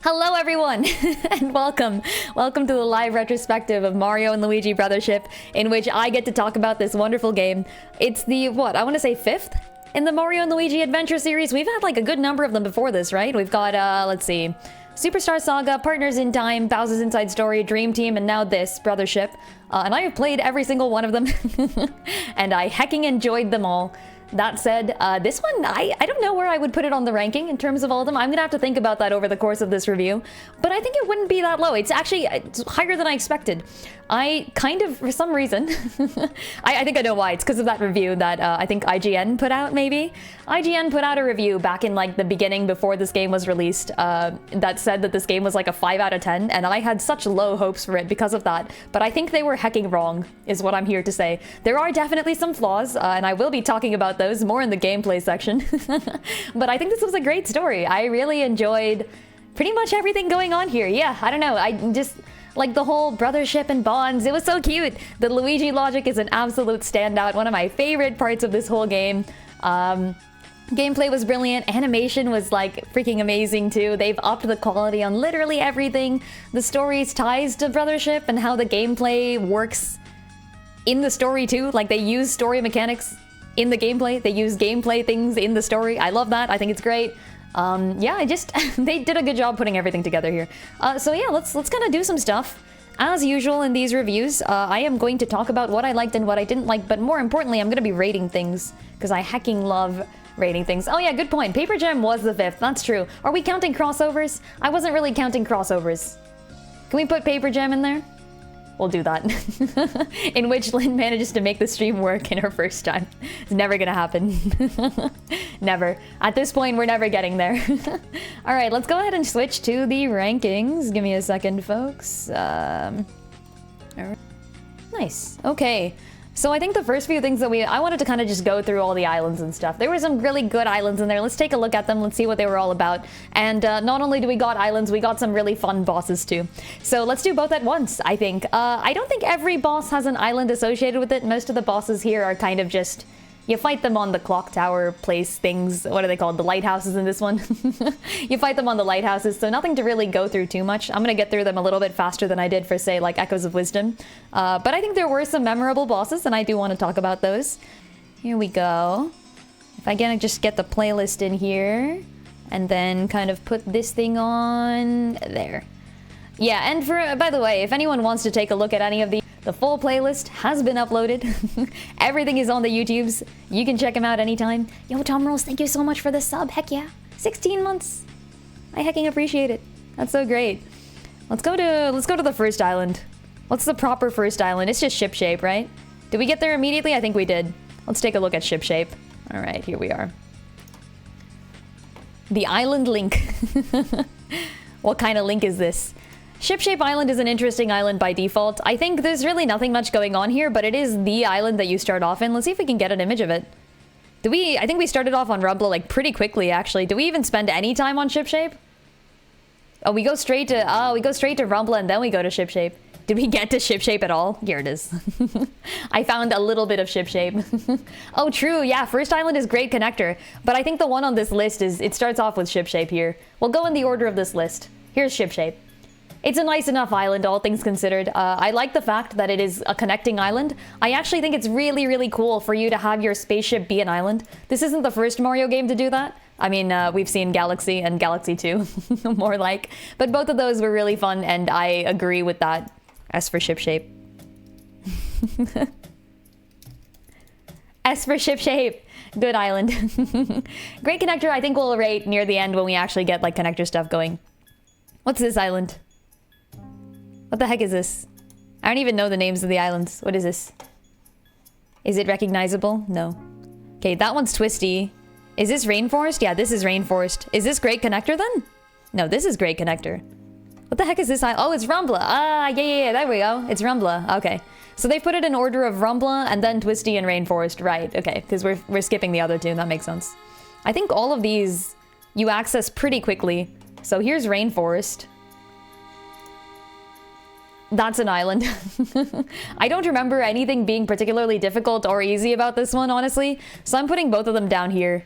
Hello everyone, and welcome. Welcome to the live retrospective of Mario and Luigi Brothership, in which I get to talk about this wonderful game. It's the, what, I want to say 5th in the Mario and Luigi Adventure series. We've had like a good number of them before this, right? We've got, let's see, Superstar Saga, Partners in Time, Bowser's Inside Story, Dream Team, and now this, Brothership. And I have played every single one of them, and I hecking enjoyed them all. That said, this one, I don't know where I would put it on the ranking in terms of all of them. I'm gonna have to think about that over the course of this review, but I think it wouldn't be that low. It's actually higher than I expected. I kind of, for some reason, I think I know why. It's because of that review that I think IGN put out, maybe? IGN put out a review back in like the beginning before this game was released that said that this game was like a 5 out of 10, and I had such low hopes for it because of that. But I think they were hecking wrong, is what I'm here to say. There are definitely some flaws, and I will be talking about those more in the gameplay section. But I think this was a great story. I really enjoyed pretty much everything going on here. Yeah, I don't know. I just like the whole brothership and bonds. It was so cute. The Luigi logic is an absolute standout. One of my favorite parts of this whole game. Gameplay was brilliant. Animation was like freaking amazing too. They've upped the quality on literally everything. The story's ties to Brothership and how the gameplay works in the story too. Like they use story mechanics in the gameplay. They use gameplay things in the story. I love that. I think it's great. Yeah, they did a good job putting everything together here. So yeah, let's kind of do some stuff. As usual in these reviews, I am going to talk about what I liked and what I didn't like, but more importantly, I'm going to be rating things, because I hecking love rating things. Oh yeah, good point. Paper Jam was the 5th. That's true. Are we counting crossovers? I wasn't really counting crossovers. Can we put Paper Jam in there? We'll do that. In which Lynn manages to make the stream work in her first time. It's never gonna happen. Never. At this point, we're never getting there. Alright, let's go ahead and switch to the rankings. Give me a second, folks. Alright. Nice. Okay. So I think the first few things that I wanted to kind of just go through all the islands and stuff. There were some really good islands in there. Let's take a look at them. Let's see what they were all about. And not only do we got islands, we got some really fun bosses too. So let's do both at once, I think. I don't think every boss has an island associated with it. Most of the bosses here are kind of just, you fight them on the clock tower place things. What are they called? The lighthouses in this one. You fight them on the lighthouses, so nothing to really go through too much. I'm gonna get through them a little bit faster than I did for, say, like Echoes of Wisdom. But I think there were some memorable bosses, and I do want to talk about those. Here we go. If I can just get the playlist in here, and then kind of put this thing on there. Yeah, and by the way, if anyone wants to take a look at any of the full playlist has been uploaded. Everything is on the YouTubes. You can check them out anytime. Yo, Tom Rolls, thank you so much for the sub. Heck yeah. 16 months. I hecking appreciate it. That's so great. Let's go to the first island. What's the proper first island? It's just Ship Shape, right? Did we get there immediately? I think we did. Let's take a look at Ship Shape. All right, here we are. The Island Link. What kind of link is this? Shipshape Island is an interesting island by default. I think there's really nothing much going on here, but it is the island that you start off in. Let's see if we can get an image of it. I think we started off on Rumbla like pretty quickly, actually. Do we even spend any time on Shipshape? Oh, we go straight to Rumbla and then we go to Shipshape. Did we get to Shipshape at all? Here it is. I found a little bit of Shipshape. Oh, true. Yeah, first island is Great Connector. But I think the one on this list it starts off with Shipshape here. We'll go in the order of this list. Here's Shipshape. It's a nice enough island, all things considered. I like the fact that it is a connecting island. I actually think it's really, really cool for you to have your spaceship be an island. This isn't the first Mario game to do that. I mean, we've seen Galaxy and Galaxy 2, more like. But both of those were really fun, and I agree with that. As for Shipshape. As for Shipshape. Good island. Great Connector, I think we'll rate near the end when we actually get, like, connector stuff going. What's this island? What the heck is this? I don't even know the names of the islands. What is this? Is it recognizable? No. Okay, that one's Twisty. Is this Rainforest? Yeah, this is Rainforest. Is this Great Connector then? No, this is Great Connector. What the heck is this island? Oh, it's Rumbla. Ah, yeah, there we go. It's Rumbla. Okay. So they put it in order of Rumbla and then Twisty and Rainforest. Right, okay. Because we're skipping the other two. That makes sense. I think all of these you access pretty quickly. So here's Rainforest. That's an island. I don't remember anything being particularly difficult or easy about this one, honestly. So I'm putting both of them down here.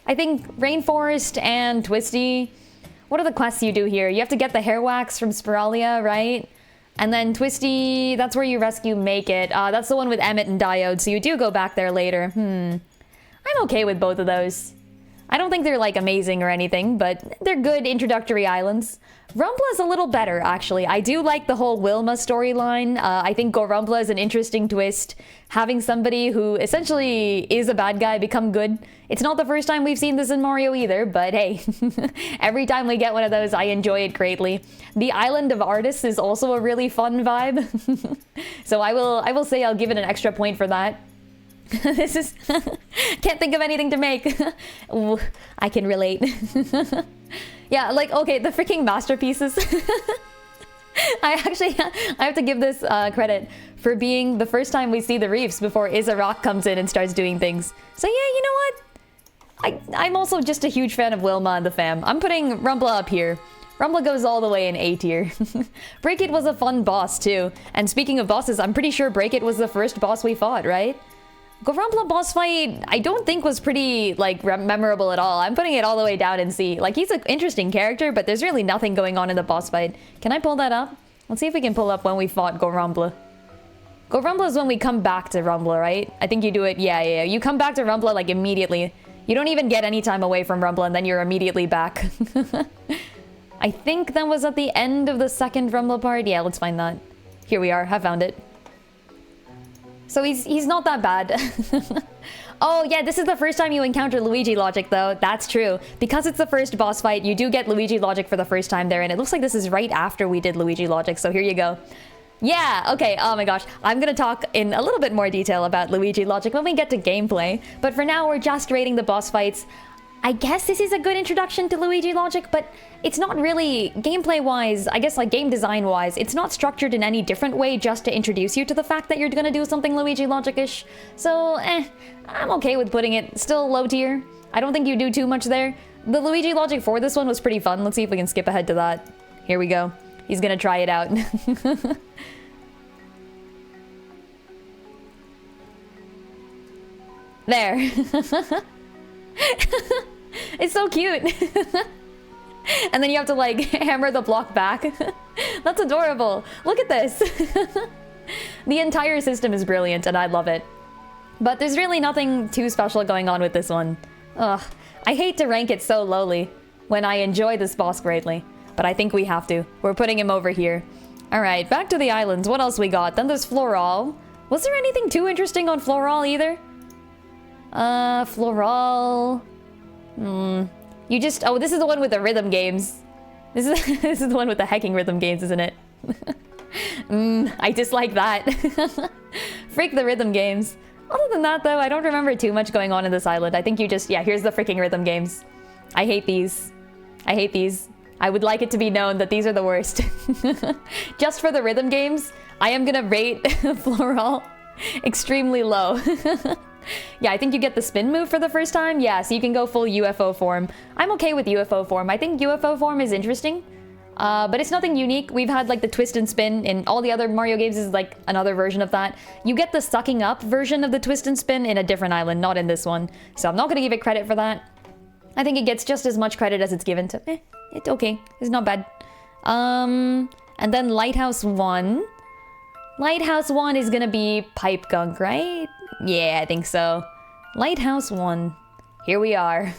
I think Rainforest and Twisty What are the quests you do here? You have to get the hair wax from Spiralia, right? And then Twisty, that's where you rescue Make It. That's the one with Emmett and Diode, so you do go back there later. I'm okay with both of those. I don't think they're like amazing or anything, but they're good introductory islands. Rumbla's a little better, actually. I do like the whole Wilma storyline. I think Gorumbla is an interesting twist. Having somebody who essentially is a bad guy become good. It's not the first time we've seen this in Mario either, but hey, every time we get one of those, I enjoy it greatly. The Island of Artists is also a really fun vibe. So I will say I'll give it an extra point for that. This is... Can't think of anything to make. Ooh, I can relate. Yeah, like, okay, the freaking masterpieces. I have to give this credit for being the first time we see the reefs before Isaac comes in and starts doing things. So yeah, you know what? I'm also just a huge fan of Wilma and the fam. I'm putting Rumbla up here. Rumbla goes all the way in A tier. Break It was a fun boss too. And speaking of bosses, I'm pretty sure Break It was the first boss we fought, right? Gorumbla boss fight, I don't think was pretty, like, memorable at all. I'm putting it all the way down in C. Like, he's an interesting character, but there's really nothing going on in the boss fight. Can I pull that up? Let's see if we can pull up when we fought Gorumbla. Gorumbla is when we come back to Rumbla, right? I think you do it, yeah. You come back to Rumbla, like, immediately. You don't even get any time away from Rumbla, and then you're immediately back. I think that was at the end of the second Rumbla part. Yeah, let's find that. Here we are. I found it. So he's not that bad. Oh yeah, this is the first time you encounter Luigi logic though. That's true. Because it's the first boss fight, you do get Luigi logic for the first time there, and it looks like this is right after we did Luigi logic, so here you go. Yeah, okay, oh my gosh. I'm gonna talk in a little bit more detail about Luigi logic when we get to gameplay, but for now we're just rating the boss fights. I guess this is a good introduction to Luigi logic, but it's not really, gameplay-wise, I guess like game design-wise, it's not structured in any different way just to introduce you to the fact that you're gonna do something Luigi logic-ish. So, I'm okay with putting it still low tier. I don't think you do too much there. The Luigi logic for this one was pretty fun. Let's see if we can skip ahead to that. Here we go. He's gonna try it out. There. It's so cute. And then you have to like hammer the block back. That's adorable. Look at this. The entire system is brilliant and I love it. But there's really nothing too special going on with this one. Ugh. I hate to rank it so lowly when I enjoy this boss greatly. But I think we have to. We're putting him over here. Alright, back to the islands. What else we got? Then there's Floral. Was there anything too interesting on Floral either? Floral... You just... Oh, this is the one with the rhythm games. This is the one with the hacking rhythm games, isn't it? I dislike that. Freak the rhythm games. Other than that, though, I don't remember too much going on in this island. I think you just... Yeah, here's the freaking rhythm games. I hate these. I hate these. I would like it to be known that these are the worst. Just for the rhythm games, I am gonna rate Floral extremely low. Yeah, I think you get the spin move for the first time. Yeah, so you can go full UFO form. I'm okay with UFO form. I think UFO form is interesting. But it's nothing unique. We've had like the twist and spin in all the other Mario games is like another version of that. You get the sucking up version of the twist and spin in a different island, not in this one. So I'm not gonna give it credit for that. I think it gets just as much credit as it's given to. It's okay. It's not bad. And then Lighthouse 1. Lighthouse 1 is gonna be Pipe Gunk, right? Yeah, I think so. Lighthouse 1. Here we are.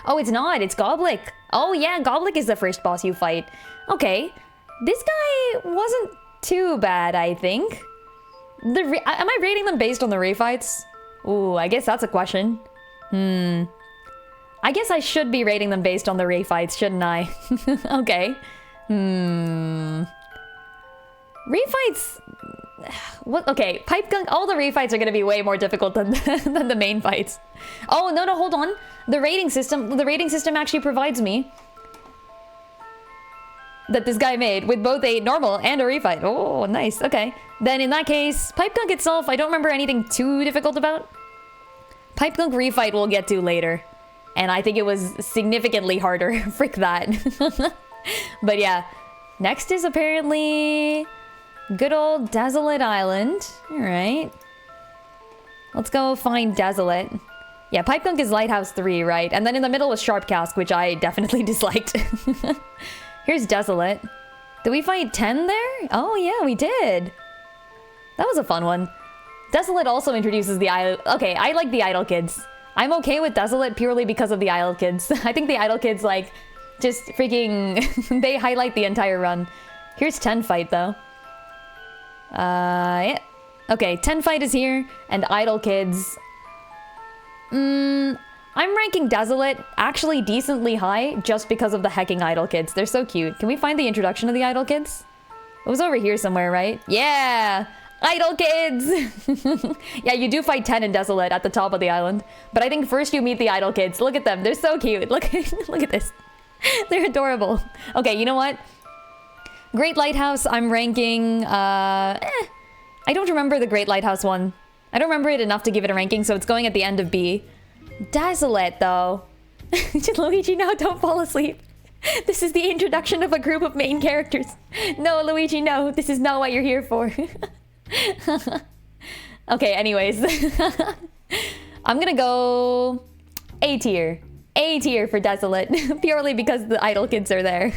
Oh, it's not. It's Goblick. Oh, yeah, Goblick is the first boss you fight. Okay. This guy wasn't too bad, I think. Am I rating them based on the refights? Ooh, I guess that's a question. I guess I should be rating them based on the refights, shouldn't I? Okay. Refights... What? Okay, Pipe Gunk, all the refights are going to be way more difficult than, than the main fights. Oh, no, hold on. The rating system actually provides me that this guy made with both a normal and a refight. Oh, nice. Okay. Then in that case, Pipe Gunk itself, I don't remember anything too difficult about. Pipe Gunk refight we'll get to later. And I think it was significantly harder. Frick that. But yeah. Next is apparently... good old Desolate Island. Alright. Let's go find Desolate. Yeah, Pipe Gunk is Lighthouse 3, right? And then in the middle was Sharp Cask, which I definitely disliked. Here's Desolate. Did we fight 10 there? Oh yeah, we did. That was a fun one. Desolate also introduces the idle... Okay, I like the Idle Kids. I'm okay with Desolate purely because of the Idle Kids. I think the Idle Kids, like, just freaking... they highlight the entire run. Here's 10 Fight, though. Yeah. Okay, 10 Fight is here, and Idle Kids... I'm ranking Desolate actually decently high just because of the hecking Idle Kids. They're so cute. Can we find the introduction of the Idle Kids? It was over here somewhere, right? Yeah! Idle Kids! Yeah, you do fight 10 in Desolate at the top of the island. But I think first you meet the Idle Kids. Look at them. They're so cute. Look, look at this. They're adorable. Okay, you know what? Great Lighthouse, I'm ranking... I don't remember the Great Lighthouse one. I don't remember it enough to give it a ranking, so it's going at the end of B. Desolate, though. Luigi, no, don't fall asleep. This is the introduction of a group of main characters. No, Luigi, no. This is not what you're here for. Okay, anyways. I'm gonna go A tier. A tier for Desolate. Purely because the Idle Kids are there.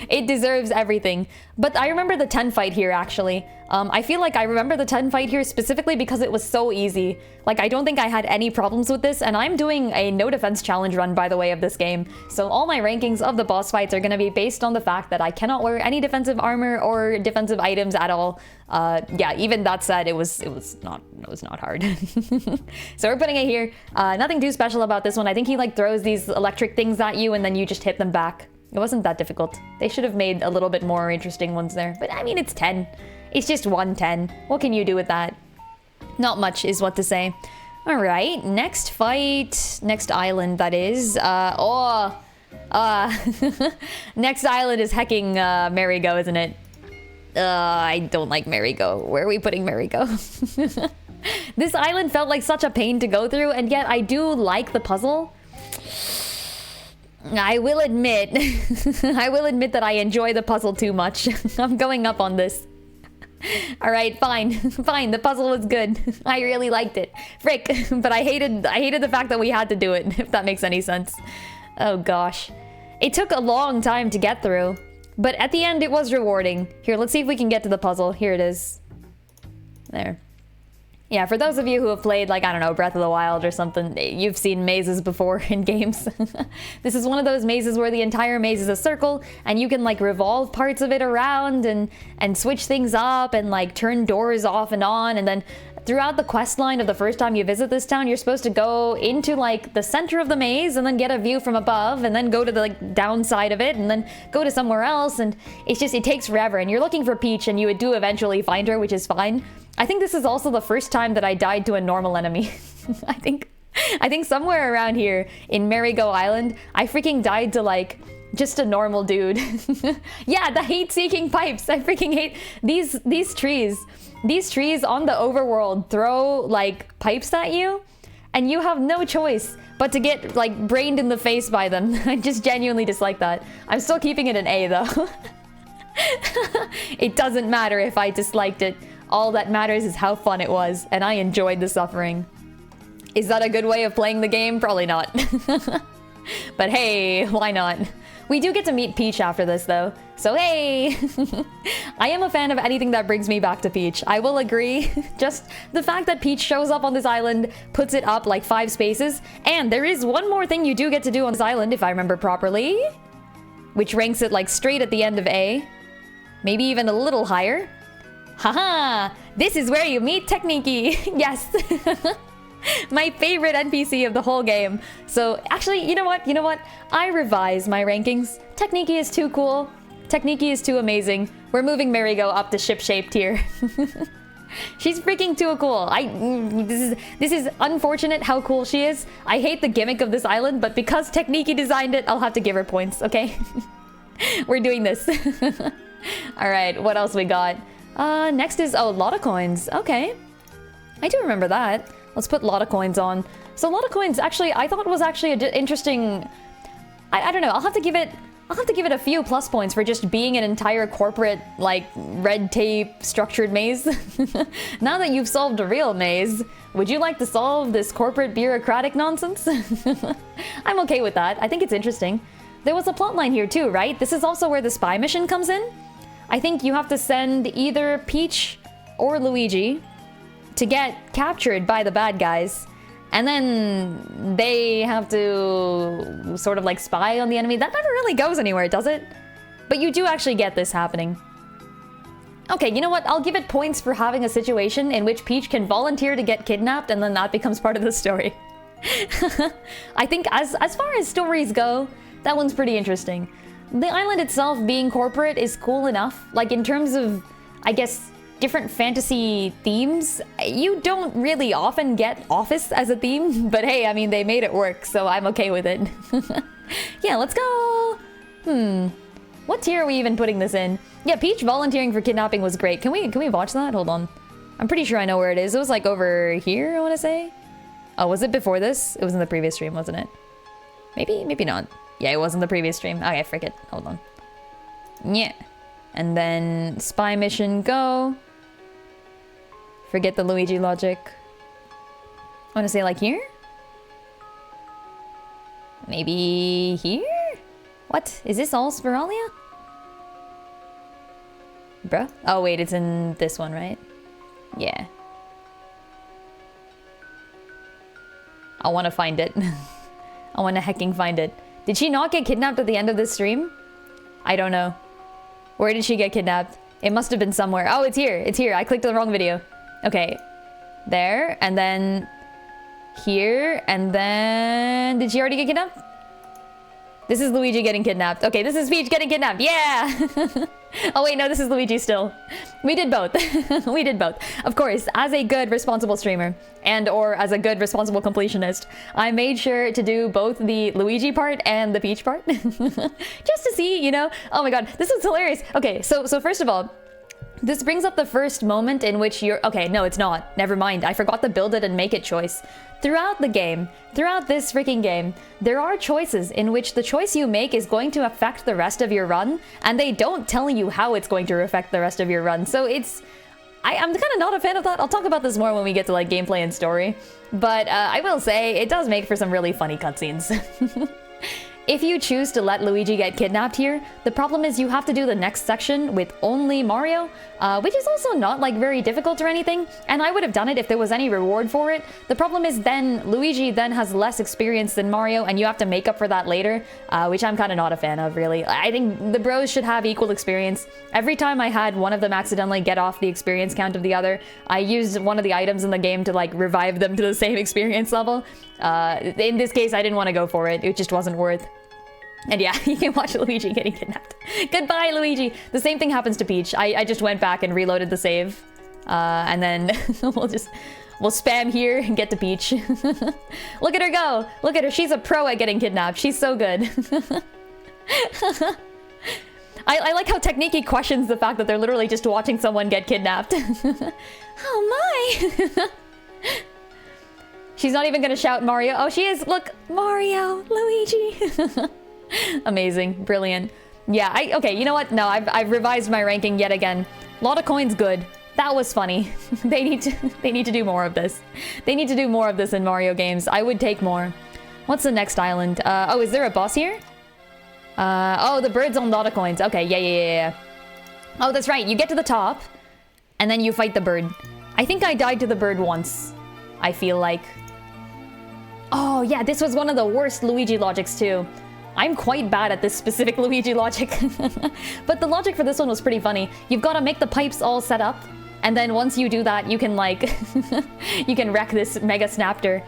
It deserves everything. But I remember the 10 fight here, actually. I feel like I remember the 10 fight here specifically because it was so easy. Like, I don't think I had any problems with this, and I'm doing a no defense challenge run, by the way, of this game. So all my rankings of the boss fights are gonna be based on the fact that I cannot wear any defensive armor or defensive items at all. Yeah, even that said, it was not hard. So we're putting it here. Nothing too special about this one. I think he, like, throws these electric things at you, and then you just hit them back. It wasn't that difficult. They should have made a little bit more interesting ones there. But I mean, it's 10. It's just 110. What can you do with that? Not much is what to say. All right, next fight. Next island, that is. Next island is hecking Merry-Go, isn't it? I don't like Merry-Go. Where are we putting Merry-Go? This island felt like such a pain to go through, and yet I do like the puzzle. I will admit, that I enjoy the puzzle too much. I'm going up on this. All right, fine, fine. The puzzle was good. I really liked it. Frick, but I hated the fact that we had to do it, if that makes any sense. Oh gosh. It took a long time to get through, but at the end it was rewarding. Here, let's see if we can get to the puzzle. Here it is. There. Yeah, for those of you who have played, like, I don't know, Breath of the Wild or something, you've seen mazes before in games. This is one of those mazes where the entire maze is a circle, and you can, like, revolve parts of it around and switch things up and, like, turn doors off and on, and then throughout the quest line of the first time you visit this town, you're supposed to go into, like, the center of the maze and then get a view from above and then go to the, like, downside of it and then go to somewhere else, and it's just, it takes forever, and you're looking for Peach, and you would do eventually find her, which is fine. I think this is also the first time that I died to a normal enemy. I think somewhere around here in Merry-Go Island, I freaking died to, like, just a normal dude. Yeah, the hate-seeking pipes. I freaking hate these trees. These trees on the overworld throw, like, pipes at you, and you have no choice but to get, like, brained in the face by them. I just genuinely dislike that. I'm still keeping it an A, though. It doesn't matter if I disliked it. All that matters is how fun it was, and I enjoyed the suffering. Is that a good way of playing the game? Probably not. But hey, why not? We do get to meet Peach after this, though. So hey! I am a fan of anything that brings me back to Peach. I will agree. Just the fact that Peach shows up on this island puts it up like 5 spaces. And there is one more thing you do get to do on this island, if I remember properly. Which ranks it like straight at the end of A. Maybe even a little higher. Haha! This is where you meet Techniki! Yes! My favorite NPC of the whole game. So, actually, you know what? I revise my rankings. Techniki is too cool. Techniki is too amazing. We're moving Merry-Go up to ship-shaped tier. She's freaking too cool. This is unfortunate how cool she is. I hate the gimmick of this island, but because Techniki designed it, I'll have to give her points, okay? We're doing this. Alright, what else we got? Next is, oh, Lotta Coins. Okay. I do remember that. Let's put Lotta Coins on. So Lotta Coins, actually, I thought was actually an interesting... I don't know, I'll have to give it I'll have to give it a few plus points for just being an entire corporate, like, red tape structured maze. Now that you've solved a real maze, would you like to solve this corporate bureaucratic nonsense? I'm okay with that. I think it's interesting. There was a plotline here too, right? This is also where the spy mission comes in. I think you have to send either Peach or Luigi to get captured by the bad guys. And then they have to sort of like spy on the enemy. That never really goes anywhere, does it? But you do actually get this happening. Okay, you know what? I'll give it points for having a situation in which Peach can volunteer to get kidnapped and then that becomes part of the story. I think as far as stories go, that one's pretty interesting. The island itself being corporate is cool enough. Like in terms of, I guess, different fantasy themes, you don't really often get office as a theme, but hey, I mean, they made it work, so I'm okay with it. Yeah, let's go. What tier are we even putting this in? Yeah, Peach volunteering for kidnapping was great. Can we watch that? Hold on. I'm pretty sure I know where it is. It was like over here, I want to say. Oh, was it before this? It was in the previous stream, wasn't it? Maybe not. Yeah, it was in the previous stream. Okay, frick it. Hold on. Yeah. And then spy mission, go. Forget the Luigi logic. I want to say like here? Maybe here? What? Is this all Spiralia? Bruh? Oh wait, it's in this one, right? Yeah. I want to find it. I want to hecking find it. Did she not get kidnapped at the end of this stream? I don't know. Where did she get kidnapped? It must have been somewhere. Oh, it's here. It's here. I clicked the wrong video. Okay. There. And then here. And then... Did she already get kidnapped? This is Luigi getting kidnapped. Okay, this is Peach getting kidnapped. Yeah! Oh wait, no, this is Luigi still. We did both. We did both. Of course, as a good, responsible streamer, and or as a good, responsible completionist, I made sure to do both the Luigi part and the Peach part. Just to see, you know? Oh my god, this is hilarious. Okay, so first of all, this brings up the first moment in which you're... Okay, no, it's not. Never mind. I forgot the build it and make it choice. Throughout the game, throughout this freaking game, there are choices in which the choice you make is going to affect the rest of your run, and they don't tell you how it's going to affect the rest of your run. So it's... I'm kind of not a fan of that. I'll talk about this more when we get to like gameplay and story. But I will say, it does make for some really funny cutscenes. If you choose to let Luigi get kidnapped here, the problem is you have to do the next section with only Mario, which is also not like very difficult or anything, and I would have done it if there was any reward for it. The problem is then Luigi then has less experience than Mario, and you have to make up for that later, which I'm kind of not a fan of, really. I think the bros should have equal experience. Every time I had one of them accidentally get off the experience count of the other, I used one of the items in the game to like revive them to the same experience level. In this case, I didn't want to go for it. It just wasn't worth. And yeah, you can watch Luigi getting kidnapped. Goodbye, Luigi! The same thing happens to Peach. I just went back and reloaded the save. And then we'll spam here and get to Peach. Look at her go! Look at her, she's a pro at getting kidnapped. She's so good. I like how Technique questions the fact that they're literally just watching someone get kidnapped. Oh my! She's not even gonna shout Mario. Oh, she is! Look! Mario! Luigi! Amazing. Brilliant. Yeah, okay, you know what? No, I've revised my ranking yet again. Lot of coins good. That was funny. They need to do more of this. They need to do more of this in Mario games. I would take more. What's the next island? Oh, is there a boss here? Oh, the bird's on lot of coins. Okay, yeah. Oh, that's right. You get to the top, and then you fight the bird. I think I died to the bird once, I feel like. Oh, yeah, this was one of the worst Luigi logics, too. I'm quite bad at this specific Luigi logic. But the logic for this one was pretty funny. You've got to make the pipes all set up, and then once you do that, you can, like... you can wreck this Mega Snapter.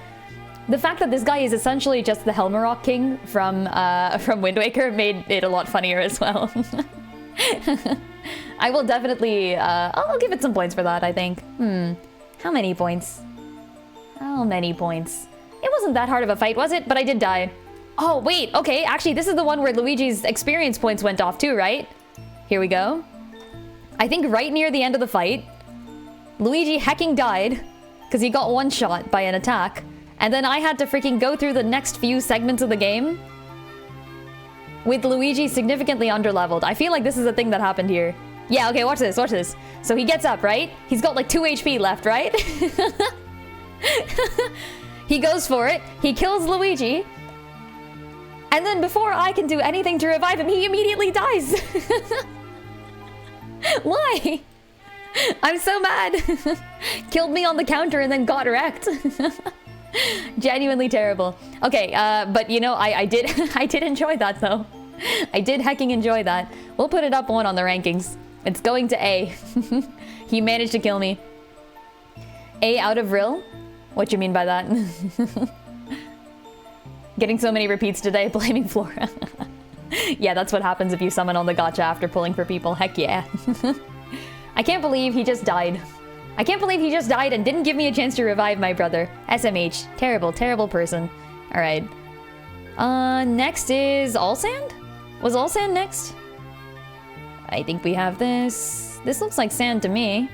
The fact that this guy is essentially just the Helmarock King from Wind Waker made it a lot funnier as well. I will definitely... I'll give it some points for that, I think. How many points? How many points? It wasn't that hard of a fight, was it? But I did die. Oh, wait, okay, actually, this is the one where Luigi's experience points went off too, right? Here we go. I think right near the end of the fight, Luigi hecking died because he got one shot by an attack, and then I had to freaking go through the next few segments of the game with Luigi significantly underleveled. I feel like this is a thing that happened here. Yeah, okay, watch this, watch this. So he gets up, right? He's got like 2 HP left, right? He goes for it. He kills Luigi. And then before I can do anything to revive him, he immediately dies. Why? I'm so mad. Killed me on the counter and then got wrecked. Genuinely terrible. Okay, but you know, I did I did enjoy that though. I did hecking enjoy that. We'll put it up 1 on the rankings. It's going to A. He managed to kill me. A out of Rill? What you mean by that? Getting so many repeats today, blaming Flora. Yeah, that's what happens if you summon on the gacha after pulling for people. Heck yeah. I can't believe he just died. I can't believe he just died and didn't give me a chance to revive my brother. SMH. Terrible, terrible person. Alright. Next is Allsand? Was Allsand next? I think we have this. This looks like sand to me.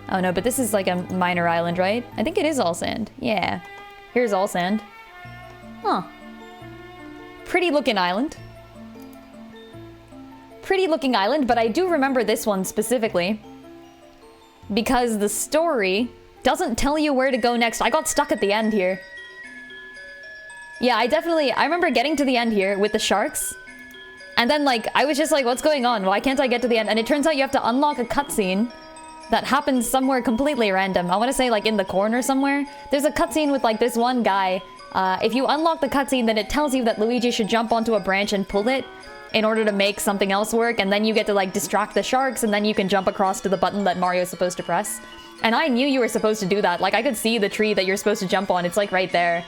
Oh no, but this is like a minor island, right? I think it is Allsand. Yeah. Here's Allsand. Huh. Pretty looking island. Pretty looking island, but I do remember this one specifically. Because the story doesn't tell you where to go next. I got stuck at the end here. Yeah, I remember getting to the end here with the sharks. And then like, I was just like, what's going on? Why can't I get to the end? And it turns out you have to unlock a cutscene that happens somewhere completely random. I want to say like in the corner somewhere. There's a cutscene with like this one guy. If you unlock the cutscene, then it tells you that Luigi should jump onto a branch and pull it in order to make something else work, and then you get to like distract the sharks, and then you can jump across to the button that Mario's supposed to press. And I knew you were supposed to do that. Like I could see the tree that you're supposed to jump on. It's like right there.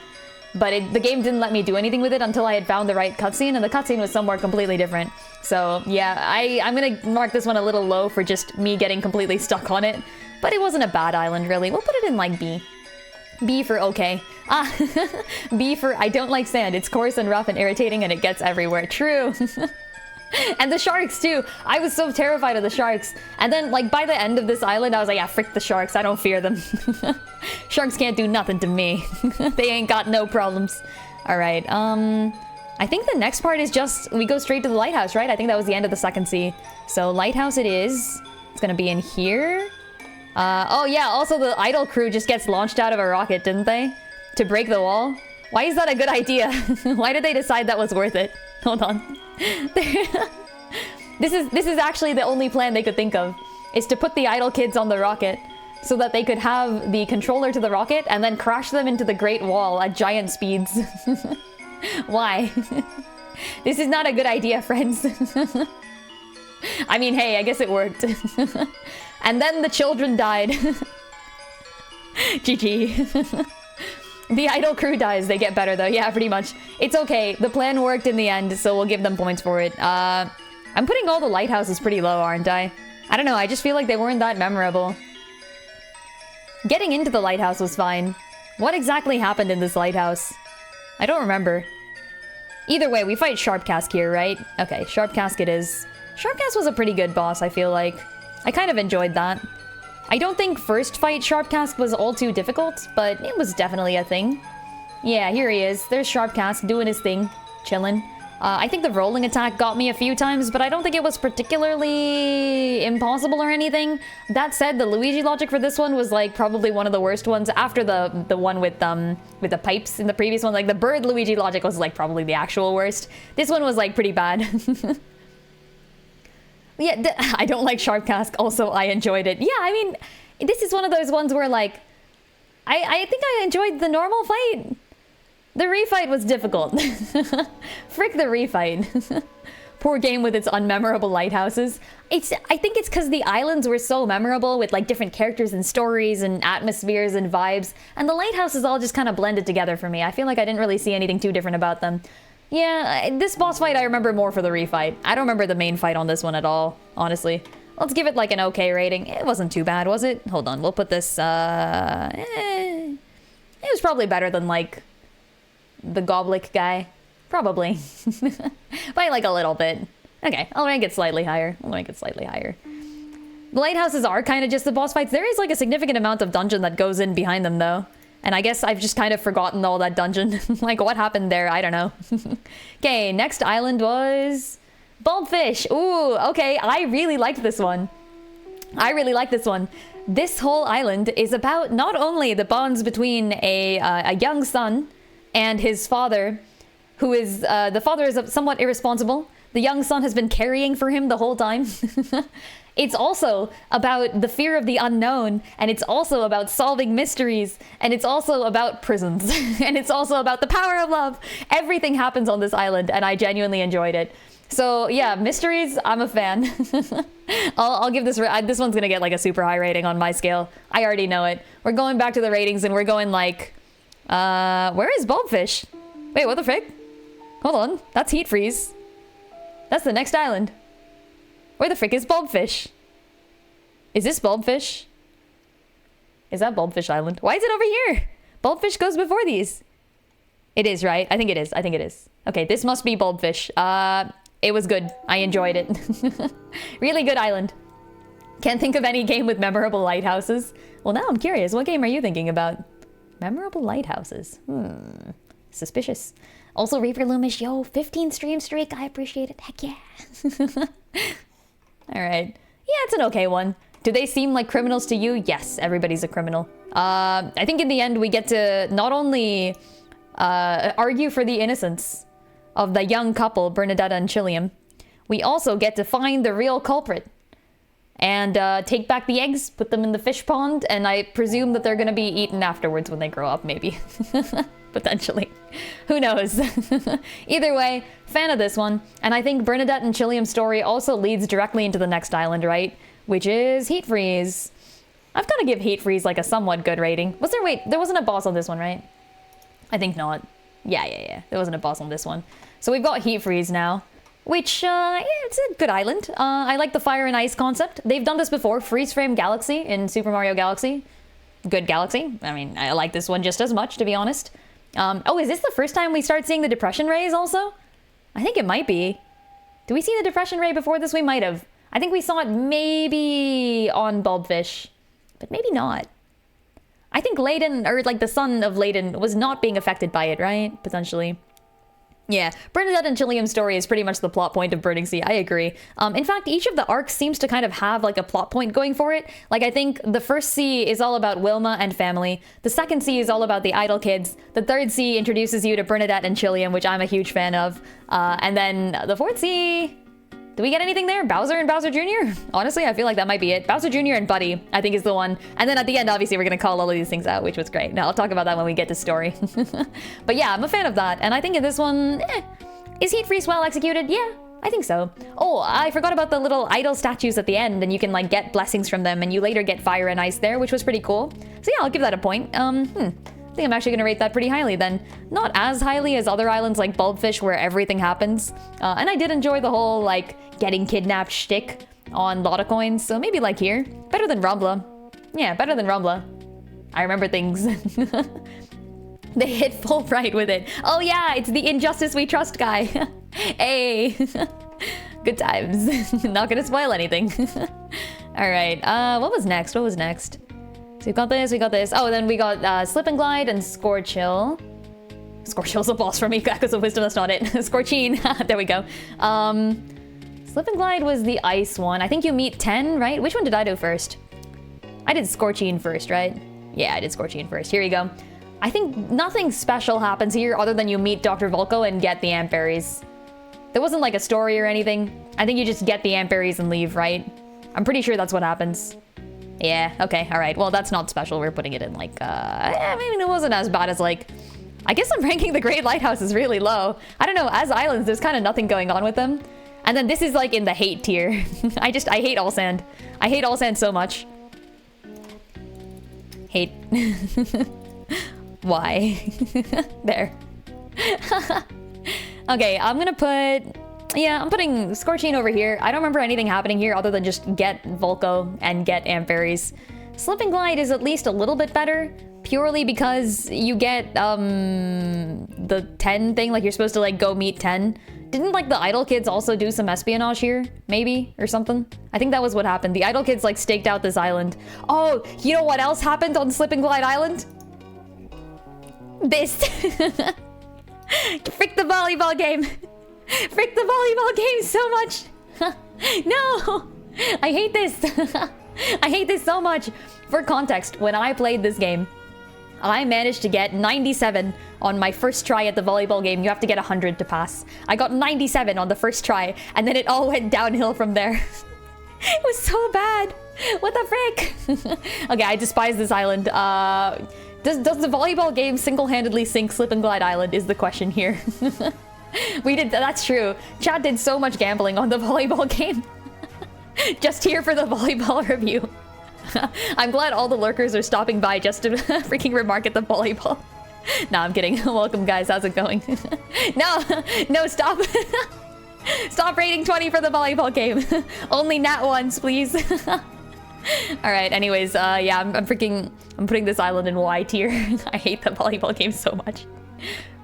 But the game didn't let me do anything with it until I had found the right cutscene, and the cutscene was somewhere completely different. So yeah, I'm gonna mark this one a little low for just me getting completely stuck on it. But it wasn't a bad island, really. We'll put it in like B. B for okay. Ah, B for I don't like sand. It's coarse and rough and irritating and it gets everywhere. True. And the sharks too. I was so terrified of the sharks. And then like by the end of this island, I was like, yeah, frick the sharks. I don't fear them. Sharks can't do nothing to me. They ain't got no problems. All right. I think the next part is just, we go straight to the lighthouse, right? I think that was the end of the second sea. So lighthouse it is. It's gonna be in here. Oh yeah, also the idol crew just gets launched out of a rocket, didn't they? To break the wall? Why is that a good idea? Why did they decide that was worth it? Hold on. This is actually the only plan they could think of, is to put the idol kids on the rocket so that they could have the controller to the rocket and then crash them into the Great Wall at giant speeds. Why? This is not a good idea, friends. I mean, hey, I guess it worked. And then the children died. GG. The idol crew dies. They get better though. Yeah, pretty much. It's okay. The plan worked in the end, so we'll give them points for it. I'm putting all the lighthouses pretty low, aren't I? I don't know. I just feel like they weren't that memorable. Getting into the lighthouse was fine. What exactly happened in this lighthouse? I don't remember. Either way, we fight Sharpcask here, right? Okay, Sharpcask it is. Sharpcask was a pretty good boss, I feel like. I kind of enjoyed that. I don't think first fight Sharpcask was all too difficult, but it was definitely a thing. Yeah, here he is. There's Sharpcask doing his thing. Chillin'. I think the rolling attack got me a few times, but I don't think it was particularly impossible or anything. That said, the Luigi logic for this one was like probably one of the worst ones after the one with the pipes in the previous one. Like the bird Luigi logic was like probably the actual worst. This one was like pretty bad. Yeah, I don't like Sharpcask. Also, I enjoyed it. Yeah, I mean, this is one of those ones where like, I think I enjoyed the normal fight. The refight was difficult. Frick the refight. Poor game with its unmemorable lighthouses. I think it's because the islands were so memorable with like different characters and stories and atmospheres and vibes, and the lighthouses all just kind of blended together for me. I feel like I didn't really see anything too different about them. Yeah, this boss fight I remember more for the refight. I don't remember the main fight on this one at all, honestly. Let's give it like an okay rating. It wasn't too bad, was it? Hold on, we'll put this, It was probably better than like the Goblik guy. Probably. By like a little bit. Okay, I'll rank it slightly higher. The lighthouses are kind of just the boss fights. There is like a significant amount of dungeon that goes in behind them though. And I guess I've just kind of forgotten all that dungeon. Like, what happened there? I don't know. Okay, next island was Bulbfish. Ooh, okay, I really liked this one. This whole island is about not only the bonds between a young son and his father, who is, the father is somewhat irresponsible. The young son has been carrying for him the whole time. It's also about the fear of the unknown, and it's also about solving mysteries, and it's also about prisons, and it's also about the power of love. Everything happens on this island, and I genuinely enjoyed it. So yeah, mysteries, I'm a fan. I'll give this one's gonna get like a super high rating on my scale. I already know it. We're going back to the ratings, and we're going like, where is Bulbfish? Wait, what the frick? Hold on, that's Heat Freeze. That's the next island. Where the frick is Bulbfish? Is this Bulbfish? Is that Bulbfish Island? Why is it over here? Bulbfish goes before these. It is, right? I think it is. Okay, this must be Bulbfish. It was good. I enjoyed it. Really good island. Can't think of any game with memorable lighthouses. Well, now I'm curious. What game are you thinking about? Memorable lighthouses. Suspicious. Also, Reaper Loomish, yo, 15 stream streak. I appreciate it. Heck yeah. All right. Yeah, it's an okay one. Do they seem like criminals to you? Yes, everybody's a criminal. I think in the end we get to not only argue for the innocence of the young couple, Bernadetta and Chilliam, we also get to find the real culprit and take back the eggs, put them in the fish pond, and I presume that they're going to be eaten afterwards when they grow up, maybe. Potentially. Who knows? Either way, fan of this one. And I think Bernadette and Chilliam's story also leads directly into the next island, right? Which is Heat Freeze. I've got to give Heat Freeze like a somewhat good rating. There wasn't a boss on this one, right? I think not. Yeah. There wasn't a boss on this one. So we've got Heat Freeze now. Which, yeah, it's a good island. I like the fire and ice concept. They've done this before. Freeze Frame Galaxy in Super Mario Galaxy. Good Galaxy. I mean, I like this one just as much, to be honest. Oh, is this the first time we start seeing the depression rays also? I think it might be. Do we see the depression ray before this? We might have. I think we saw it maybe on Bulbfish, but maybe not. I think Layden, or like the son of Layden, was not being affected by it, right? Potentially. Yeah, Bernadette and Chilliam's story is pretty much the plot point of Burning Sea. I agree. In fact, each of the arcs seems to kind of have like a plot point going for it. Like, I think the first sea is all about Wilma and family. The second sea is all about the idol kids. The third sea introduces you to Bernadette and Chilliam, which I'm a huge fan of. And then the fourth sea... Do we get anything there? Bowser and Bowser Jr.? Honestly, I feel like that might be it. Bowser Jr. and Buddy, I think, is the one. And then at the end, obviously, we're going to call all of these things out, which was great. No, I'll talk about that when we get to story. But yeah, I'm a fan of that. And I think in this one, is Heat Freeze well executed? Yeah, I think so. Oh, I forgot about the little idol statues at the end, and you can like get blessings from them, and you later get fire and ice there, which was pretty cool. So yeah, I'll give that a point. I think I'm actually gonna rate that pretty highly then. Not as highly as other islands like Bulbfish where everything happens. And I did enjoy the whole like getting kidnapped shtick on Lotta Coins, so maybe like here. Better than Rumbla. Yeah, better than Rumbla. I remember things. They hit full right with it. Oh yeah, it's the Injustice We Trust guy. Hey. Good times. Not gonna spoil anything. Alright, what was next? So we got this. Oh, then we got Slip and Glide and Scorchill. Scorchill's a boss for me. Echoes of Wisdom, that's not it. Scorchine. There we go. Slip and Glide was the ice one. I think you meet 10, right? Which one did I do first? I did Scorchine first, right? Yeah, I did Scorchine first. Here you go. I think nothing special happens here other than you meet Dr. Volko and get the Amp Berries. There wasn't like a story or anything. I think you just get the Amp Berries and leave, right? I'm pretty sure that's what happens. Yeah, okay, alright. Well, that's not special. We're putting it in like, maybe it wasn't as bad as like... I guess I'm ranking the Great Lighthouses really low. I don't know, as islands, there's kind of nothing going on with them. And then this is like in the hate tier. I hate All Sand. I hate All Sand so much. Hate. Why? There. Okay, I'm gonna put... Yeah, I'm putting Scorchine over here. I don't remember anything happening here other than just get Volko and get Amp Berries. Slip and Glide is at least a little bit better, purely because you get, the 10 thing, like you're supposed to, like, go meet 10. Didn't, like, the Idol Kids also do some espionage here? Maybe? Or something? I think that was what happened. The Idol Kids, like, staked out this island. Oh, you know what else happened on Slip and Glide Island? This. Frick the volleyball game. Frick the volleyball game so much. No. I hate this. I hate this so much. For context, when I played this game, I managed to get 97 on my first try at the volleyball game. You have to get 100 to pass. I got 97 on the first try, and then it all went downhill from there. It was so bad. What the frick? Okay, I despise this island. Does the volleyball game single-handedly sink Slip and Glide Island is the question here. We did, that's true. Chat did so much gambling on the volleyball game. Just here for the volleyball review. I'm glad all the lurkers are stopping by just to freaking remark at the volleyball. Nah, I'm kidding. Welcome, guys. How's it going? No, stop. Stop rating 20 for the volleyball game. Only nat ones, please. Alright, anyways, yeah, I'm putting this island in Y tier. I hate the volleyball game so much.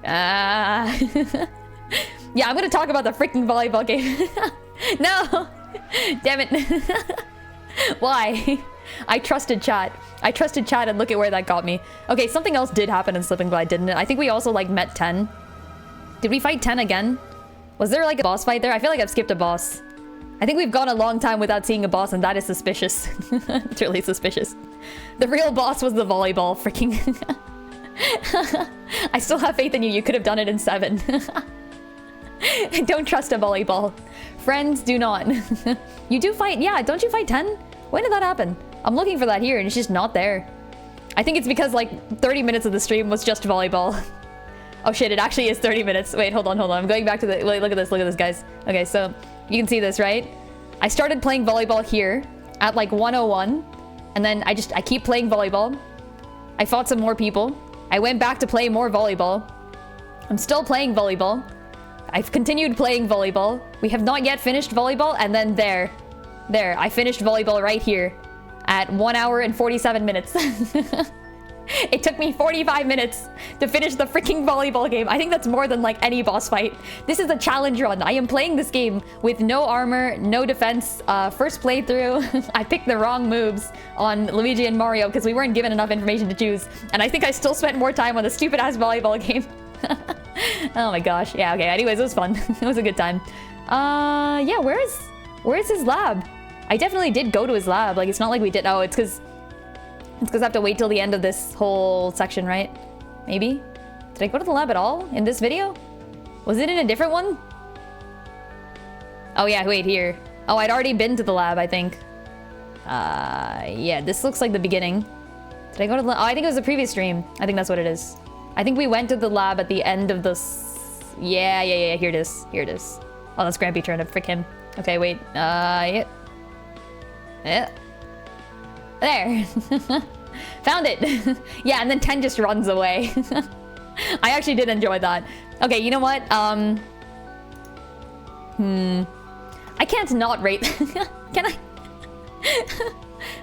Yeah, I'm gonna talk about the freaking volleyball game. No! Damn it. Why? I trusted chat. I trusted chat and look at where that got me. Okay, something else did happen in Slip and Glide, didn't it? I think we also, like, met 10. Did we fight 10 again? Was there, like, a boss fight there? I feel like I've skipped a boss. I think we've gone a long time without seeing a boss, and that is suspicious. It's really suspicious. The real boss was the volleyball, freaking... I still have faith in you. You could have done it in 7. Don't trust a volleyball. Friends, do not. You do fight... Yeah, don't you fight 10? When did that happen? I'm looking for that here, and it's just not there. I think it's because, like, 30 minutes of the stream was just volleyball. Oh shit, it actually is 30 minutes. Wait, hold on. I'm going back to the... Wait, look at this, guys. Okay, so... You can see this, right? I started playing volleyball here at like 101, and then I keep playing volleyball. I fought some more people. I went back to play more volleyball. I'm still playing volleyball. I've continued playing volleyball. We have not yet finished volleyball, and then there, I finished volleyball right here at 1 hour and 47 minutes. It took me 45 minutes to finish the freaking volleyball game. I think that's more than, like, any boss fight. This is a challenge run. I am playing this game with no armor, no defense. First playthrough, I picked the wrong moves on Luigi and Mario because we weren't given enough information to choose. And I think I still spent more time on the stupid-ass volleyball game. Oh my gosh. Yeah, okay. Anyways, it was fun. It was a good time. Yeah, where is his lab? I definitely did go to his lab. Like, it's not like we did... Oh, it's because I have to wait till the end of this whole section, right? Maybe? Did I go to the lab at all in this video? Was it in a different one? Oh yeah, wait, here. Oh, I'd already been to the lab, I think. Yeah, this looks like the beginning. Did I go to the... Oh, I think it was the previous stream. I think that's what it is. I think we went to the lab at the end of this... Yeah, here it is. Here it is. Oh, that's Grampy trying to frick him. Okay, wait. Yeah. There. Found it. Yeah, and then 10 just runs away. I actually did enjoy that. Okay, you know what? I can't not rate... Can I?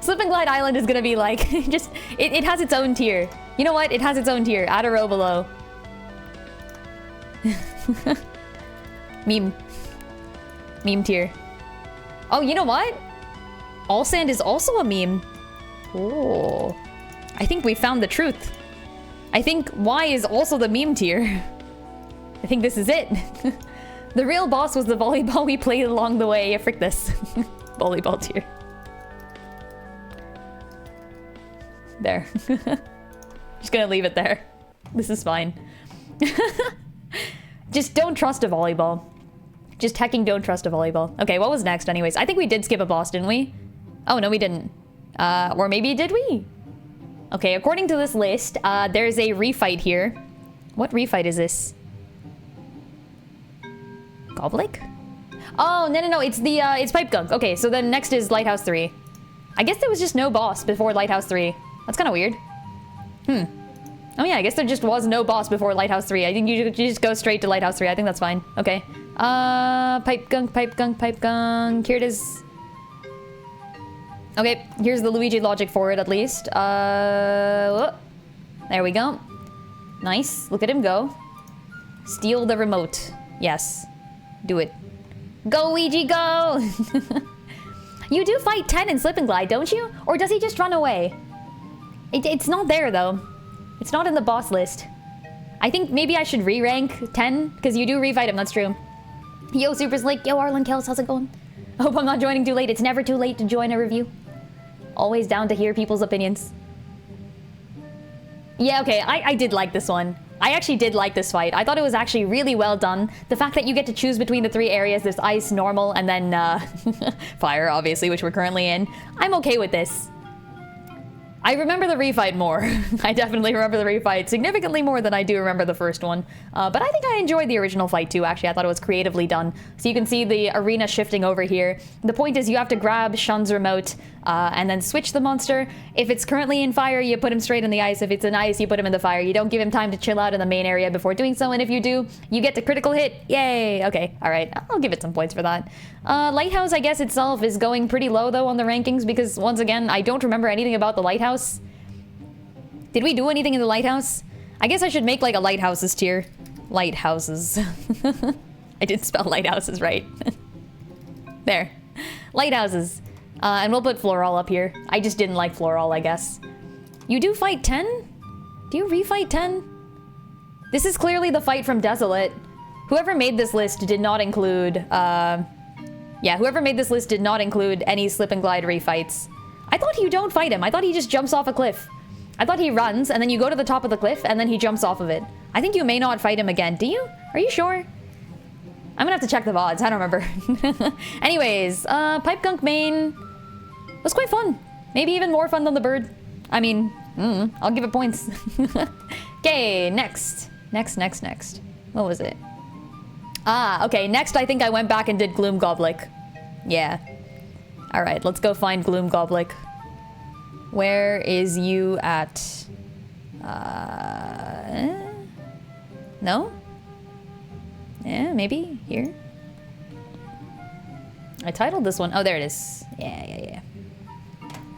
Slip and Glide Island is gonna be like... just... It has its own tier. You know what? It has its own tier. Add a row below. Meme. Meme tier. Oh, you know what? All Sand is also a meme. Oh. I think we found the truth. I think Y is also the meme tier. I think this is it. The real boss was the volleyball we played along the way. Yeah, frick this. Volleyball tier. There. Just gonna leave it there. This is fine. Just don't trust a volleyball. Just hecking don't trust a volleyball. Okay, what was next anyways? I think we did skip a boss, didn't we? Oh, no, we didn't. Or maybe did we? Okay, according to this list, there's a refight here. What refight is this? Goblik? Oh, no, it's the, it's Pipe Gunk. Okay, so then next is Lighthouse 3. I guess there was just no boss before Lighthouse 3. That's kind of weird. Oh yeah, I guess there just was no boss before Lighthouse 3. I think you just go straight to Lighthouse 3. I think that's fine. Okay. Pipe Gunk. Here it is. Okay, here's the Luigi logic for it, at least. There we go. Nice. Look at him go. Steal the remote. Yes. Do it. Go, Luigi, go! You do fight 10 in Slip and Glide, don't you? Or does he just run away? It's not there, though. It's not in the boss list. I think maybe I should re-rank 10, because you do refight him, that's true. Yo, Super Slick. Yo, Arlen Kels, how's it going? I hope I'm not joining too late. It's never too late to join a review. Always down to hear people's opinions. Yeah, okay, I did like this one. I actually did like this fight. I thought it was actually really well done. The fact that you get to choose between the 3 areas, there's ice, normal, and then fire, obviously, which we're currently in. I'm okay with this. I remember the refight more. I definitely remember the refight significantly more than I do remember the first one. But I think I enjoyed the original fight too, actually. I thought it was creatively done. So you can see the arena shifting over here. The point is you have to grab Shun's remote and then switch the monster. If it's currently in fire, you put him straight in the ice. If it's in ice, you put him in the fire. You don't give him time to chill out in the main area before doing so. And if you do, you get the critical hit. Yay! Okay, all right. I'll give it some points for that. Lighthouse, I guess, itself is going pretty low, though, on the rankings because, once again, I don't remember anything about the lighthouse. Did we do anything in the lighthouse? I guess I should make, like, a lighthouses tier. Lighthouses. I did spell lighthouses right. There. Lighthouses. And we'll put Floral up here. I just didn't like Floral, I guess. You do fight 10? Do you refight 10? This is clearly the fight from Desolate. Whoever made this list did not include, yeah, whoever made this list did not include any slip and glide refights. I thought you don't fight him. I thought he just jumps off a cliff. I thought he runs, and then you go to the top of the cliff, and then he jumps off of it. I think you may not fight him again. Do you? Are you sure? I'm gonna have to check the VODs. I don't remember. Anyways, Pipe Gunk main was quite fun. Maybe even more fun than the bird. I mean, I'll give it points. Okay, next. Next. What was it? Ah, okay, next I think I went back and did Gloom Goblik. Yeah. Alright, let's go find Gloom Goblik. Where is you at? No? Yeah, maybe here. I titled this one. Oh, there it is. Yeah.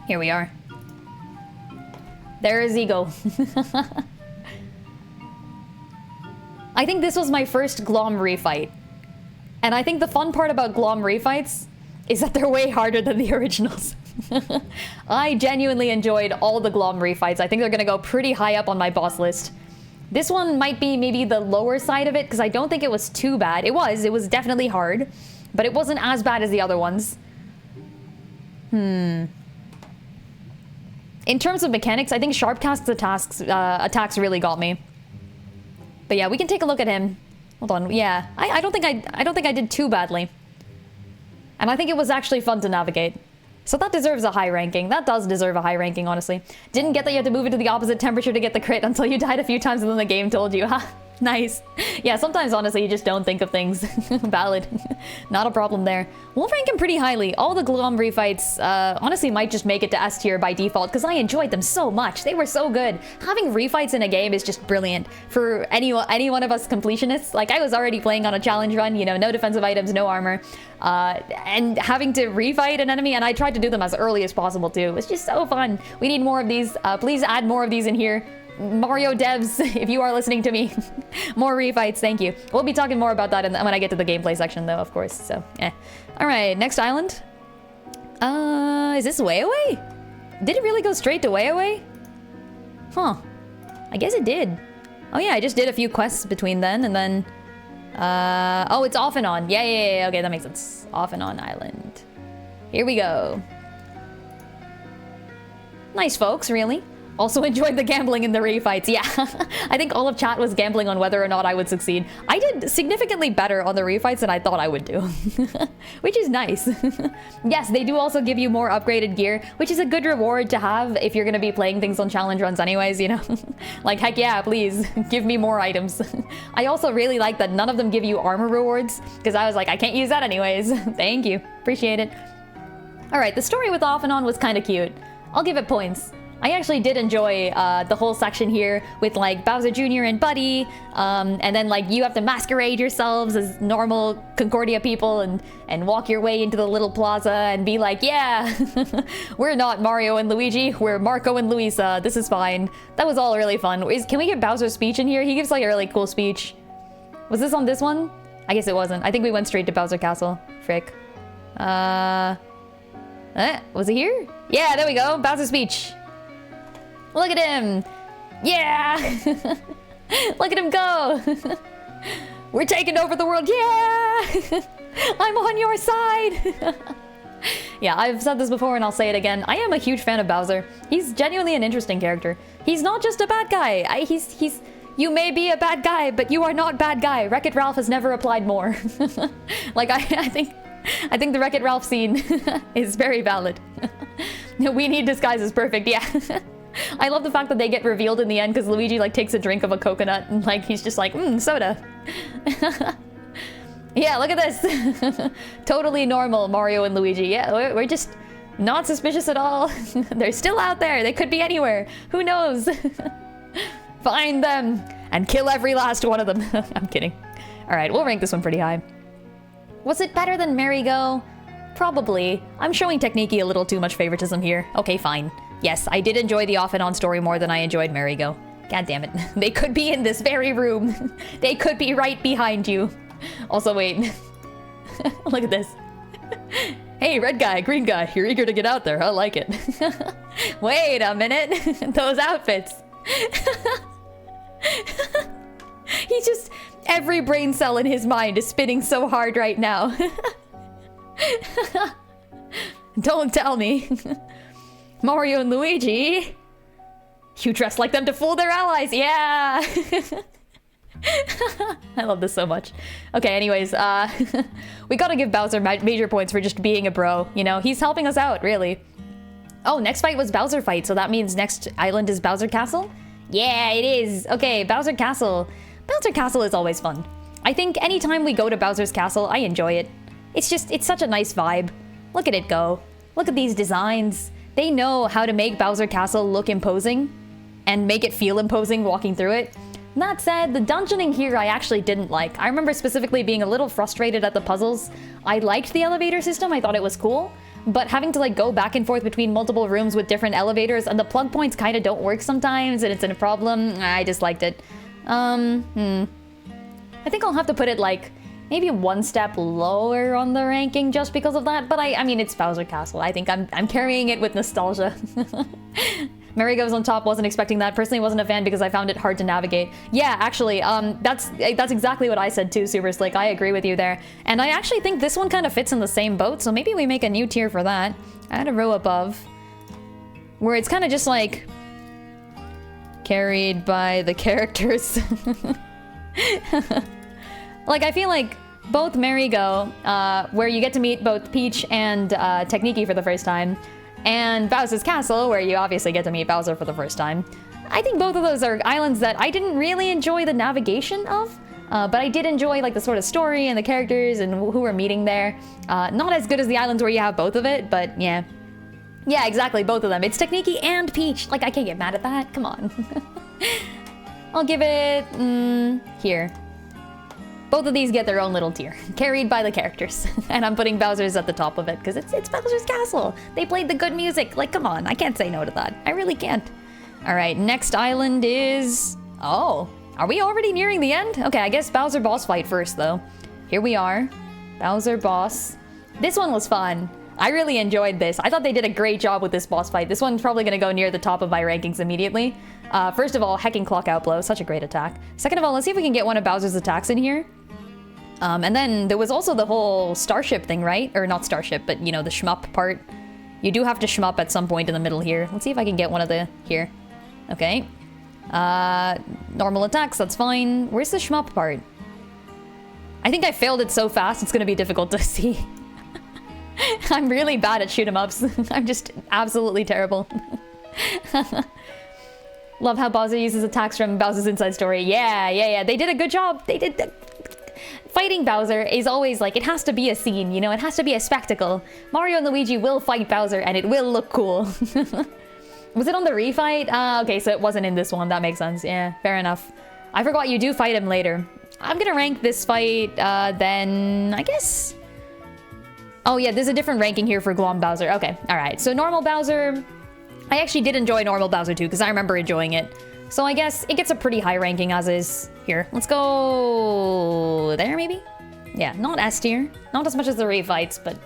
Here we are. There is Eagle. I think this was my first Glom refight. And I think the fun part about Glom refights is that they're way harder than the originals. I genuinely enjoyed all the Glom refights. I think they're gonna go pretty high up on my boss list. This one might be maybe the lower side of it, because I don't think it was too bad. It was definitely hard, but it wasn't as bad as the other ones. In terms of mechanics, I think Sharpcast's attacks really got me. But yeah, we can take a look at him. Hold on, yeah. I don't think I did too badly. And I think it was actually fun to navigate. So that deserves a high ranking. That does deserve a high ranking, honestly. Didn't get that you had to move it to the opposite temperature to get the crit until you died a few times and then the game told you. Ha, nice. Yeah, sometimes, honestly, you just don't think of things. Valid. Not a problem there. We'll rank him pretty highly. All the Glom refights, honestly, might just make it to S tier by default, because I enjoyed them so much. They were so good. Having refights in a game is just brilliant. For any one of us completionists, like, I was already playing on a challenge run, you know, no defensive items, no armor. And having to refight an enemy, and I tried to do them as early as possible too. It's just so fun. We need more of these. Please add more of these in here. Mario devs, if you are listening to me, more refights, thank you. We'll be talking more about that when I get to the gameplay section though, of course, so, Alright, next island. Is this way away? Did it really go straight to way away? Huh. I guess it did. Oh yeah, I just did a few quests between then and then... oh, it's off and on. Yeah, okay, that makes sense. Off and on island. Here we go. Nice folks, really. Also enjoyed the gambling in the refights. Yeah, I think all of chat was gambling on whether or not I would succeed. I did significantly better on the refights than I thought I would do, which is nice. Yes, they do also give you more upgraded gear, which is a good reward to have if you're going to be playing things on challenge runs anyways, you know? Like, heck yeah, please, give me more items. I also really like that none of them give you armor rewards, because I was like, I can't use that anyways. Thank you. Appreciate it. All right, the story with Off and On was kind of cute. I'll give it points. I actually did enjoy the whole section here with like Bowser Jr. and Buddy, and then like you have to masquerade yourselves as normal Concordia people and walk your way into the little plaza and be like, yeah, we're not Mario and Luigi, we're Marco and Luisa, this is fine. That was all really fun. Can we get Bowser's speech in here? He gives like a really cool speech. Was this on this one? I guess it wasn't. I think we went straight to Bowser Castle. Frick. Was it here? Yeah, there we go. Bowser's speech. Look at him! Yeah! Look at him go! We're taking over the world, yeah! I'm on your side! Yeah, I've said this before and I'll say it again. I am a huge fan of Bowser. He's genuinely an interesting character. He's not just a bad guy. You may be a bad guy, but you are not bad guy. Wreck-It Ralph has never applied more. Like, I think the Wreck-It Ralph scene is very valid. We need disguises, perfect, yeah. I love the fact that they get revealed in the end because Luigi, like, takes a drink of a coconut and, like, he's just like, soda. Yeah, look at this. Totally normal, Mario and Luigi. Yeah, we're just not suspicious at all. They're still out there. They could be anywhere. Who knows? Find them and kill every last one of them. I'm kidding. All right, we'll rank this one pretty high. Was it better than Merry-Go? Probably. I'm showing Technique a little too much favoritism here. Okay, fine. Yes, I did enjoy the off and on story more than I enjoyed Merry-Go. God damn it. They could be in this very room. They could be right behind you. Also, wait. Look at this. Hey, red guy, green guy, you're eager to get out there. I like it. Wait a minute. Those outfits. He's just... Every brain cell in his mind is spinning so hard right now. Don't tell me. Mario and Luigi. You dress like them to fool their allies. Yeah. I love this so much. Okay, anyways, we gotta give Bowser major points for just being a bro. You know, he's helping us out, really. Oh, next fight was Bowser fight, so that means next island is Bowser Castle? Yeah, it is. Okay, Bowser Castle. Bowser Castle is always fun. I think anytime we go to Bowser's Castle, I enjoy it. It's such a nice vibe. Look at it go. Look at these designs. They know how to make Bowser Castle look imposing and make it feel imposing walking through it. That said, the dungeoning here I actually didn't like. I remember specifically being a little frustrated at the puzzles. I liked the elevator system, I thought it was cool, but having to like go back and forth between multiple rooms with different elevators and the plug points kind of don't work sometimes and it's a problem, I disliked it. I think I'll have to put it like maybe one step lower on the ranking just because of that, but I mean, it's Bowser Castle. I think I'm carrying it with nostalgia. Merry-Go's on top, wasn't expecting that. Personally wasn't a fan because I found it hard to navigate. Yeah, actually, that's exactly what I said too, Super Slick. I agree with you there. And I actually think this one kind of fits in the same boat, so maybe we make a new tier for that. Add a row above. Where it's kind of just like... carried by the characters. Like, I feel like both Merry-Go, where you get to meet both Peach and Technique for the first time, and Bowser's Castle, where you obviously get to meet Bowser for the first time. I think both of those are islands that I didn't really enjoy the navigation of, but I did enjoy like the sort of story and the characters and who we're meeting there. Not as good as the islands where you have both of it, but yeah. Yeah, exactly, both of them. It's Technique and Peach. Like, I can't get mad at that. Come on. I'll give it... here. Both of these get their own little tier, carried by the characters. And I'm putting Bowser's at the top of it, because it's Bowser's Castle. They played the good music. Like, come on, I can't say no to that. I really can't. All right, next island is... Oh, are we already nearing the end? Okay, I guess Bowser boss fight first, though. Here we are. Bowser boss. This one was fun. I really enjoyed this. I thought they did a great job with this boss fight. This one's probably going to go near the top of my rankings immediately. First of all, hecking clock out blow. Such a great attack. Second of all, let's see if we can get one of Bowser's attacks in here. And then there was also the whole starship thing, right? Or not starship, but you know, the shmup part. You do have to shmup at some point in the middle here. Let's see if I can get one of the... Here. Okay. Normal attacks, that's fine. Where's the shmup part? I think I failed it so fast, it's gonna be difficult to see. I'm really bad at shoot-em-ups. I'm just absolutely terrible. Love how Bowser uses attacks from Bowser's Inside Story. Yeah. They did a good job. They did... Fighting Bowser is always like, it has to be a scene, you know? It has to be a spectacle. Mario and Luigi will fight Bowser and it will look cool. Was it on the refight? Okay, so it wasn't in this one. That makes sense. Yeah, fair enough. I forgot you do fight him later. I'm gonna rank this fight, then... I guess... Oh yeah, there's a different ranking here for Glom Bowser. Okay, alright. So normal Bowser... I actually did enjoy normal Bowser too, because I remember enjoying it. So I guess it gets a pretty high ranking as is. Here, let's go... there, maybe? Yeah, not S tier. Not as much as the refights, but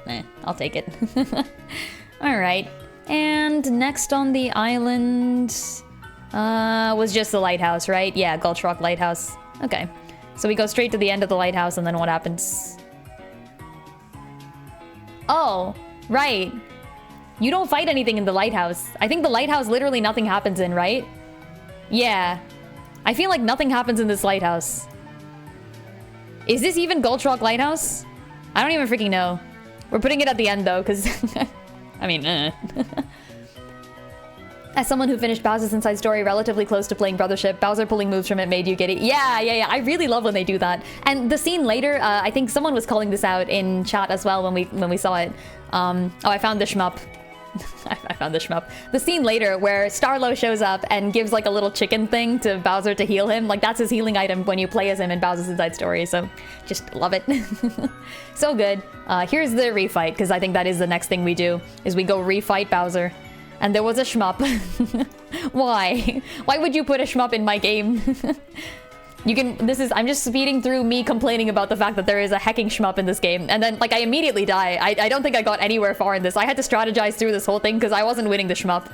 I'll take it. Alright. And next on the island... Was just the lighthouse, right? Yeah, Gulch Rock Lighthouse. Okay. So we go straight to the end of the lighthouse, and then what happens? Oh, right. You don't fight anything in the lighthouse. I think the lighthouse literally nothing happens in, right? Yeah. I feel like nothing happens in this lighthouse. Is this even Gulch Rock Lighthouse? I don't even freaking know. We're putting it at the end, though, because... I mean, As someone who finished Bowser's Inside Story relatively close to playing Brothership, Bowser pulling moves from it made you giddy. Yeah. I really love when they do that. And the scene later, I think someone was calling this out in chat as well when we saw it. Oh, I found the shmup. I found the shmup. The scene later where Starlo shows up and gives like a little chicken thing to Bowser to heal him. Like that's his healing item when you play as him in Bowser's Inside Story. So just love it. So good. Here's the refight, because I think that is the next thing we do, is we go refight Bowser. And there was a shmup. Why? Why would you put a shmup in my game? I'm just speeding through me complaining about the fact that there is a hecking shmup in this game. And then, like, I immediately die. I don't think I got anywhere far in this. I had to strategize through this whole thing because I wasn't winning the shmup.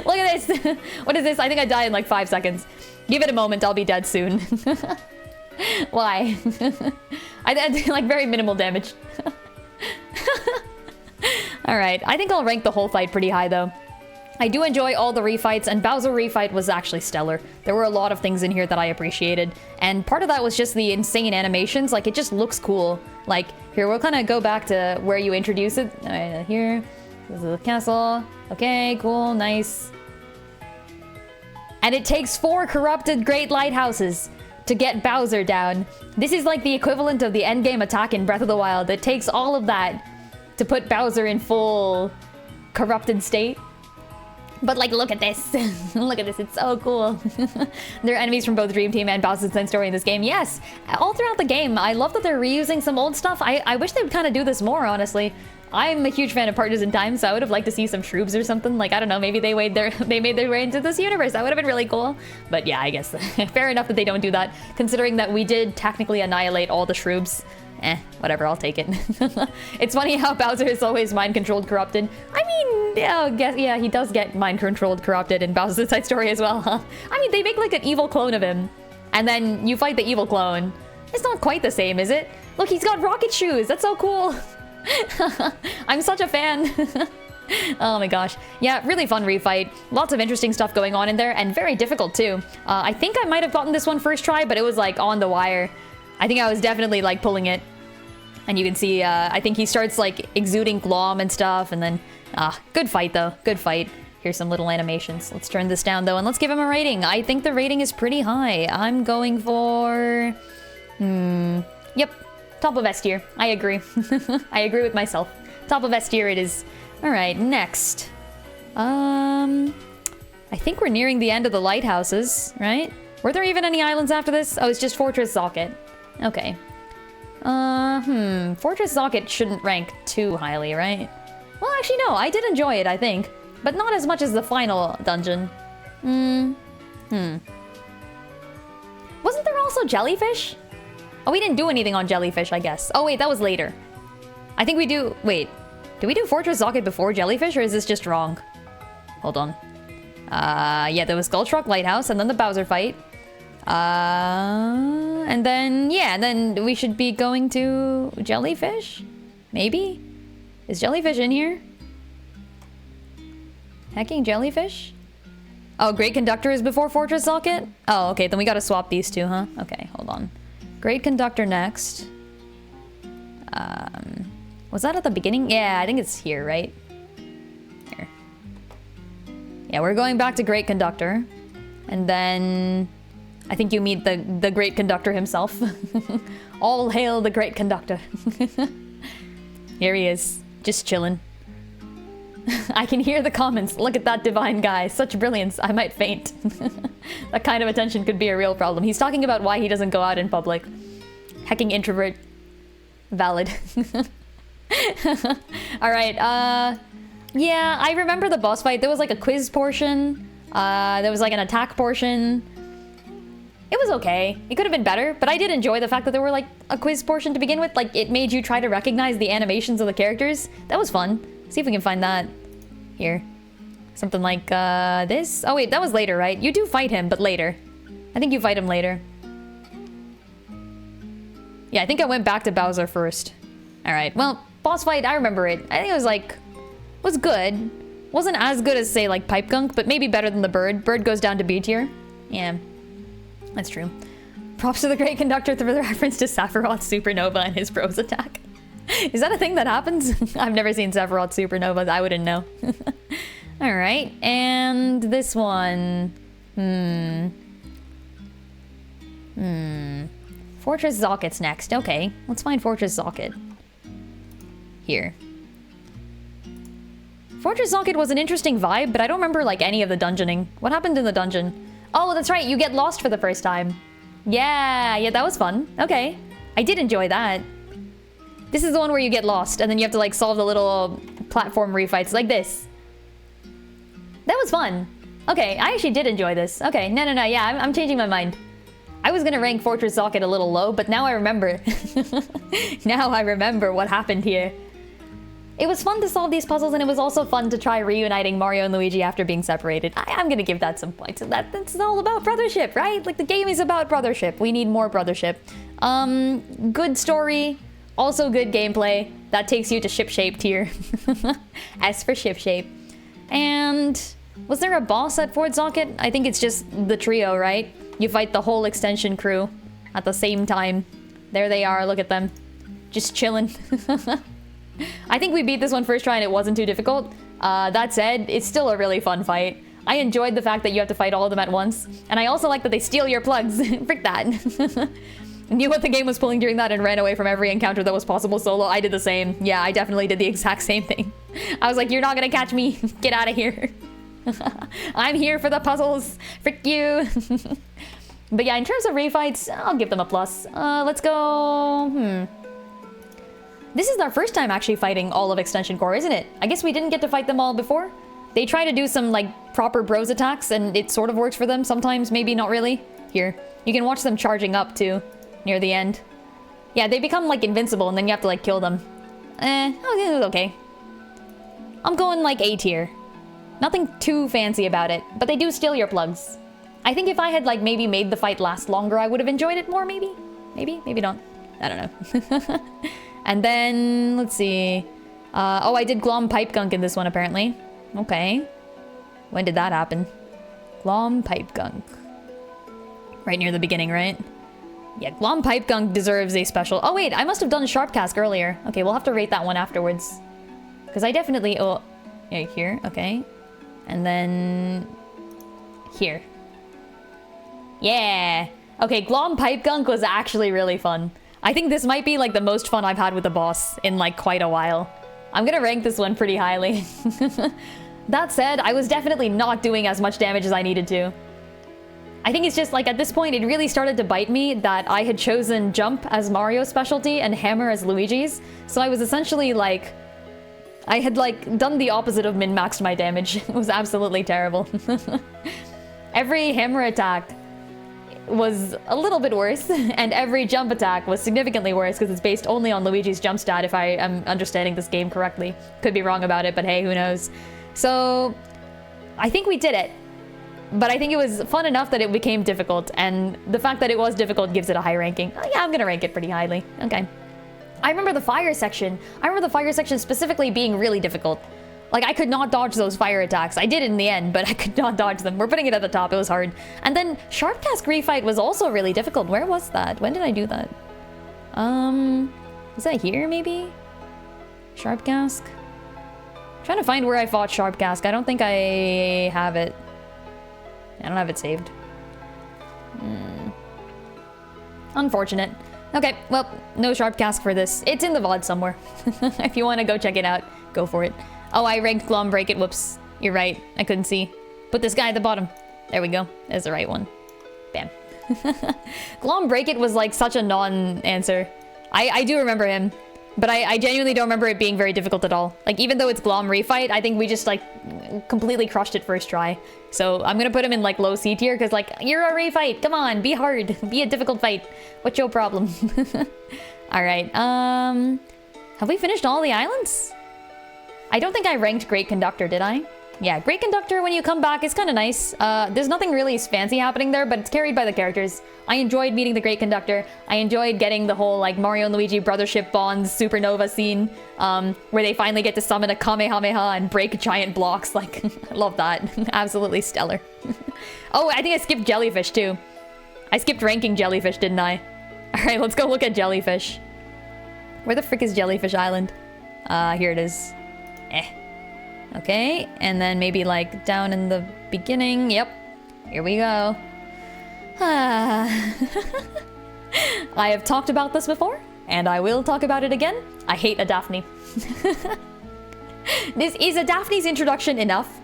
Look at this. What is this? I think I die in like 5 seconds. Give it a moment. I'll be dead soon. Why? I did like very minimal damage. Alright, I think I'll rank the whole fight pretty high though. I do enjoy all the refights, and Bowser refight was actually stellar. There were a lot of things in here that I appreciated, and part of that was just the insane animations. Like, it just looks cool. Like, here, we'll kind of go back to where you introduce it. Here, this is the castle. Okay, cool, nice. And it takes 4 corrupted great lighthouses to get Bowser down. This is like the equivalent of the endgame attack in Breath of the Wild. It takes all of that to put Bowser in full corrupted state. But like, look at this. Look at this, it's so cool. There are enemies from both Dream Team and Bowser's Inside Story in this game. Yes, all throughout the game. I love that they're reusing some old stuff. I wish they would kind of do this more, honestly. I'm a huge fan of Partners in Time, so I would have liked to see some Shroobs or something. Like, I don't know, maybe they made their way into this universe. That would have been really cool. But yeah, I guess fair enough that they don't do that, considering that we did technically annihilate all the Shroobs. Whatever, I'll take it. It's funny how Bowser is always mind-controlled corrupted. I mean, yeah, he does get mind-controlled corrupted in Bowser's Inside Story as well, huh? I mean, they make like an evil clone of him, and then you fight the evil clone. It's not quite the same, is it? Look, he's got rocket shoes. That's so cool. I'm such a fan. Oh my gosh. Yeah, really fun refight. Lots of interesting stuff going on in there, and very difficult too. I think I might have gotten this one first try, but it was like on the wire. I think I was definitely like pulling it. And you can see, I think he starts like exuding glom and stuff, and then, good fight though, good fight. Here's some little animations. Let's turn this down though, and let's give him a rating. I think the rating is pretty high. I'm going for, yep, top of S tier. I agree. I agree with myself. Top of S tier it is. All right, next. I think we're nearing the end of the lighthouses, right? Were there even any islands after this? Oh, it's just Fortress Socket. Okay. Fortress Socket shouldn't rank too highly, right? Well, actually, no. I did enjoy it, I think. But not as much as the final dungeon. Wasn't there also Jellyfish? Oh, we didn't do anything on Jellyfish, I guess. Oh, wait, that was later. I think we do... Wait. Did we do Fortress Socket before Jellyfish, or is this just wrong? Hold on. Yeah, there was Gulch Rock Lighthouse, and then the Bowser fight. And then, yeah, then we should be going to Jellyfish? Maybe? Is Jellyfish in here? Hacking Jellyfish? Oh, Great Conductor is before Fortress Socket? Oh, okay, then we gotta swap these two, huh? Okay, hold on. Great Conductor next. Was that at the beginning? Yeah, I think it's here, right? Here. Yeah, we're going back to Great Conductor. And then... I think you meet the Great Conductor himself. All hail the Great Conductor. Here he is, just chilling. I can hear the comments. Look at that divine guy. Such brilliance, I might faint. That kind of attention could be a real problem. He's talking about why he doesn't go out in public. Hecking introvert. Valid. Alright, yeah, I remember the boss fight. There was like a quiz portion. There was like an attack portion. It was okay. It could have been better, but I did enjoy the fact that there were like a quiz portion to begin with. Like, it made you try to recognize the animations of the characters. That was fun. See if we can find that here. Something like this. Oh wait, that was later, right? You do fight him, but later. I think you fight him later. Yeah, I think I went back to Bowser first. Alright, well, boss fight, I remember it. I think it was like... was good. Wasn't as good as, say, like Pipe Gunk, but maybe better than the bird. Bird goes down to B tier. Yeah, that's true. Props to the great conductor for the reference to Sephiroth's Supernova and his bros attack. Is that a thing that happens? I've never seen Sephiroth Supernova. I wouldn't know. Alright, and this one... Fortress Zocket's next. Okay, let's find Fortress Zocket. Here. Fortress Zocket was an interesting vibe, but I don't remember, like, any of the dungeoning. What happened in the dungeon? Oh, that's right, you get lost for the first time. Yeah, that was fun. Okay. I did enjoy that. This is the one where you get lost, and then you have to, like, solve the little platform refights like this. That was fun. Okay, I actually did enjoy this. Okay, no, yeah, I'm changing my mind. I was gonna rank Fortress Zocket a little low, but now I remember. Now I remember what happened here. It was fun to solve these puzzles, and it was also fun to try reuniting Mario and Luigi after being separated. I'm gonna give that some points. That's all about Brothership, right? Like, the game is about Brothership. We need more Brothership. Good story, also good gameplay. That takes you to Ship Shape tier. S for Ship Shape. And was there a boss at Fort Zocket? I think it's just the trio, right? You fight the whole extension crew at the same time. There they are, look at them. Just chilling. I think we beat this one first try and it wasn't too difficult. That said, it's still a really fun fight. I enjoyed the fact that you have to fight all of them at once. And I also like that they steal your plugs. Frick that. Knew what the game was pulling during that and ran away from every encounter that was possible solo. I did the same. Yeah, I definitely did the exact same thing. I was like, you're not gonna catch me. Get out of here. I'm here for the puzzles. Frick you. But yeah, in terms of refights, I'll give them a plus. Let's go... This is our first time actually fighting all of Extension Core, isn't it? I guess we didn't get to fight them all before. They try to do some, like, proper bros attacks, and it sort of works for them sometimes, maybe not really. Here, you can watch them charging up, too, near the end. Yeah, they become, like, invincible, and then you have to, like, kill them. It was okay. I'm going, like, A tier. Nothing too fancy about it, but they do steal your plugs. I think if I had, like, maybe made the fight last longer, I would have enjoyed it more, maybe? Maybe not. I don't know. And then, let's see. Oh, I did Glom Pipe Gunk in this one, apparently. Okay. When did that happen? Glom Pipe Gunk. Right near the beginning, right? Yeah, Glom Pipe Gunk deserves a special... Oh, wait, I must have done Sharp Cask earlier. Okay, we'll have to rate that one afterwards. Because I definitely... Oh, yeah, here, okay. And then... here. Yeah! Okay, Glom Pipe Gunk was actually really fun. I think this might be, like, the most fun I've had with the boss in, like, quite a while. I'm gonna rank this one pretty highly. That said, I was definitely not doing as much damage as I needed to. I think it's just, like, at this point, it really started to bite me that I had chosen Jump as Mario's specialty and Hammer as Luigi's. So I was essentially, like... I had, like, done the opposite of min-maxed my damage. It was absolutely terrible. Every Hammer attack was a little bit worse, and every jump attack was significantly worse because it's based only on Luigi's jump stat, if I am understanding this game correctly. Could be wrong about it, but hey, who knows. So, I think we did it. But I think it was fun enough that it became difficult, and the fact that it was difficult gives it a high ranking. Yeah, I'm gonna rank it pretty highly. Okay. I remember the fire section. I remember the fire section specifically being really difficult. Like, I could not dodge those fire attacks. I did in the end, but I could not dodge them. We're putting it at the top. It was hard. And then Sharp Cask refight was also really difficult. Where was that? When did I do that? Was that here, maybe? Sharp Cask? I'm trying to find where I fought Sharp Cask. I don't think I have it. I don't have it saved. Unfortunate. Okay, well, no Sharp Cask for this. It's in the VOD somewhere. If you want to go check it out, go for it. Oh, I ranked Glom Break It. Whoops. You're right. I couldn't see. Put this guy at the bottom. There we go. There's the right one. Bam. Glom Break It was like such a non-answer. I do remember him, but I genuinely don't remember it being very difficult at all. Like, even though it's Glom Refight, I think we just, like, completely crushed it first try. So I'm gonna put him in, like, low C tier, because, like, you're a refight. Come on, be hard. Be a difficult fight. What's your problem? Alright, have we finished all the islands? I don't think I ranked Great Conductor, did I? Yeah, Great Conductor, when you come back, is kind of nice. There's nothing really fancy happening there, but it's carried by the characters. I enjoyed meeting the Great Conductor. I enjoyed getting the whole, like, Mario and Luigi Brothership Bonds supernova scene, where they finally get to summon a Kamehameha and break giant blocks. Like, I love that. Absolutely stellar. Oh, I think I skipped Jellyfish, too. I skipped ranking Jellyfish, didn't I? Alright, let's go look at Jellyfish. Where the frick is Jellyfish Island? Here it is. Okay, and then maybe like down in the beginning. Yep, here we go. I have talked about this before, and I will talk about it again. I hate a Daphne. Is a Daphne's introduction enough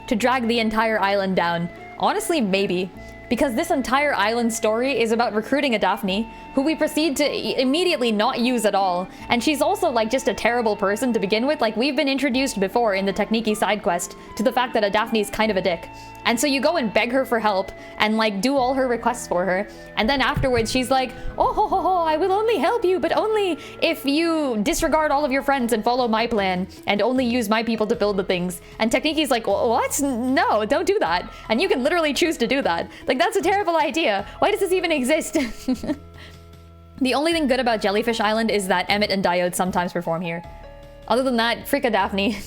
to drag the entire island down? Honestly, maybe. Because this entire island story is about recruiting a Daphne, who we proceed to immediately not use at all. And she's also like just a terrible person to begin with. Like, we've been introduced before in the Techniki side quest to the fact that a Daphne's kind of a dick. And so you go and beg her for help and like do all her requests for her. And then afterwards she's like, oh ho ho ho, I will only help you, but only if you disregard all of your friends and follow my plan and only use my people to build the things. And Techniki's like, what? No, don't do that. And you can literally choose to do that. Like, that's a terrible idea. Why does this even exist? The only thing good about Jellyfish Island is that Emmett and Diode sometimes perform here. Other than that, freak a Daphne.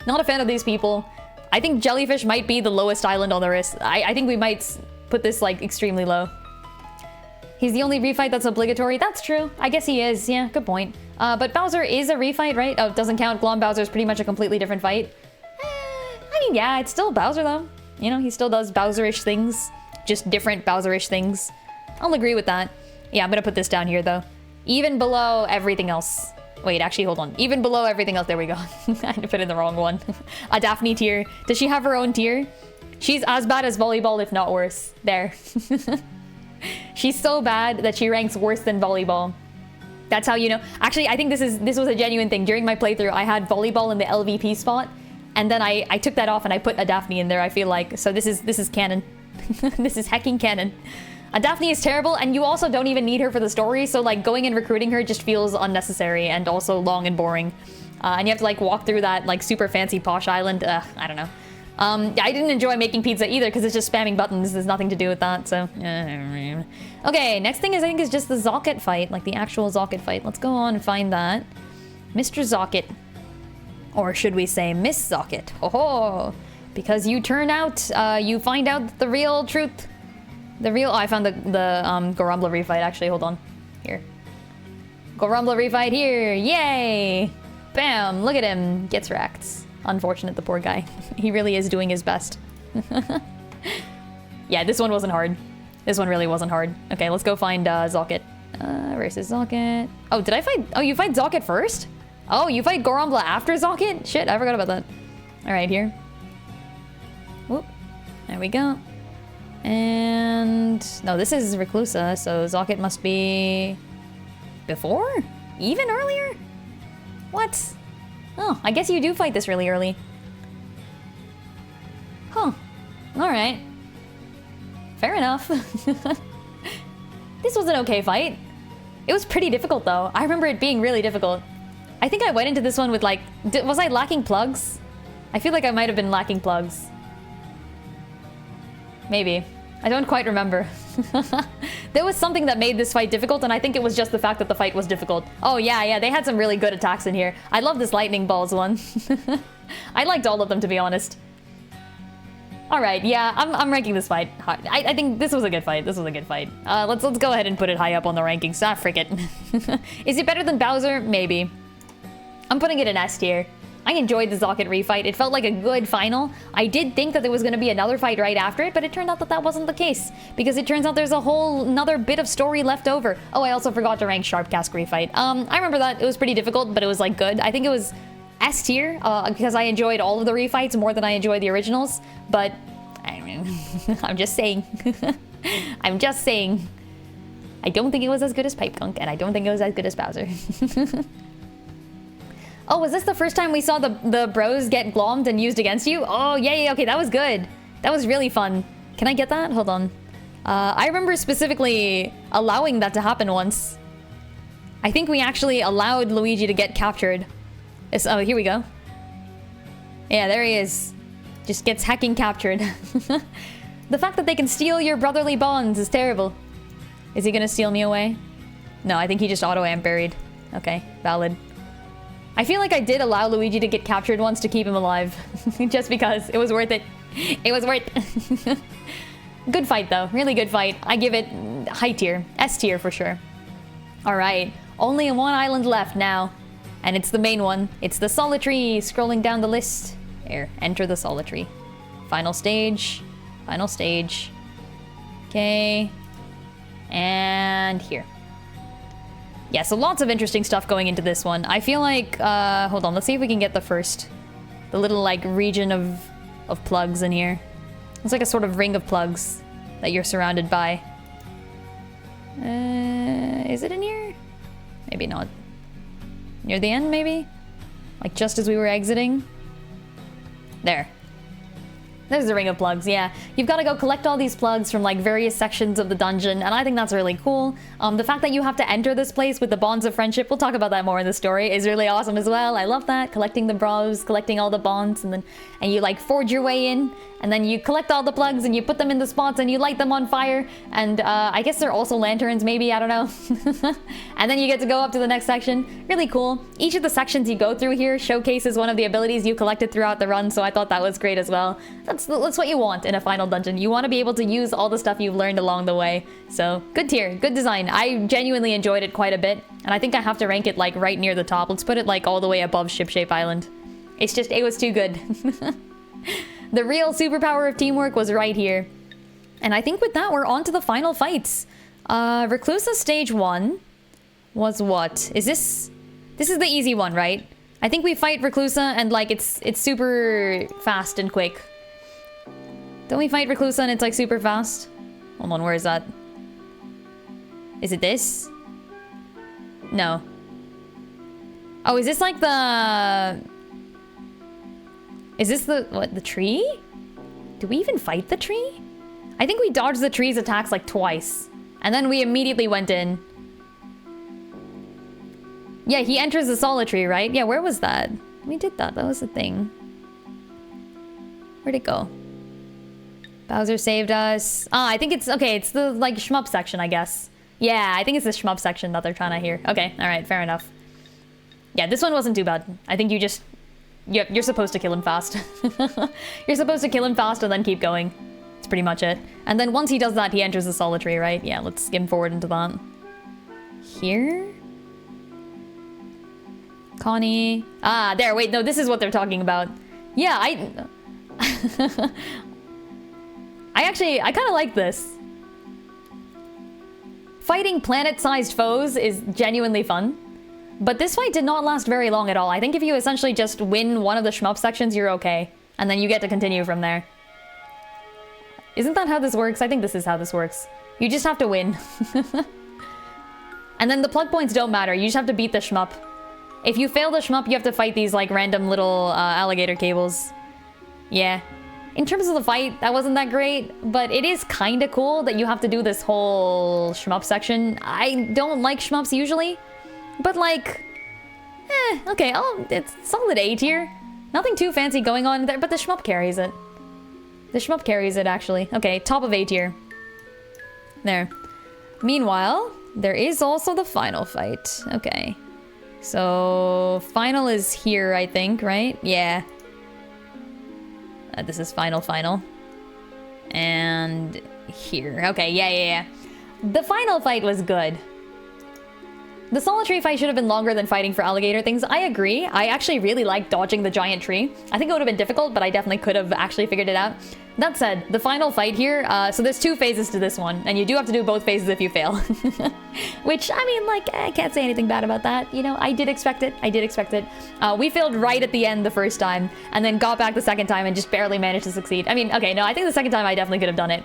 Not a fan of these people. I think Jellyfish might be the lowest island on the list. I think we might put this like extremely low. He's the only refight that's obligatory. That's true. I guess he is. Yeah, good point. But Bowser is a refight, right? Oh, it doesn't count. Glom Bowser is pretty much a completely different fight. I mean, yeah, it's still Bowser though. You know, he still does Bowser-ish things. Just different Bowser-ish things. I'll agree with that. Yeah, I'm gonna put this down here though. Even below everything else. Wait, actually, hold on. Even below everything else. There we go. I put in the wrong one. A Daphne tier. Does she have her own tier? She's as bad as volleyball, if not worse. There. She's so bad that she ranks worse than volleyball. That's how you know. Actually, I think this was a genuine thing. During my playthrough, I had volleyball in the LVP spot, and then I took that off and I put a Daphne in there, I feel like. So this is canon. This is hecking canon. A Daphne is terrible, and you also don't even need her for the story, so like going and recruiting her just feels unnecessary and also long and boring. And you have to like walk through that like super fancy posh island. I don't know. I didn't enjoy making pizza either because it's just spamming buttons. There's nothing to do with that, so. Okay, next thing I think is just the Zocket fight, like the actual Zocket fight. Let's go on and find that. Mr. Zocket. Or should we say Miss Zocket? Oh, because you turn out, you find out the real truth. Oh, I found the Gorumbla refight, actually. Hold on. Here. Gorumbla refight here. Yay! Bam! Look at him. Gets wrecked. Unfortunate, the poor guy. He really is doing his best. Yeah, this one wasn't hard. This one really wasn't hard. Okay, let's go find Zocket. Versus Zocket. Oh, did I fight? Oh, you fight Zocket first? Oh, you fight Gorumbla after Zocket? Shit, I forgot about that. Alright, here. Whoop. There we go. And no, this is Reclusa, so Zocket must be before? Even earlier? What? Oh, I guess you do fight this really early. Huh. Alright. Fair enough. This was an okay fight. It was pretty difficult though. I remember it being really difficult. I think I went into this one with like, was I lacking plugs? I feel like I might have been lacking plugs. Maybe. I don't quite remember. There was something that made this fight difficult, and I think it was just the fact that the fight was difficult. Oh yeah, they had some really good attacks in here. I love this lightning balls one. I liked all of them, to be honest. Alright, yeah, I'm ranking this fight high. I think this was a good fight. This was a good fight. Let's go ahead and put it high up on the rankings. Ah, frick it. Is it better than Bowser? Maybe. I'm putting it in S tier. I enjoyed the Zocket refight. It felt like a good final. I did think that there was going to be another fight right after it, but it turned out that that wasn't the case. Because it turns out there's a whole another bit of story left over. Oh, I also forgot to rank Sharpcast refight. I remember that. It was pretty difficult, but it was like good. I think it was S tier, because I enjoyed all of the refights more than I enjoyed the originals. But, I mean, I'm just saying. I'm just saying. I don't think it was as good as Pipegunk, and I don't think it was as good as Bowser. Oh, was this the first time we saw the bros get glommed and used against you? Oh, yeah, okay, that was good. That was really fun. Can I get that? Hold on. I remember specifically allowing that to happen once. I think we actually allowed Luigi to get captured. Oh, here we go. Yeah, there he is. Just gets hacking captured. The fact that they can steal your brotherly bonds is terrible. Is he gonna steal me away? No, I think he just auto-amp buried. Okay, valid. I feel like I did allow Luigi to get captured once to keep him alive. Just because. It was worth it. It was worth it. Good fight, though. Really good fight. I give it high tier. S tier for sure. Alright. Only one island left now. And it's the main one. It's the Solitary. Scrolling down the list. There. Enter the Solitary. Final stage. Final stage. Okay. And here. Yeah, so lots of interesting stuff going into this one. I feel like, hold on, let's see if we can get the little, like, region of plugs in here. It's like a sort of ring of plugs that you're surrounded by. Is it in here? Maybe not. Near the end, maybe? Like, just as we were exiting? There. There's the ring of plugs, yeah. You've got to go collect all these plugs from like various sections of the dungeon, and I think that's really cool. The fact that you have to enter this place with the bonds of friendship, we'll talk about that more in the story, is really awesome as well. I love that. Collecting the bros, collecting all the bonds, and you like forge your way in, and then you collect all the plugs and you put them in the spots and you light them on fire, and I guess they're also lanterns maybe, I don't know. And then you get to go up to the next section. Really cool. Each of the sections you go through here showcases one of the abilities you collected throughout the run, so I thought that was great as well. That's what you want in a final dungeon. You want to be able to use all the stuff you've learned along the way. So, good tier, good design. I genuinely enjoyed it quite a bit, and I think I have to rank it like right near the top. Let's put it like all the way above Shipshape Island. It's just, it was too good. The real superpower of teamwork was right here. And I think with that, we're on to the final fights. Reclusa stage 1 was what? Is this... This is the easy one, right? I think we fight Reclusa and like it's super fast and quick. Don't we fight Reclusa and it's like super fast? Hold on, where is that? Is it this? No. Oh, is this like the... Is this the... What, the tree? Do we even fight the tree? I think we dodged the tree's attacks like twice. And then we immediately went in. Yeah, he enters the Solitary, right? Yeah, where was that? We did that. That was the thing. Where'd it go? Bowser saved us. Ah, I think it's... Okay, it's the, like, shmup section, I guess. Yeah, I think it's the shmup section that they're trying to hear. Okay, alright, fair enough. Yeah, this one wasn't too bad. I think you just... You're supposed to kill him fast. You're supposed to kill him fast and then keep going. That's pretty much it. And then once he does that, he enters the Solitary, right? Yeah, let's skim forward into that. Here? Connie... Ah, there, wait, no, this is what they're talking about. Yeah, I kind of like this. Fighting planet-sized foes is genuinely fun. But this fight did not last very long at all. I think if you essentially just win one of the shmup sections, you're okay. And then you get to continue from there. Isn't that how this works? I think this is how this works. You just have to win. And then the plug points don't matter. You just have to beat the shmup. If you fail the shmup, you have to fight these like random little alligator cables. Yeah. In terms of the fight, that wasn't that great, but it is kind of cool that you have to do this whole shmup section. I don't like shmups usually, but like, okay, it's solid A tier. Nothing too fancy going on there, but the shmup carries it. The shmup carries it, actually. Okay, top of A tier. There. Meanwhile, there is also the final fight. Okay. So, final is here, I think, right? Yeah. This is final. And here. Okay, yeah. The final fight was good. The Solitary fight should have been longer than fighting for alligator things. I agree. I actually really like dodging the giant tree. I think it would have been difficult, but I definitely could have actually figured it out. That said, the final fight here, so there's 2 phases to this one, and you do have to do both phases if you fail. Which, I mean, like, I can't say anything bad about that. You know, I did expect it. We failed right at the end the first time, and then got back the second time and just barely managed to succeed. I mean, okay, no, I think the second time I definitely could have done it.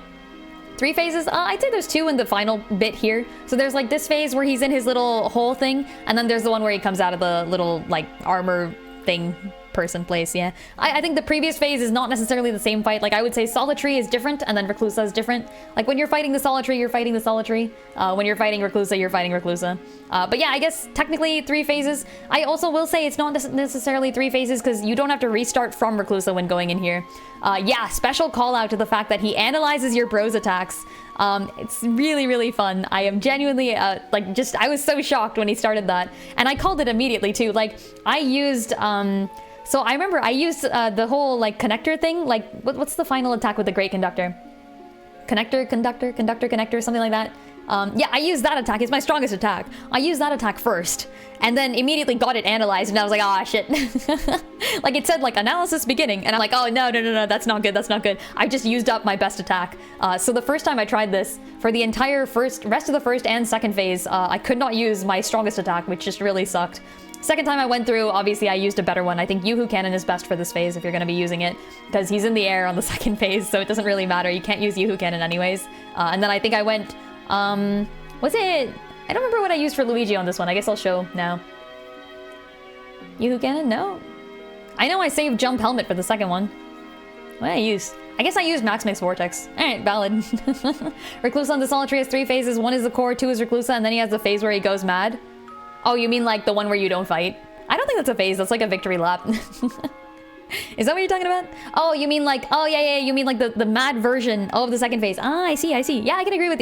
3 phases? I'd say there's 2 in the final bit here. So there's like this phase where he's in his little hole thing, and then there's the one where he comes out of the little like armor thing person place, yeah. I think the previous phase is not necessarily the same fight. Like, I would say Solitary is different, and then Reclusa is different. Like, when you're fighting the Solitary, you're fighting the Solitary. When you're fighting Reclusa, you're fighting Reclusa. But yeah, I guess technically 3 phases. I also will say it's not necessarily 3 phases, because you don't have to restart from Reclusa when going in here. Yeah, special call out to the fact that he analyzes your bro's attacks. It's really, really fun. I am genuinely, like, just, I was so shocked when he started that. And I called it immediately, too. Like, I used, so I remember I used, the whole, like, connector thing. Like, what's the final attack with the Great Conductor? Connector, something like that. Yeah, I used that attack. It's my strongest attack. I used that attack first, and then immediately got it analyzed, and I was like, ah, shit. Like, it said, like, analysis beginning, and I'm like, oh, no, that's not good, that's not good. I just used up my best attack. So the first time I tried this, for the entire rest of the first and second phase, I could not use my strongest attack, which just really sucked. Second time I went through, obviously I used a better one. I think Yoo-Hoo Cannon is best for this phase if you're going to be using it, because he's in the air on the second phase, so it doesn't really matter. You can't use Yoo-Hoo Cannon anyways. And then I think I went, was it? I don't remember what I used for Luigi on this one. I guess I'll show now. Yoo-Hoo Cannon? No. I know I saved Jump Helmet for the second one. What did I use? I guess I used Max Mix Vortex. Alright, valid. Reclusa on the Solitary has 3 phases. 1 is the core, 2 is Reclusa, and then he has the phase where he goes mad. Oh, you mean like the one where you don't fight? I don't think that's a phase. That's like a victory lap. Is that what you're talking about? Oh, you mean like, oh yeah, you mean like the mad version of the second phase. Ah, I see. Yeah, I can agree with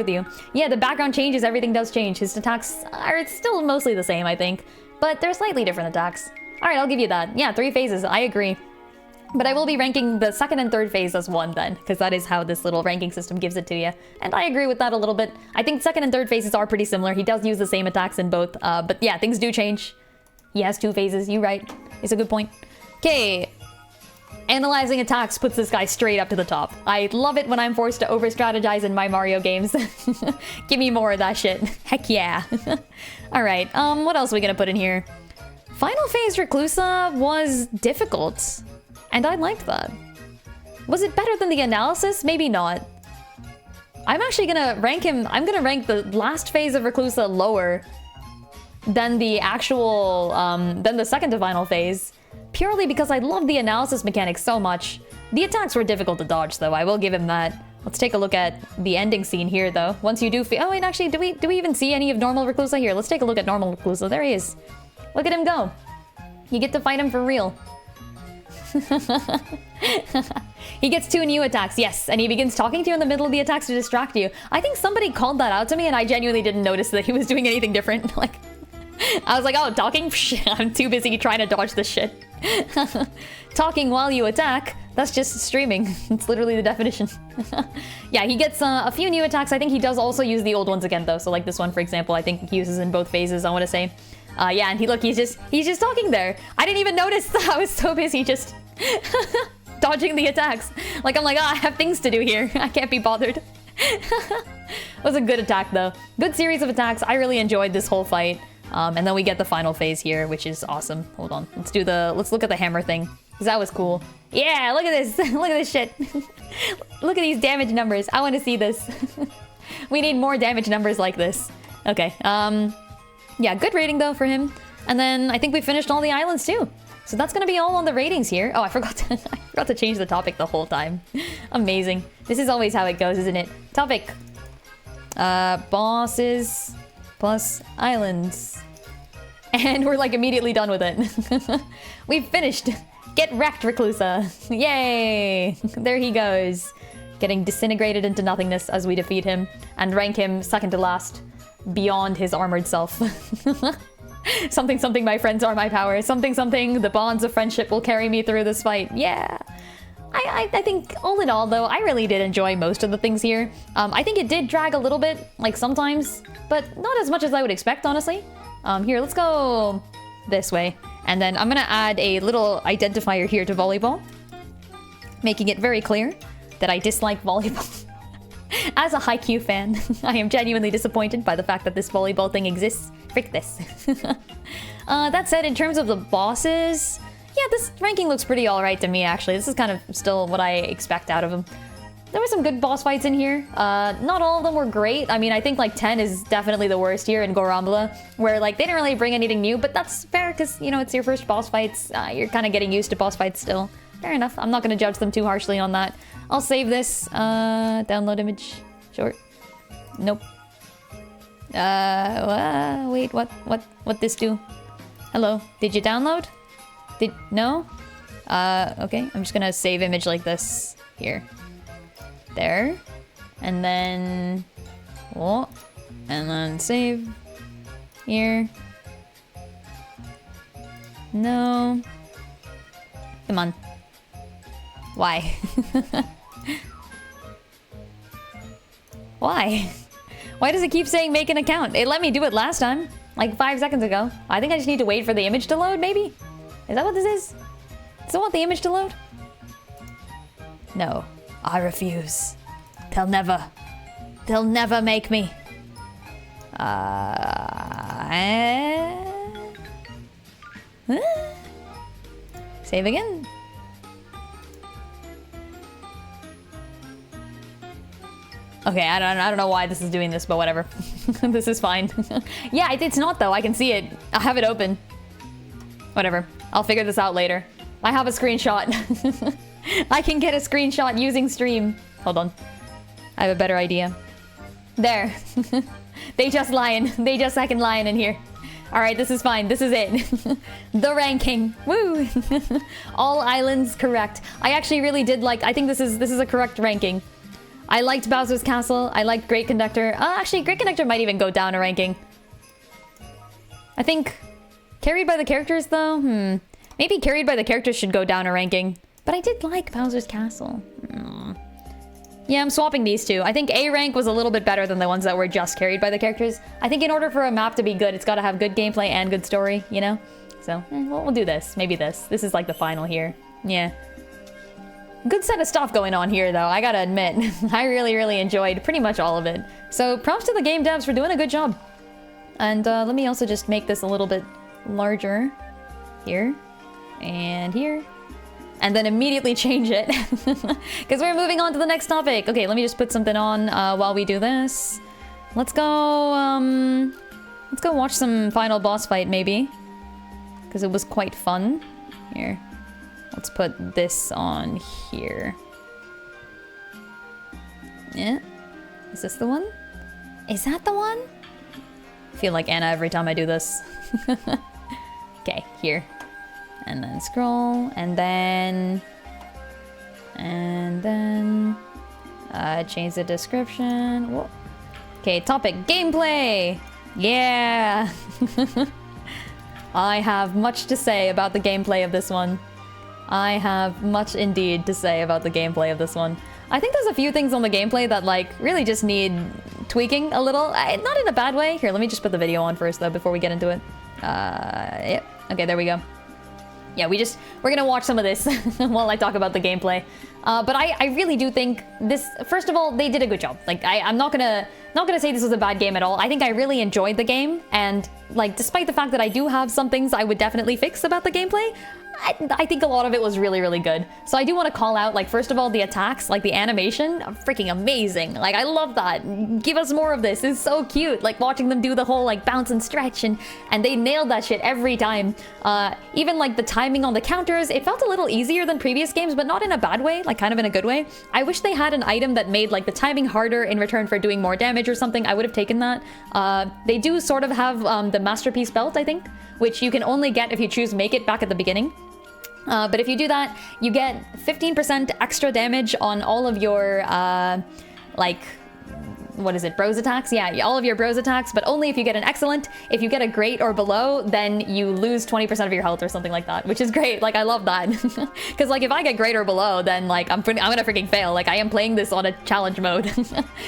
you. Yeah, the background changes, everything does change. His attacks are still mostly the same, I think, but they're slightly different attacks. All right, I'll give you that. Yeah, 3 phases, I agree. But I will be ranking the second and third phase as 1 then, because that is how this little ranking system gives it to you. And I agree with that a little bit. I think second and third phases are pretty similar. He does use the same attacks in both, but yeah, things do change. He has 2 phases, you're right. It's a good point. Okay, analyzing attacks puts this guy straight up to the top. I love it when I'm forced to over-strategize in my Mario games. Give me more of that shit. Heck yeah. Alright, what else are we gonna put in here? Final phase Reclusa was difficult, and I liked that. Was it better than the analysis? Maybe not. I'm actually gonna rank him, I'm gonna rank the last phase of Reclusa lower than the actual, than the second to final phase. Purely because I love the analysis mechanics so much. The attacks were difficult to dodge, though. I will give him that. Let's take a look at the ending scene here, though. Once you do oh, wait, actually, do we even see any of normal Reclusa here? Let's take a look at normal Reclusa. There he is. Look at him go. You get to fight him for real. He gets 2 new attacks, yes, and he begins talking to you in the middle of the attacks to distract you. I think somebody called that out to me, and I genuinely didn't notice that he was doing anything different. Like, I was like, oh, talking? I'm too busy trying to dodge this shit. Talking while you attack, that's just streaming. It's literally the definition. Yeah, he gets a few new attacks. I think he does also use the old ones again, though. So like this one, for example, I think he uses in both phases, I want to say. Yeah, and look, he's just talking there. I didn't even notice. I was so busy just dodging the attacks. Like, I'm like, I have things to do here. I can't be bothered. It was a good attack, though. Good series of attacks. I really enjoyed this whole fight. And then we get the final phase here, which is awesome. Hold on. Let's look at the hammer thing, because that was cool. Yeah, look at this. Look at this shit. Look at these damage numbers. I want to see this. We need more damage numbers like this. Okay. Yeah, good rating, though, for him. And then I think we finished all the islands, too. So that's going to be all on the ratings here. Oh, I forgot to change the topic the whole time. Amazing. This is always how it goes, isn't it? Topic. Bosses plus islands. And we're like immediately done with it. We've finished. Get wrecked, Reclusa. Yay! There he goes. Getting disintegrated into nothingness as we defeat him and rank him second to last beyond his armored self. Something, something, my friends are my power. Something, something, the bonds of friendship will carry me through this fight. Yeah. I think, all in all, though, I really did enjoy most of the things here. I think it did drag a little bit, like sometimes, but not as much as I would expect, honestly. Here, let's go this way. And then I'm gonna add a little identifier here to volleyball, making it very clear that I dislike volleyball. As a Haikyuu fan, I am genuinely disappointed by the fact that this volleyball thing exists. Frick this. That said, in terms of the bosses, yeah, this ranking looks pretty alright to me, actually. This is kind of still what I expect out of them. there were some good boss fights in here. Not all of them were great. I mean, I think like 10 is definitely the worst here in Gorambla, where like they didn't really bring anything new, but that's fair because, you know, it's your first boss fights. You're kind of getting used to boss fights still. Fair enough. I'm not going to judge them too harshly on that. I'll save this. Download image. Sure. Nope. Wait, what this do? Hello, did you download? No? Okay, I'm just gonna save image like this. Here. There. And then... Oh. And then save. Here. No. Come on. Why? Why? Why does it keep saying make an account? It let me do it last time, like 5 seconds ago. I think I just need to wait for the image to load, maybe? Is that what this is? Does it want the image to load? No, I refuse. They'll never make me. Save again. Okay, I don't know why this is doing this, but whatever. This is fine. Yeah, it's not though. I can see it. I have it open. Whatever. I'll figure this out later. I have a screenshot. I can get a screenshot using stream. Hold on. I have a better idea. There. They just lion. They just second lion in here. All right, this is fine. This is it. The ranking. Woo. All islands correct. I actually really did like. I think this is a correct ranking. I liked Bowser's Castle. I liked Great Conductor. Actually, Great Conductor might even go down a ranking. I think carried by the characters, though. Maybe carried by the characters should go down a ranking. But I did like Bowser's Castle. Yeah, I'm swapping these two. I think A rank was a little bit better than the ones that were just carried by the characters. I think in order for a map to be good, it's got to have good gameplay and good story, you know? So, we'll do this. Maybe this. This is like the final here. Yeah. Good set of stuff going on here, though, I gotta admit. I really enjoyed pretty much all of it. So props to the game devs for doing a good job. And let me also just make this a little bit larger. Here. And here. And then immediately change it. Because we're moving on to the next topic. Okay, let me just put something on while we do this. Let's go watch some final boss fight, maybe. Because it was quite fun. Here. Let's put this on here. Yeah. Is this the one? Is that the one? I feel like Anna every time I do this. Okay, here. And then scroll, and then change the description. Whoa. Okay, topic, gameplay! Yeah! I have much to say about the gameplay of this one. I have much indeed to say about the gameplay of this one. I think there's a few things on the gameplay that like really just need tweaking a little. Not in a bad way. Here, let me just put the video on first though before we get into it. Yep. Okay, there we go. Yeah, we're gonna watch some of this while I talk about the gameplay. But I really do think this, first of all, they did a good job. Like, I'm not gonna say this was a bad game at all. I think I really enjoyed the game, and like, despite the fact that I do have some things I would definitely fix about the gameplay, I think a lot of it was really good. So I do want to call out, like, first of all, the attacks, like the animation, are freaking amazing. Like, I love that. Give us more of this. It's so cute. Like, watching them do the whole, like, bounce and stretch, and they nailed that shit every time. Even, like, the timing on the counters, it felt a little easier than previous games, but not in a bad way, like, kind of in a good way. I wish they had an item that made, like, the timing harder in return for doing more damage or something. I would have taken that. They do sort of have the Masterpiece Belt, I think, which you can only get if you choose Make It back at the beginning. But if you do that, you get 15% extra damage on all of your, like, what is it, bros attacks? Yeah, all of your bros attacks, but only if you get an excellent. If you get a great or below, then you lose 20% of your health or something like that, which is great. Like, I love that. Because, like, if I get great or below, then, like, I'm gonna freaking fail. Like, I am playing this on a challenge mode.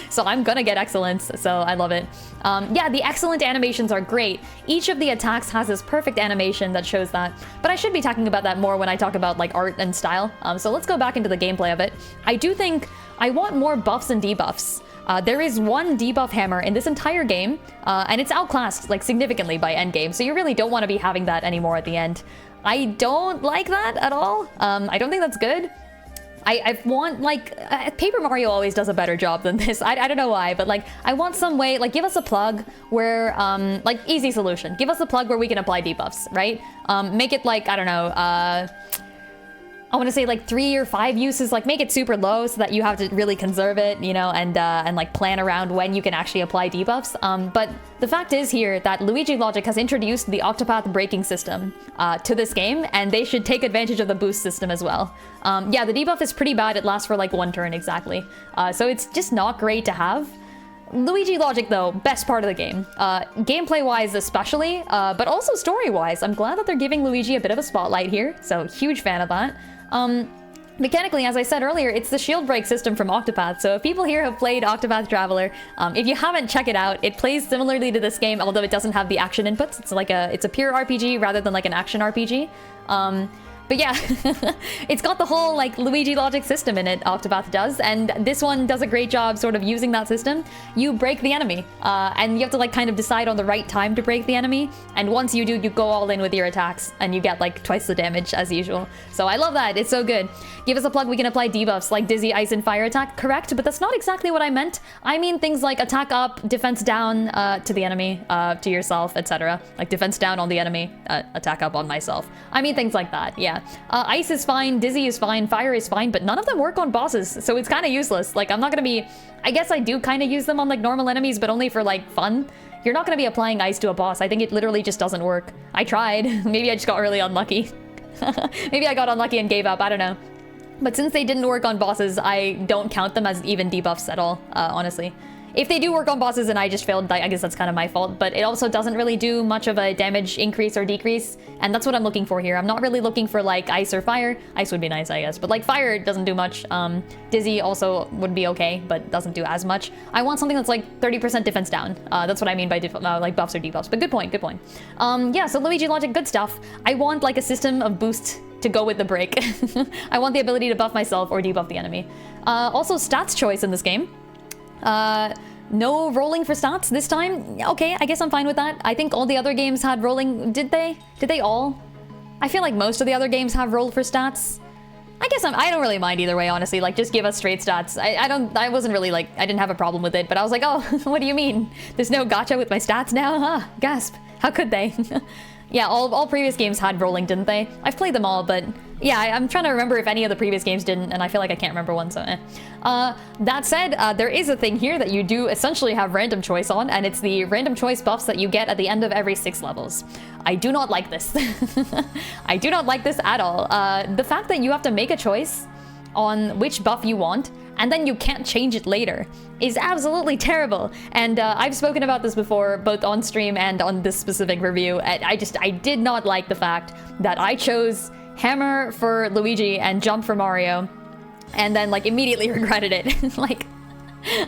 So I'm gonna get excellence, so I love it. Yeah, the excellent animations are great. Each of the attacks has this perfect animation that shows that. But I should be talking about that more when I talk about, like, art and style. So let's go back into the gameplay of it. I do think I want more buffs and debuffs. There is one debuff hammer in this entire game, and it's outclassed, like, significantly by endgame, so you really don't want to be having that anymore at the end. I don't like that at all. I don't think that's good. I want, like, Paper Mario always does a better job than this. I don't know why, but like, I want some way, like, give us a plug where, like, easy solution. Give us a plug where we can apply debuffs, right? Make it like, I don't know, I want to say like 3 or 5 uses, like make it super low so that you have to really conserve it, you know, and like plan around when you can actually apply debuffs. But the fact is here that Luigi Logic has introduced the Octopath braking system to this game, and they should take advantage of the boost system as well. Yeah, the debuff is pretty bad. It lasts for like 1 turn exactly. So it's just not great to have. Luigi Logic, though, best part of the game. Gameplay-wise especially, but also story-wise. I'm glad that they're giving Luigi a bit of a spotlight here, so huge fan of that. Mechanically, as I said earlier, it's the shield break system from Octopath, so if people here have played Octopath Traveler, if you haven't, check it out. It plays similarly to this game, although it doesn't have the action inputs. It's like it's a pure RPG rather than like an action RPG. But yeah, it's got the whole like Luigi Logic system in it, Octopath does, and this one does a great job sort of using that system. You break the enemy, and you have to like kind of decide on the right time to break the enemy, and once you do, you go all in with your attacks, and you get like twice the damage as usual. So I love that, it's so good. Give us a plug, we can apply debuffs like Dizzy, Ice, and Fire attack, correct, but that's not exactly what I meant. I mean things like attack up, defense down to the enemy, to yourself, etc. Like defense down on the enemy, attack up on myself. I mean things like that, yeah. Ice is fine, Dizzy is fine, Fire is fine, but none of them work on bosses, so it's kind of useless. Like, I'm not gonna be... I guess I do kind of use them on, like, normal enemies, but only for, like, fun. You're not gonna be applying Ice to a boss. I think it literally just doesn't work. I tried. Maybe I just got really unlucky. Maybe I got unlucky and gave up, I don't know. But since they didn't work on bosses, I don't count them as even debuffs at all, honestly. If they do work on bosses and I just failed, I guess that's kind of my fault, but it also doesn't really do much of a damage increase or decrease, and that's what I'm looking for here. I'm not really looking for like Ice or Fire. Ice would be nice, I guess, but like Fire doesn't do much. Dizzy also would be okay, but doesn't do as much. I want something that's like 30% defense down. That's what I mean by like buffs or debuffs, but good point, good point. Yeah, so Luigi Logic, good stuff. I want like a system of boost to go with the break. I want the ability to buff myself or debuff the enemy. Also, stats choice in this game. No rolling for stats this time? Okay, I guess I'm fine with that. I think all the other games had rolling. Did they? Did they all? I feel like most of the other games have roll for stats. I guess I don't really mind either way, honestly. Like, just give us straight stats. I wasn't really like, I didn't have a problem with it, but I was like, oh, what do you mean? There's no gacha with my stats now? Huh, gasp. How could they? Yeah, all previous games had rolling, didn't they? I've played them all, but yeah, I'm trying to remember if any of the previous games didn't, and I feel like I can't remember one, so eh. That said, there is a thing here that you do essentially have random choice on, and it's the random choice buffs that you get at the end of every 6 levels. I do not like this. I do not like this at all. The fact that you have to make a choice on which buff you want, and then you can't change it later, is absolutely terrible. And I've spoken about this before, both on stream and on this specific review. I did not like the fact that I chose Hammer for Luigi and Jump for Mario, and then like immediately regretted it. Like,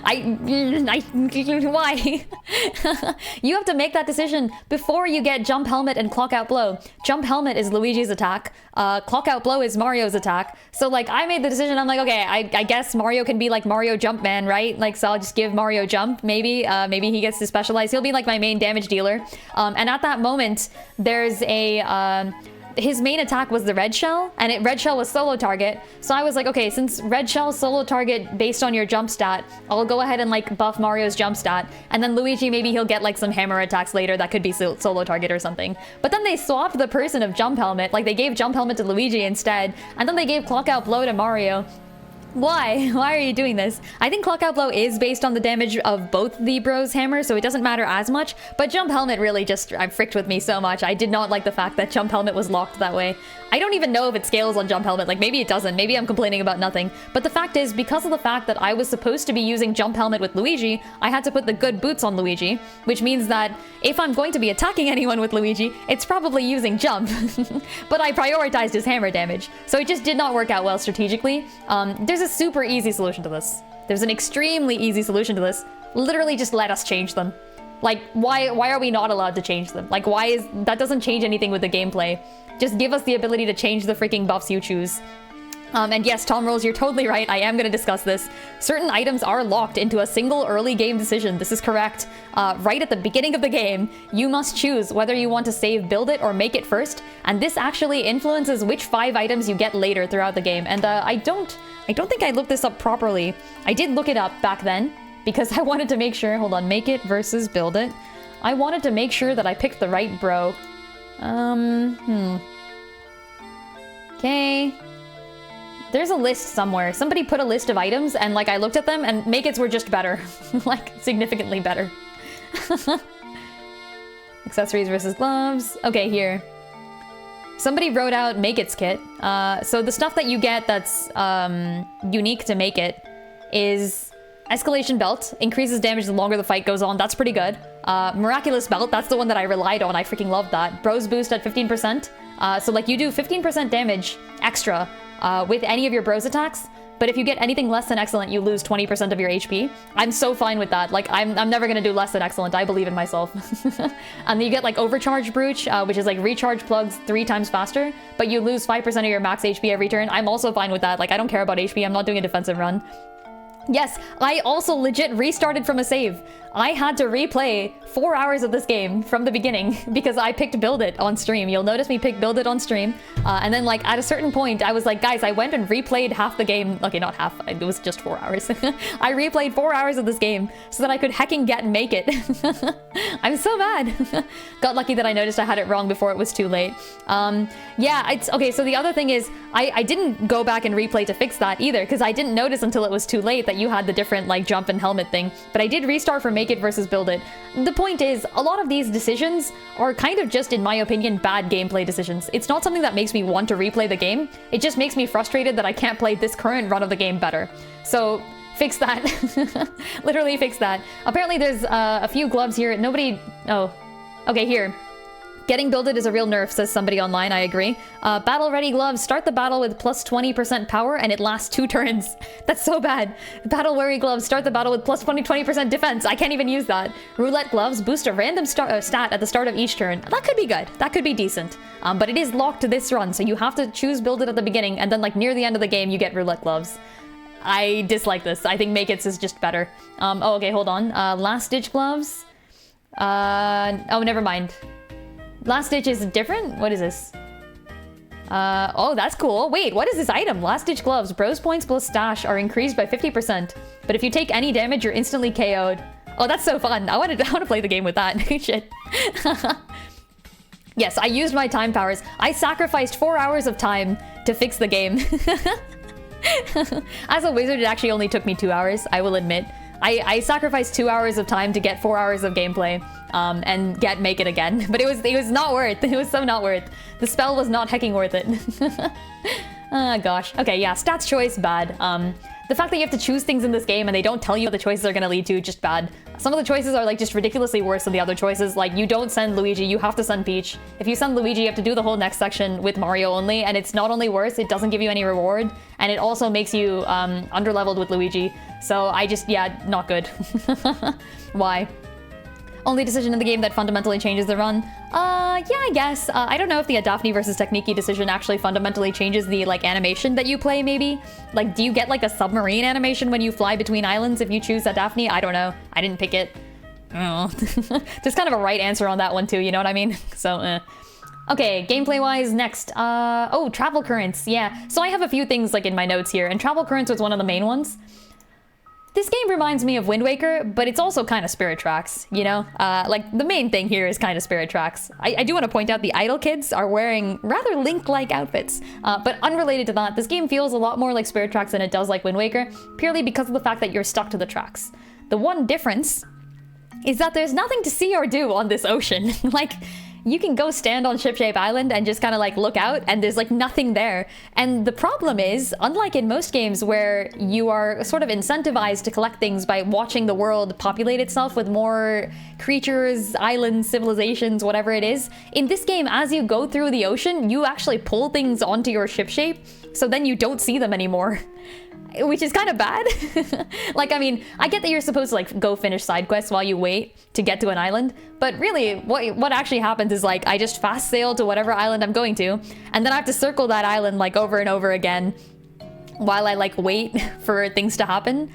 why? You have to make that decision before you get Jump Helmet and Clock Out Blow. Jump Helmet is Luigi's attack. Clock Out Blow is Mario's attack. So like, I made the decision. I'm like, okay, I guess Mario can be like Mario Jump Man, right? Like, so I'll just give Mario Jump. Maybe he gets to specialize. He'll be like my main damage dealer. And at that moment, there's a his main attack was the red shell, and red shell was solo target. So I was like, okay, since red shell solo target based on your jump stat, I'll go ahead and like buff Mario's jump stat, and then Luigi, maybe he'll get like some hammer attacks later that could be solo target or something. But then they swapped the person of Jump Helmet, like they gave Jump Helmet to Luigi instead, and then they gave Clock Out Blow to Mario. Why? Why are you doing this? I think Clock Out Blow is based on the damage of both the bros' hammers, so it doesn't matter as much, but Jump Helmet really just fricked with me so much. I did not like the fact that Jump Helmet was locked that way. I don't even know if it scales on Jump Helmet, like maybe it doesn't, maybe I'm complaining about nothing, but the fact is, because of the fact that I was supposed to be using Jump Helmet with Luigi, I had to put the good boots on Luigi, which means that if I'm going to be attacking anyone with Luigi, it's probably using Jump. But I prioritized his hammer damage, so it just did not work out well strategically. There's a super easy solution to this. There's an extremely easy solution to this. Literally just let us change them. Like, why are we not allowed to change them? Like, that doesn't change anything with the gameplay. Just give us the ability to change the freaking buffs you choose. And yes, Tom Rolls, you're totally right. I am going to discuss this. Certain items are locked into a single early game decision. This is correct. Right at the beginning of the game, you must choose whether you want to save, build it, or make it first. And this actually influences which 5 items you get later throughout the game. And I don't think I looked this up properly. I did look it up back then because I wanted to make sure. Hold on, make it versus build it. I wanted to make sure that I picked the right bro. Okay. There's a list somewhere. Somebody put a list of items and like I looked at them and make-its were just better. Like significantly better. Accessories versus gloves. Okay, here. Somebody wrote out make-its kit. So the stuff that you get that's unique to make it is escalation belt. Increases damage the longer the fight goes on. That's pretty good. Miraculous belt. That's the one that I relied on. I freaking loved that. Bros boost at 15%. So like you do 15% damage extra with any of your bros attacks, but if you get anything less than excellent, you lose 20% of your HP. I'm so fine with that. Like I'm never gonna do less than excellent. I believe in myself. And then you get like overcharge brooch, which is like recharge plugs 3 times faster, but you lose 5% of your max HP every turn. I'm also fine with that. Like I don't care about HP. I'm not doing a defensive run. Yes, I also legit restarted from a save. I had to replay 4 hours of this game from the beginning because I picked Build It on stream. You'll notice me pick Build It on stream. And then like at a certain point, I was like, guys, I went and replayed half the game. Okay, not half, it was just 4 hours. I replayed 4 hours of this game so that I could hecking get and make it. I'm so mad. Got lucky that I noticed I had it wrong before it was too late. Yeah, it's okay. So the other thing is I didn't go back and replay to fix that either because I didn't notice until it was too late that you had the different like jump and helmet thing, but I did restart for make it versus build it. The point is, a lot of these decisions are kind of just, in my opinion, bad gameplay decisions. It's not something that makes me want to replay the game. It just makes me frustrated that I can't play this current run of the game better. So fix that. Literally fix that. Apparently there's a few gloves here. Nobody... Oh. Okay, here. Getting builded is a real nerf, says somebody online. I agree. Battle ready gloves. Start the battle with plus 20% power and it lasts 2 turns. That's so bad. Battle weary gloves. Start the battle with plus 20% defense. I can't even use that. Roulette gloves. Boost a random stat at the start of each turn. That could be good. That could be decent. But it is locked to this run, so you have to choose build it at the beginning, and then like near the end of the game, you get roulette gloves. I dislike this. I think make-its is just better. Oh, okay, hold on. Last ditch gloves. Oh, never mind. Last ditch is different? What is this? Oh, that's cool. Wait, what is this item? Last ditch gloves. Bros points plus stash are increased by 50%. But if you take any damage, you're instantly KO'd. Oh, that's so fun. I want to play the game with that. Shit. Yes, I used my time powers. I sacrificed 4 hours of time to fix the game. As a wizard, it actually only took me 2 hours, I will admit. I sacrificed 2 hours of time to get 4 hours of gameplay and make it again. But it was not worth. It was so not worth. The spell was not hecking worth it. Oh, gosh. Okay, yeah, stats choice, bad. The fact that you have to choose things in this game and they don't tell you what the choices are going to lead to, just bad. Some of the choices are like just ridiculously worse than the other choices. Like you don't send Luigi, you have to send Peach. If you send Luigi, you have to do the whole next section with Mario only, and it's not only worse, it doesn't give you any reward, and it also makes you underleveled with Luigi. So I just, yeah, not good. Why? Only decision in the game that fundamentally changes the run? Yeah, I guess. I don't know if the Daphne versus Technique decision actually fundamentally changes the, like, animation that you play, maybe? Like, do you get, like, a submarine animation when you fly between islands if you choose a Daphne? I don't know. I didn't pick it. Oh. There's kind of a right answer on that one, too, you know what I mean? So, Okay, gameplay-wise, next. Oh, travel currents, yeah. So I have a few things, like, in my notes here, and travel currents was one of the main ones. This game reminds me of Wind Waker, but it's also kind of Spirit Tracks, you know? Like, the main thing here is kind of Spirit Tracks. I do want to point out the Idle kids are wearing rather Link-like outfits. But unrelated to that, this game feels a lot more like Spirit Tracks than it does like Wind Waker, purely because of the fact that you're stuck to the tracks. The one difference is that there's nothing to see or do on this ocean. Like, you can go stand on Shipshape Island and just kind of like look out and there's like nothing there. And the problem is, unlike in most games where you are sort of incentivized to collect things by watching the world populate itself with more creatures, islands, civilizations, whatever it is, in this game, as you go through the ocean, you actually pull things onto your Shipshape, so then you don't see them anymore. Which is kind of bad. Like, I mean, I get that you're supposed to like go finish side quests while you wait to get to an island, but really what actually happens is like I just fast sail to whatever island I'm going to, and then I have to circle that island like over and over again while I like wait for things to happen.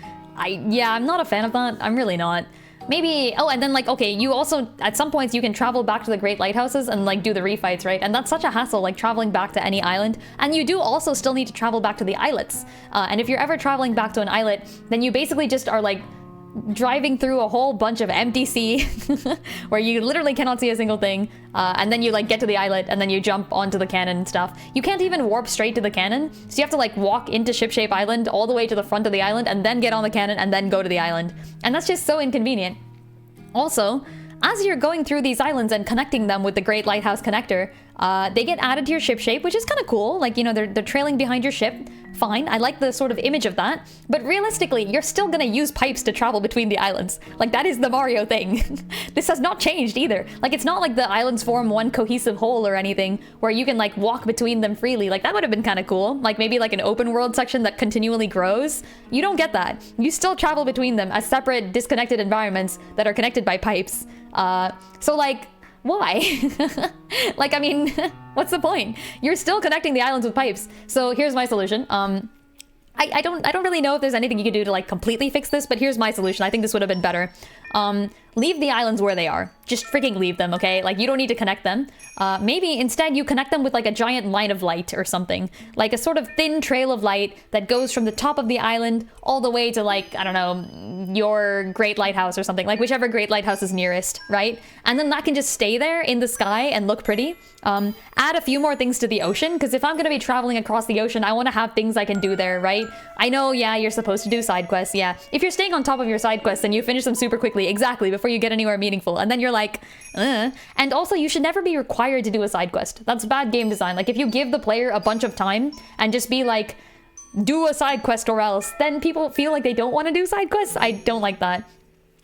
Yeah, I'm not a fan of that. I'm really not. Maybe, oh, and then like, okay, you also, at some points you can travel back to the Great Lighthouses and like do the refights, right? And that's such a hassle, like traveling back to any island. And you do also still need to travel back to the islets. And if you're ever traveling back to an islet, then you basically just are like driving through a whole bunch of empty sea where you literally cannot see a single thing. And then you like get to the islet and then you jump onto the cannon and stuff. You can't even warp straight to the cannon. So you have to like walk into Shipshape Island all the way to the front of the island and then get on the cannon and then go to the island. And that's just so inconvenient. Also, as you're going through these islands and connecting them with the Great Lighthouse Connector, they get added to your ship shape, which is kind of cool. Like, you know, they're trailing behind your ship. Fine, I like the sort of image of that. But realistically, you're still gonna use pipes to travel between the islands. Like, that is the Mario thing. This has not changed either. Like, it's not like the islands form one cohesive whole or anything where you can, like, walk between them freely. Like, that would have been kind of cool. Like, maybe like an open world section that continually grows. You don't get that. You still travel between them as separate, disconnected environments that are connected by pipes. So, like, why? Like, I mean, what's the point? You're still connecting the islands with pipes. So here's my solution. I don't really know if there's anything you can do to like completely fix this, but here's my solution. I think this would have been better. Leave the islands where they are. Just freaking leave them, okay? Like, you don't need to connect them. Maybe instead you connect them with like a giant line of light or something. Like a sort of thin trail of light that goes from the top of the island all the way to like, I don't know, your Great Lighthouse or something. Like whichever Great Lighthouse is nearest, right? And then that can just stay there in the sky and look pretty. Add a few more things to the ocean, because if I'm gonna be traveling across the ocean, I want to have things I can do there, right? I know, yeah, you're supposed to do side quests, yeah. If you're staying on top of your side quests, then you finish them super quickly, exactly, before you get anywhere meaningful. And then you're like, And also, you should never be required to do a side quest. That's bad game design. Like, if you give the player a bunch of time and just be like, do a side quest or else, then people feel like they don't want to do side quests. I don't like that.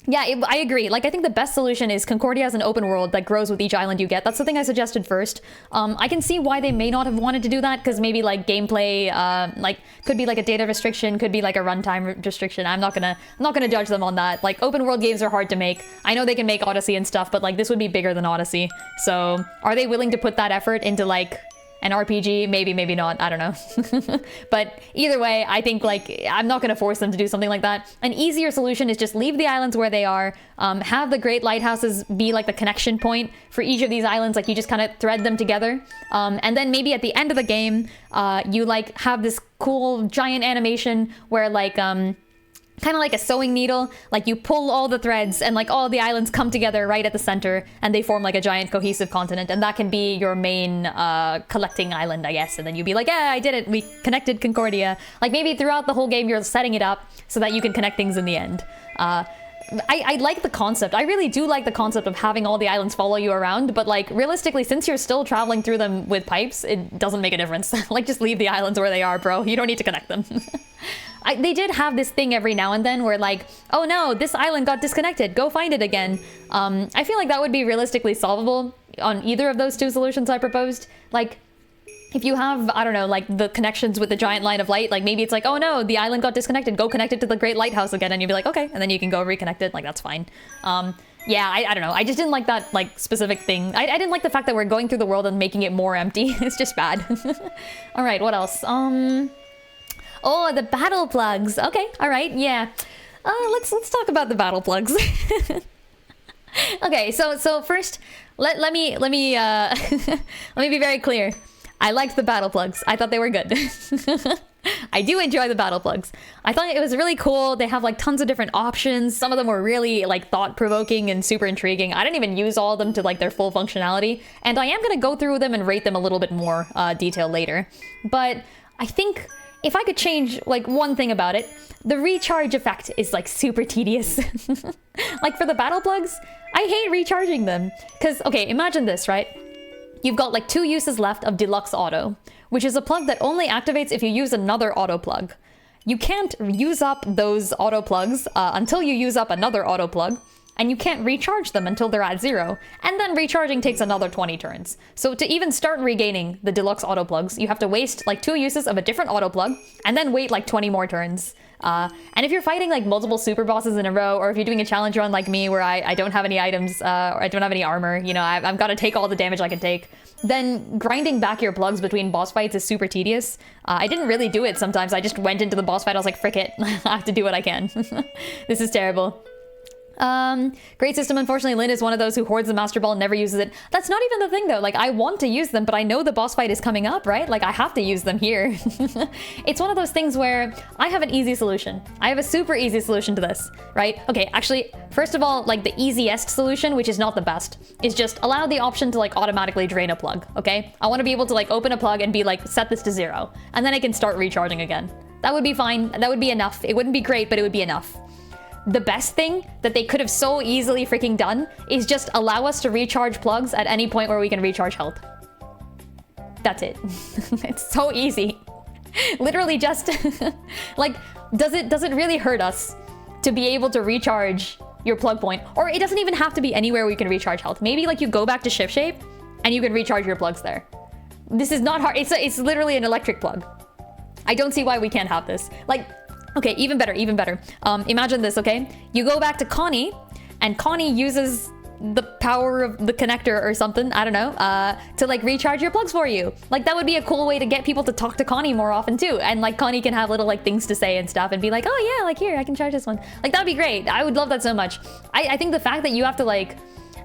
Yeah, I agree. Like, I think the best solution is Concordia as an open world that grows with each island you get. That's the thing I suggested first. I can see why they may not have wanted to do that, because maybe like gameplay, like could be like a data restriction, could be like a runtime restriction. I'm not gonna judge them on that. Like, open world games are hard to make. I know they can make Odyssey and stuff, but like this would be bigger than Odyssey. So are they willing to put that effort into like an RPG? Maybe, maybe not. I don't know. But either way, I think like I'm not going to force them to do something like that. An easier solution is just leave the islands where they are. Have the Great Lighthouses be like the connection point for each of these islands. Like, you just kind of thread them together. And then maybe at the end of the game, you like have this cool giant animation where like kind of like a sewing needle, like you pull all the threads and like all the islands come together right at the center and they form like a giant cohesive continent, and that can be your main collecting island, I guess. And then you'd be like, yeah, I did it, we connected Concordia. Like, maybe throughout the whole game you're setting it up so that you can connect things in the end. I like the concept. I really do like the concept of having all the islands follow you around, but like realistically, since you're still traveling through them with pipes, it doesn't make a difference. Like, just leave the islands where they are, bro. You don't need to connect them. They did have this thing every now and then where like, oh no, this island got disconnected, go find it again. I feel like that would be realistically solvable on either of those two solutions I proposed. Like, if you have, I don't know, like the connections with the giant line of light, like maybe it's like, oh no, the island got disconnected, go connect it to the Great Lighthouse again, and you'd be like, okay, and then you can go reconnect it, like that's fine. Yeah, I don't know, I just didn't like that like specific thing. I didn't like the fact that we're going through the world and making it more empty. It's just bad. All right, what else? Oh, the battle plugs. Okay, all right, yeah. Let's talk about the battle plugs. Okay, so first, let me let me be very clear. I liked the battle plugs. I thought they were good. I do enjoy the battle plugs. I thought it was really cool. They have like tons of different options. Some of them were really like thought-provoking and super intriguing. I didn't even use all of them to like their full functionality, and I am gonna go through them and rate them a little bit more detail later. But I think if I could change like one thing about it, the recharge effect is like super tedious. Like, for the battle plugs, I hate recharging them. Because, okay, imagine this, right? You've got like 2 uses left of Deluxe Auto, which is a plug that only activates if you use another auto plug. You can't use up those auto plugs until you use up another auto plug, and you can't recharge them until they're at 0. And then recharging takes another 20 turns. So to even start regaining the Deluxe Auto plugs, you have to waste like 2 uses of a different auto plug, and then wait like 20 more turns. And if you're fighting like multiple super bosses in a row, or if you're doing a challenge run like me where I don't have any items, or I don't have any armor, you know, I've got to take all the damage I can take, then grinding back your plugs between boss fights is super tedious. I didn't really do it sometimes. I just went into the boss fight. I was like, frick it. I have to do what I can. This is terrible. Great system. Unfortunately, Lynn is one of those who hoards the Master Ball and never uses it. That's not even the thing though. Like, I want to use them, but I know the boss fight is coming up, right? Like, I have to use them here. It's one of those things where I have an easy solution. I have a super easy solution to this, right? Okay, actually, first of all, like the easiest solution, which is not the best, is just allow the option to like automatically drain a plug, okay? I want to be able to like open a plug and be like, set this to 0, and then I can start recharging again. That would be fine. That would be enough. It wouldn't be great, but it would be enough. The best thing that they could have so easily freaking done is just allow us to recharge plugs at any point where we can recharge health. That's it. It's so easy. Literally just like, does it really hurt us to be able to recharge your plug point? Or it doesn't even have to be anywhere where you can recharge health. Maybe like you go back to ship shape and you can recharge your plugs there. This is not hard. It's literally an electric plug. I don't see why we can't have this. Like, okay, even better, even better. Imagine this, okay? You go back to Connie, and Connie uses the power of the connector or something, I don't know, to like recharge your plugs for you. Like, that would be a cool way to get people to talk to Connie more often too. And like Connie can have little like things to say and stuff and be like, oh yeah, like here, I can charge this one. Like, that'd be great. I would love that so much. I think the fact that you have to like,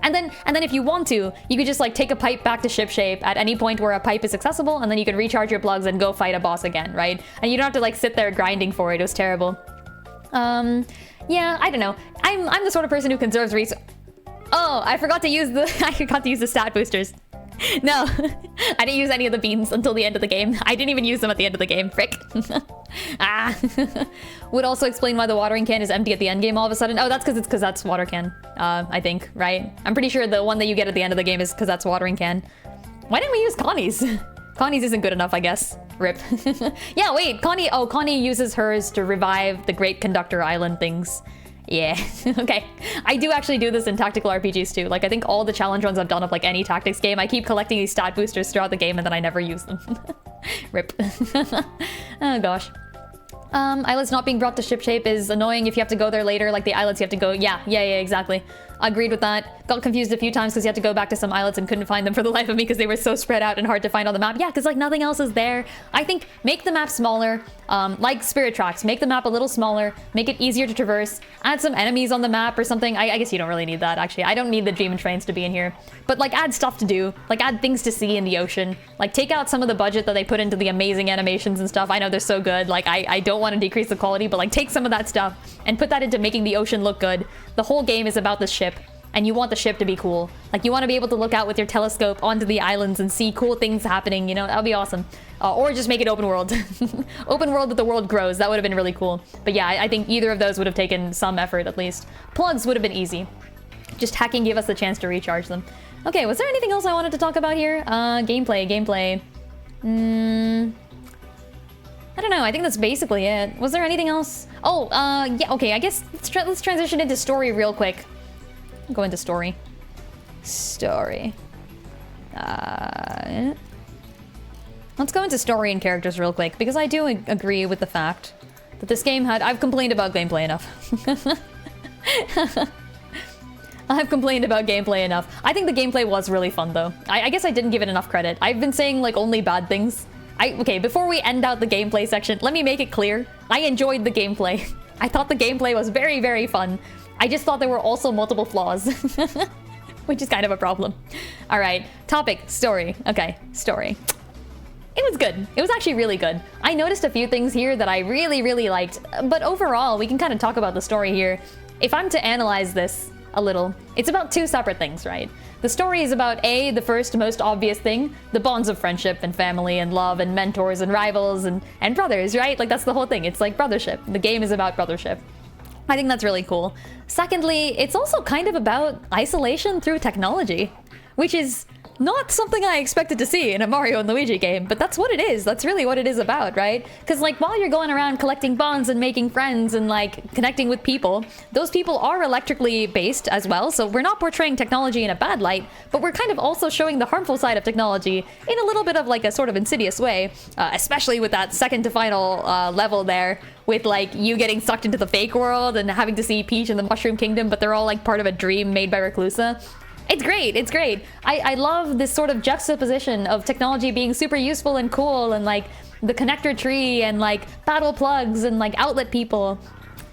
and then if you want to, you could just like take a pipe back to ship shape at any point where a pipe is accessible, and then you can recharge your plugs and go fight a boss again, right? And you don't have to like sit there grinding for it. It was terrible. Yeah, I don't know. I'm the sort of person who conserves Oh, I forgot to use the stat boosters. No, I didn't use any of the beans until the end of the game. I didn't even use them at the end of the game. Frick. Would also explain why the watering can is empty at the end game all of a sudden. Oh, that's because that's water can, I think, right? I'm pretty sure the one that you get at the end of the game is because that's watering can. Why didn't we use Connie's? Connie's isn't good enough, I guess. Rip. Yeah, wait, Connie uses hers to revive the Great Conductor Island things. Yeah, okay. I do actually do this in tactical RPGs too. Like, I think all the challenge runs I've done of like any tactics game, I keep collecting these stat boosters throughout the game and then I never use them. Rip. Oh gosh. Islets not being brought to ship shape is annoying if you have to go there later. Like the islets you have to go, yeah, exactly. Agreed with that. Got confused a few times because you had to go back to some islets and couldn't find them for the life of me because they were so spread out and hard to find on the map. Yeah, because like nothing else is there. I think make the map smaller, like Spirit Tracks. Make the map a little smaller, make it easier to traverse, add some enemies on the map or something. I guess you don't really need that, actually. I don't need the demon trains to be in here. But like add stuff to do, like add things to see in the ocean. Like take out some of the budget that they put into the amazing animations and stuff. I know they're so good. Like I don't want to decrease the quality, but like take some of that stuff and put that into making the ocean look good. The whole game is about the ship. And you want the ship to be cool. Like, you want to be able to look out with your telescope onto the islands and see cool things happening, you know? That would be awesome. Or just make it open world. Open world that the world grows. That would have been really cool. But yeah, I think either of those would have taken some effort, at least. Plugs would have been easy. Just hacking gave us the chance to recharge them. Okay, was there anything else I wanted to talk about here? Gameplay. I don't know. I think that's basically it. Was there anything else? Oh, yeah, okay. I guess let's transition into story real quick. Go into story. Let's go into story and characters real quick, because I do agree with the fact that this game had... I've complained about gameplay enough. I've complained about gameplay enough. I think the gameplay was really fun, though. I guess I didn't give it enough credit. I've been saying, like, only bad things. Okay, before we end out the gameplay section, let me make it clear. I enjoyed the gameplay. I thought the gameplay was very, very fun. I just thought there were also multiple flaws, which is kind of a problem. All right, topic, story. Okay, story. It was good. It was actually really good. I noticed a few things here that I really, really liked, but overall, we can kind of talk about the story here. If I'm to analyze this a little, it's about two separate things, right? The story is about A, the first most obvious thing, the bonds of friendship and family and love and mentors and rivals and brothers, right? Like, that's the whole thing. It's like Brothership. The game is about Brothership. I think that's really cool. Secondly, it's also kind of about isolation through technology, which is Not something I expected to see in a Mario and Luigi game, but that's what it is. That's really what it is about, right? Because like while you're going around collecting bonds and making friends and like connecting with people, those people are electrically based as well. So we're not portraying technology in a bad light, but we're kind of also showing the harmful side of technology in a little bit of like a sort of insidious way, especially with that second to final level there, with like you getting sucked into the fake world and having to see Peach and the Mushroom Kingdom, but they're all like part of a dream made by Reclusa. It's great, it's great. I love this sort of juxtaposition of technology being super useful and cool, and like the connector tree and like battle plugs and like outlet people.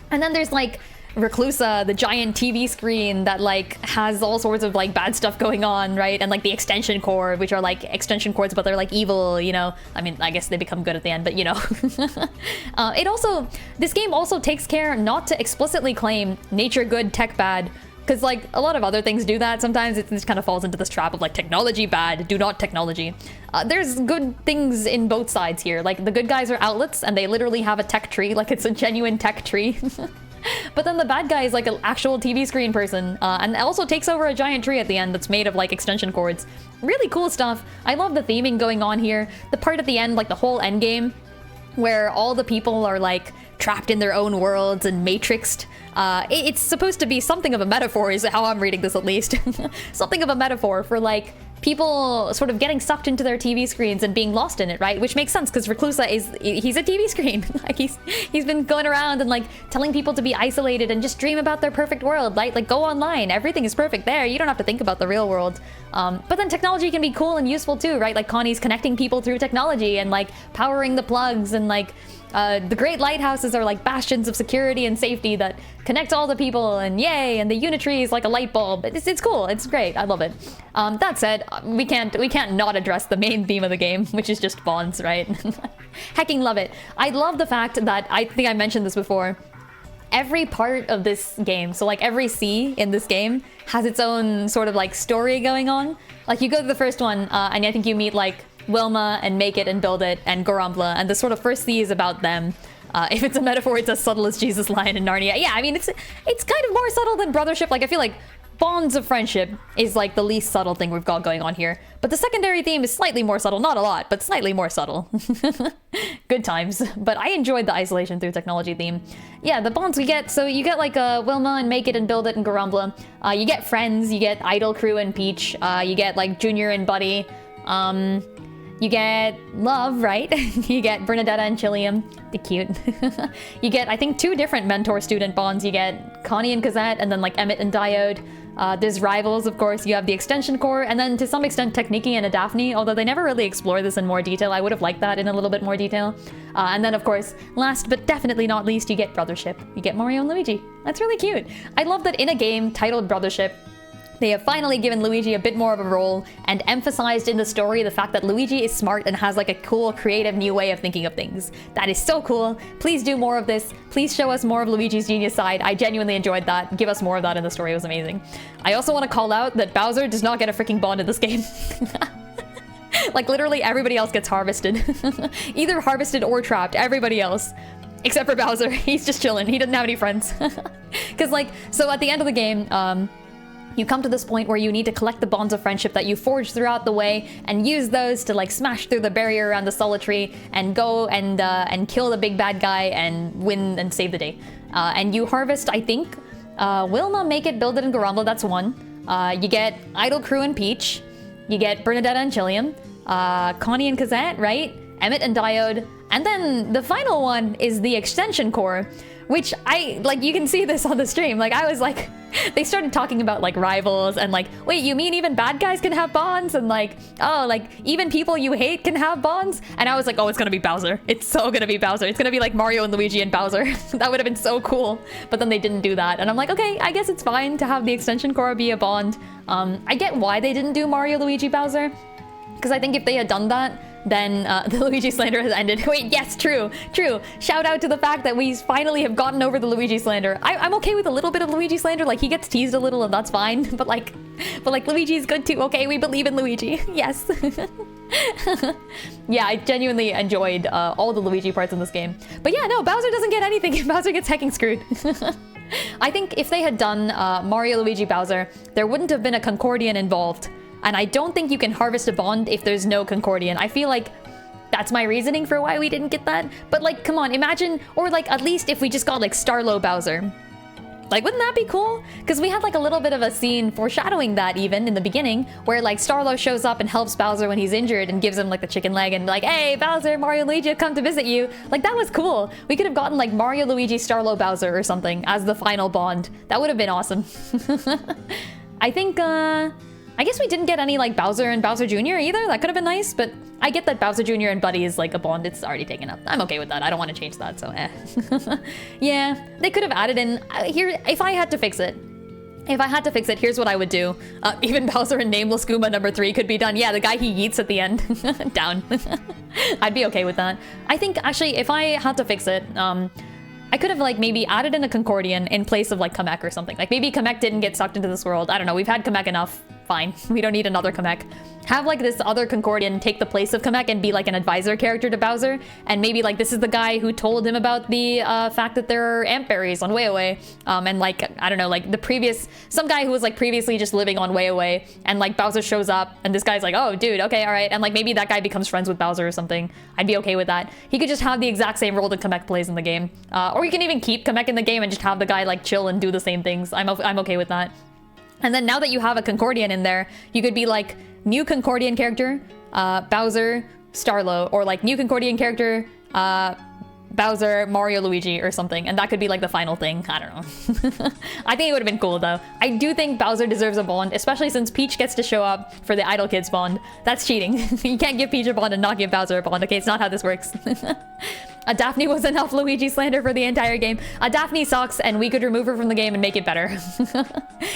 And then there's like Reclusa, the giant TV screen that like has all sorts of like bad stuff going on, right? And like the extension cord, which are like extension cords, but they're like evil, you know? I mean, I guess they become good at the end, but you know. This game also takes care not to explicitly claim nature good, tech bad. Because, like, a lot of other things do that. Sometimes it just kind of falls into this trap of, like, technology bad, do not technology. There's good things in both sides here. Like, the good guys are outlets, and they literally have a tech tree. Like, it's a genuine tech tree. But then the bad guy is, like, an actual TV screen person. And also takes over a giant tree at the end that's made of, like, extension cords. Really cool stuff. I love the theming going on here. The part at the end, like, the whole end game, where all the people are, like, trapped in their own worlds and matrixed. It's supposed to be something of a metaphor, is how I'm reading this at least. Something of a metaphor for like people sort of getting sucked into their TV screens and being lost in it, right? Which makes sense because Reclusa he's a TV screen. Like he's been going around and like telling people to be isolated and just dream about their perfect world, right? Like go online, everything is perfect there. You don't have to think about the real world. But then technology can be cool and useful too, right? Like Connie's connecting people through technology and like powering the plugs, and like the great lighthouses are like bastions of security and safety that connect all the people, and yay, and the Unitree is like a light bulb. It's cool, it's great, I love it. That said, we can't not address the main theme of the game, which is just bonds, right? Hecking love it. I love the fact that, I think I mentioned this before, every part of this game, so like every C in this game has its own sort of like story going on. Like you go to the first one, and I think you meet like Wilma and Make It and Build It and Gorambla, and the sort of first C is about them. If it's a metaphor, it's as subtle as Jesus' line in Narnia. Yeah, I mean, it's kind of more subtle than Brothership. Like, I feel like bonds of friendship is like the least subtle thing we've got going on here. But the secondary theme is slightly more subtle. Not a lot, but slightly more subtle. Good times. But I enjoyed the isolation through technology theme. Yeah, the bonds we get, so you get like Wilma and Make It and Build It and Gorambla. You get friends, you get Idol Crew and Peach. You get like Junior and Buddy. You get Love, right? You get Bernadetta and Chilliam. They're cute. You get, I think, 2 different mentor-student bonds. You get Connie and Cosette, and then like Emmett and Diode. There's rivals, of course. You have the Extension Core, and then to some extent Techniki and a Daphne, although they never really explore this in more detail. I would have liked that in a little bit more detail. And then, of course, last but definitely not least, you get Brothership. You get Mario and Luigi. That's really cute. I love that in a game titled Brothership, they have finally given Luigi a bit more of a role and emphasized in the story the fact that Luigi is smart and has like a cool, creative new way of thinking of things. That is so cool. Please do more of this. Please show us more of Luigi's genius side. I genuinely enjoyed that. Give us more of that in the story. It was amazing. I also want to call out that Bowser does not get a freaking bond in this game. Like literally everybody else gets harvested. Either harvested or trapped. Everybody else. Except for Bowser. He's just chilling. He doesn't have any friends. Because like, so at the end of the game, you come to this point where you need to collect the bonds of friendship that you forged throughout the way and use those to like smash through the barrier around the Solitree and go and kill the big bad guy and win and save the day. And you harvest, I think, Wilma, Make It, Build It, and Gorambla. That's one. You get Idol Crew and Peach. You get Bernadetta and Chilliam. Connie and Cosette, right? Emmett and Diode. And then the final one is the Extension Core, which you can see this on the stream. Like, I was like, they started talking about like rivals and like, wait, you mean even bad guys can have bonds? And like, oh, like even people you hate can have bonds? And I was like, oh, it's gonna be Bowser. It's so gonna be Bowser. It's gonna be like Mario and Luigi and Bowser. That would have been so cool. But then they didn't do that. And I'm like, okay, I guess it's fine to have the Extension Core be a bond. I get why they didn't do Mario, Luigi, Bowser. Because I think if they had done that, then the Luigi slander has ended. Wait, yes, true. Shout out to the fact that we finally have gotten over the Luigi slander. I'm okay with a little bit of Luigi slander. Like, he gets teased a little and that's fine. But like Luigi's good too. Okay, we believe in Luigi. Yes. Yeah, I genuinely enjoyed all the Luigi parts in this game. But yeah, no, Bowser doesn't get anything. Bowser gets hecking screwed. I think if they had done Mario, Luigi, Bowser, there wouldn't have been a Concordian involved. And I don't think you can harvest a bond if there's no Concordian. I feel like that's my reasoning for why we didn't get that. But like, come on, imagine, or like at least if we just got like Starlo Bowser. Like, wouldn't that be cool? Because we had like a little bit of a scene foreshadowing that even in the beginning, where like Starlo shows up and helps Bowser when he's injured and gives him like the chicken leg and like, hey, Bowser, Mario and Luigi have come to visit you. Like, that was cool. We could have gotten like Mario, Luigi, Starlo, Bowser or something as the final bond. That would have been awesome. I think, I guess we didn't get any like Bowser and Bowser Jr. either. That could have been nice, but I get that Bowser Jr. and Buddy is like a bond. It's already taken up. I'm okay with that. I don't want to change that, so eh. Yeah, they could have added in here. If I had to fix it, here's what I would do. Even Bowser and Nameless Goomba number 3 could be done. Yeah, the guy he yeets at the end. Down. I'd be okay with that. I think actually if I had to fix it, I could have like maybe added in a Concordian in place of like Kamek or something. Like maybe Kamek didn't get sucked into this world. I don't know. We've had Kamek enough. Fine. We don't need another Kamek. Have like this other Concordian take the place of Kamek and be like an advisor character to Bowser. And maybe like this is the guy who told him about the fact that there are ant berries on Way Away. And like, I don't know, like some guy who was like previously just living on Way Away. And like Bowser shows up and this guy's like, oh dude, okay, all right. And like maybe that guy becomes friends with Bowser or something. I'd be okay with that. He could just have the exact same role that Kamek plays in the game. Or you can even keep Kamek in the game and just have the guy like chill and do the same things. I'm okay with that. And then now that you have a Concordian in there, you could be like new Concordian character, Bowser, Starlo, or like new Concordian character, Bowser, Mario, Luigi, or something. And that could be like the final thing. I don't know. I think it would have been cool though. I do think Bowser deserves a bond, especially since Peach gets to show up for the Idle Kids bond. That's cheating. You can't give Peach a bond and not give Bowser a bond. Okay, it's not how this works. A Daphne was enough Luigi slander for the entire game. A Daphne sucks and we could remove her from the game and make it better.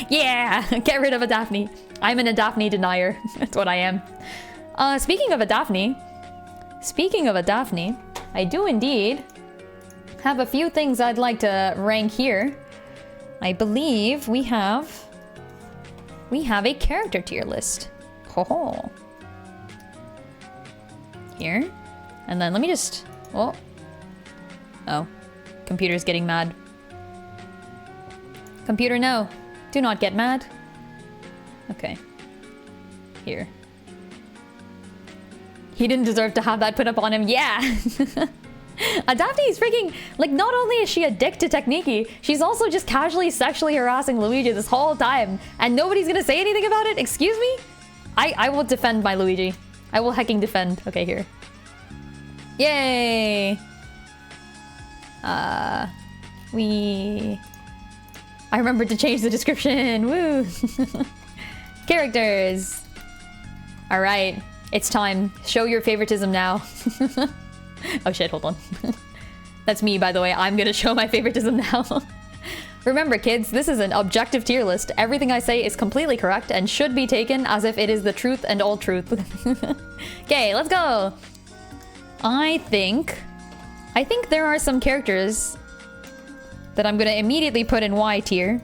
Yeah, get rid of a Daphne. I'm an Daphne denier. That's what I am. Speaking of a Daphne, I do indeed have a few things I'd like to rank here. I believe we have a character tier list. Ho. Here. And then let me just... Oh. Computer's getting mad. Computer, no. Do not get mad. Okay. Here. He didn't deserve to have that put up on him. Yeah! Daphne is freaking... Like, not only is she a dick to Techniki, she's also just casually sexually harassing Luigi this whole time. And nobody's gonna say anything about it? Excuse me? I will defend my Luigi. I will hecking defend. Okay, here. Yay! I remembered to change the description. Woo! Characters. All right, it's time. Show your favoritism now. Oh shit, hold on. That's me, by the way. I'm gonna show my favoritism now. Remember, kids, this is an objective tier list. Everything I say is completely correct and should be taken as if it is the truth and all truth. Okay, let's go. I think there are some characters that I'm gonna immediately put in Y tier.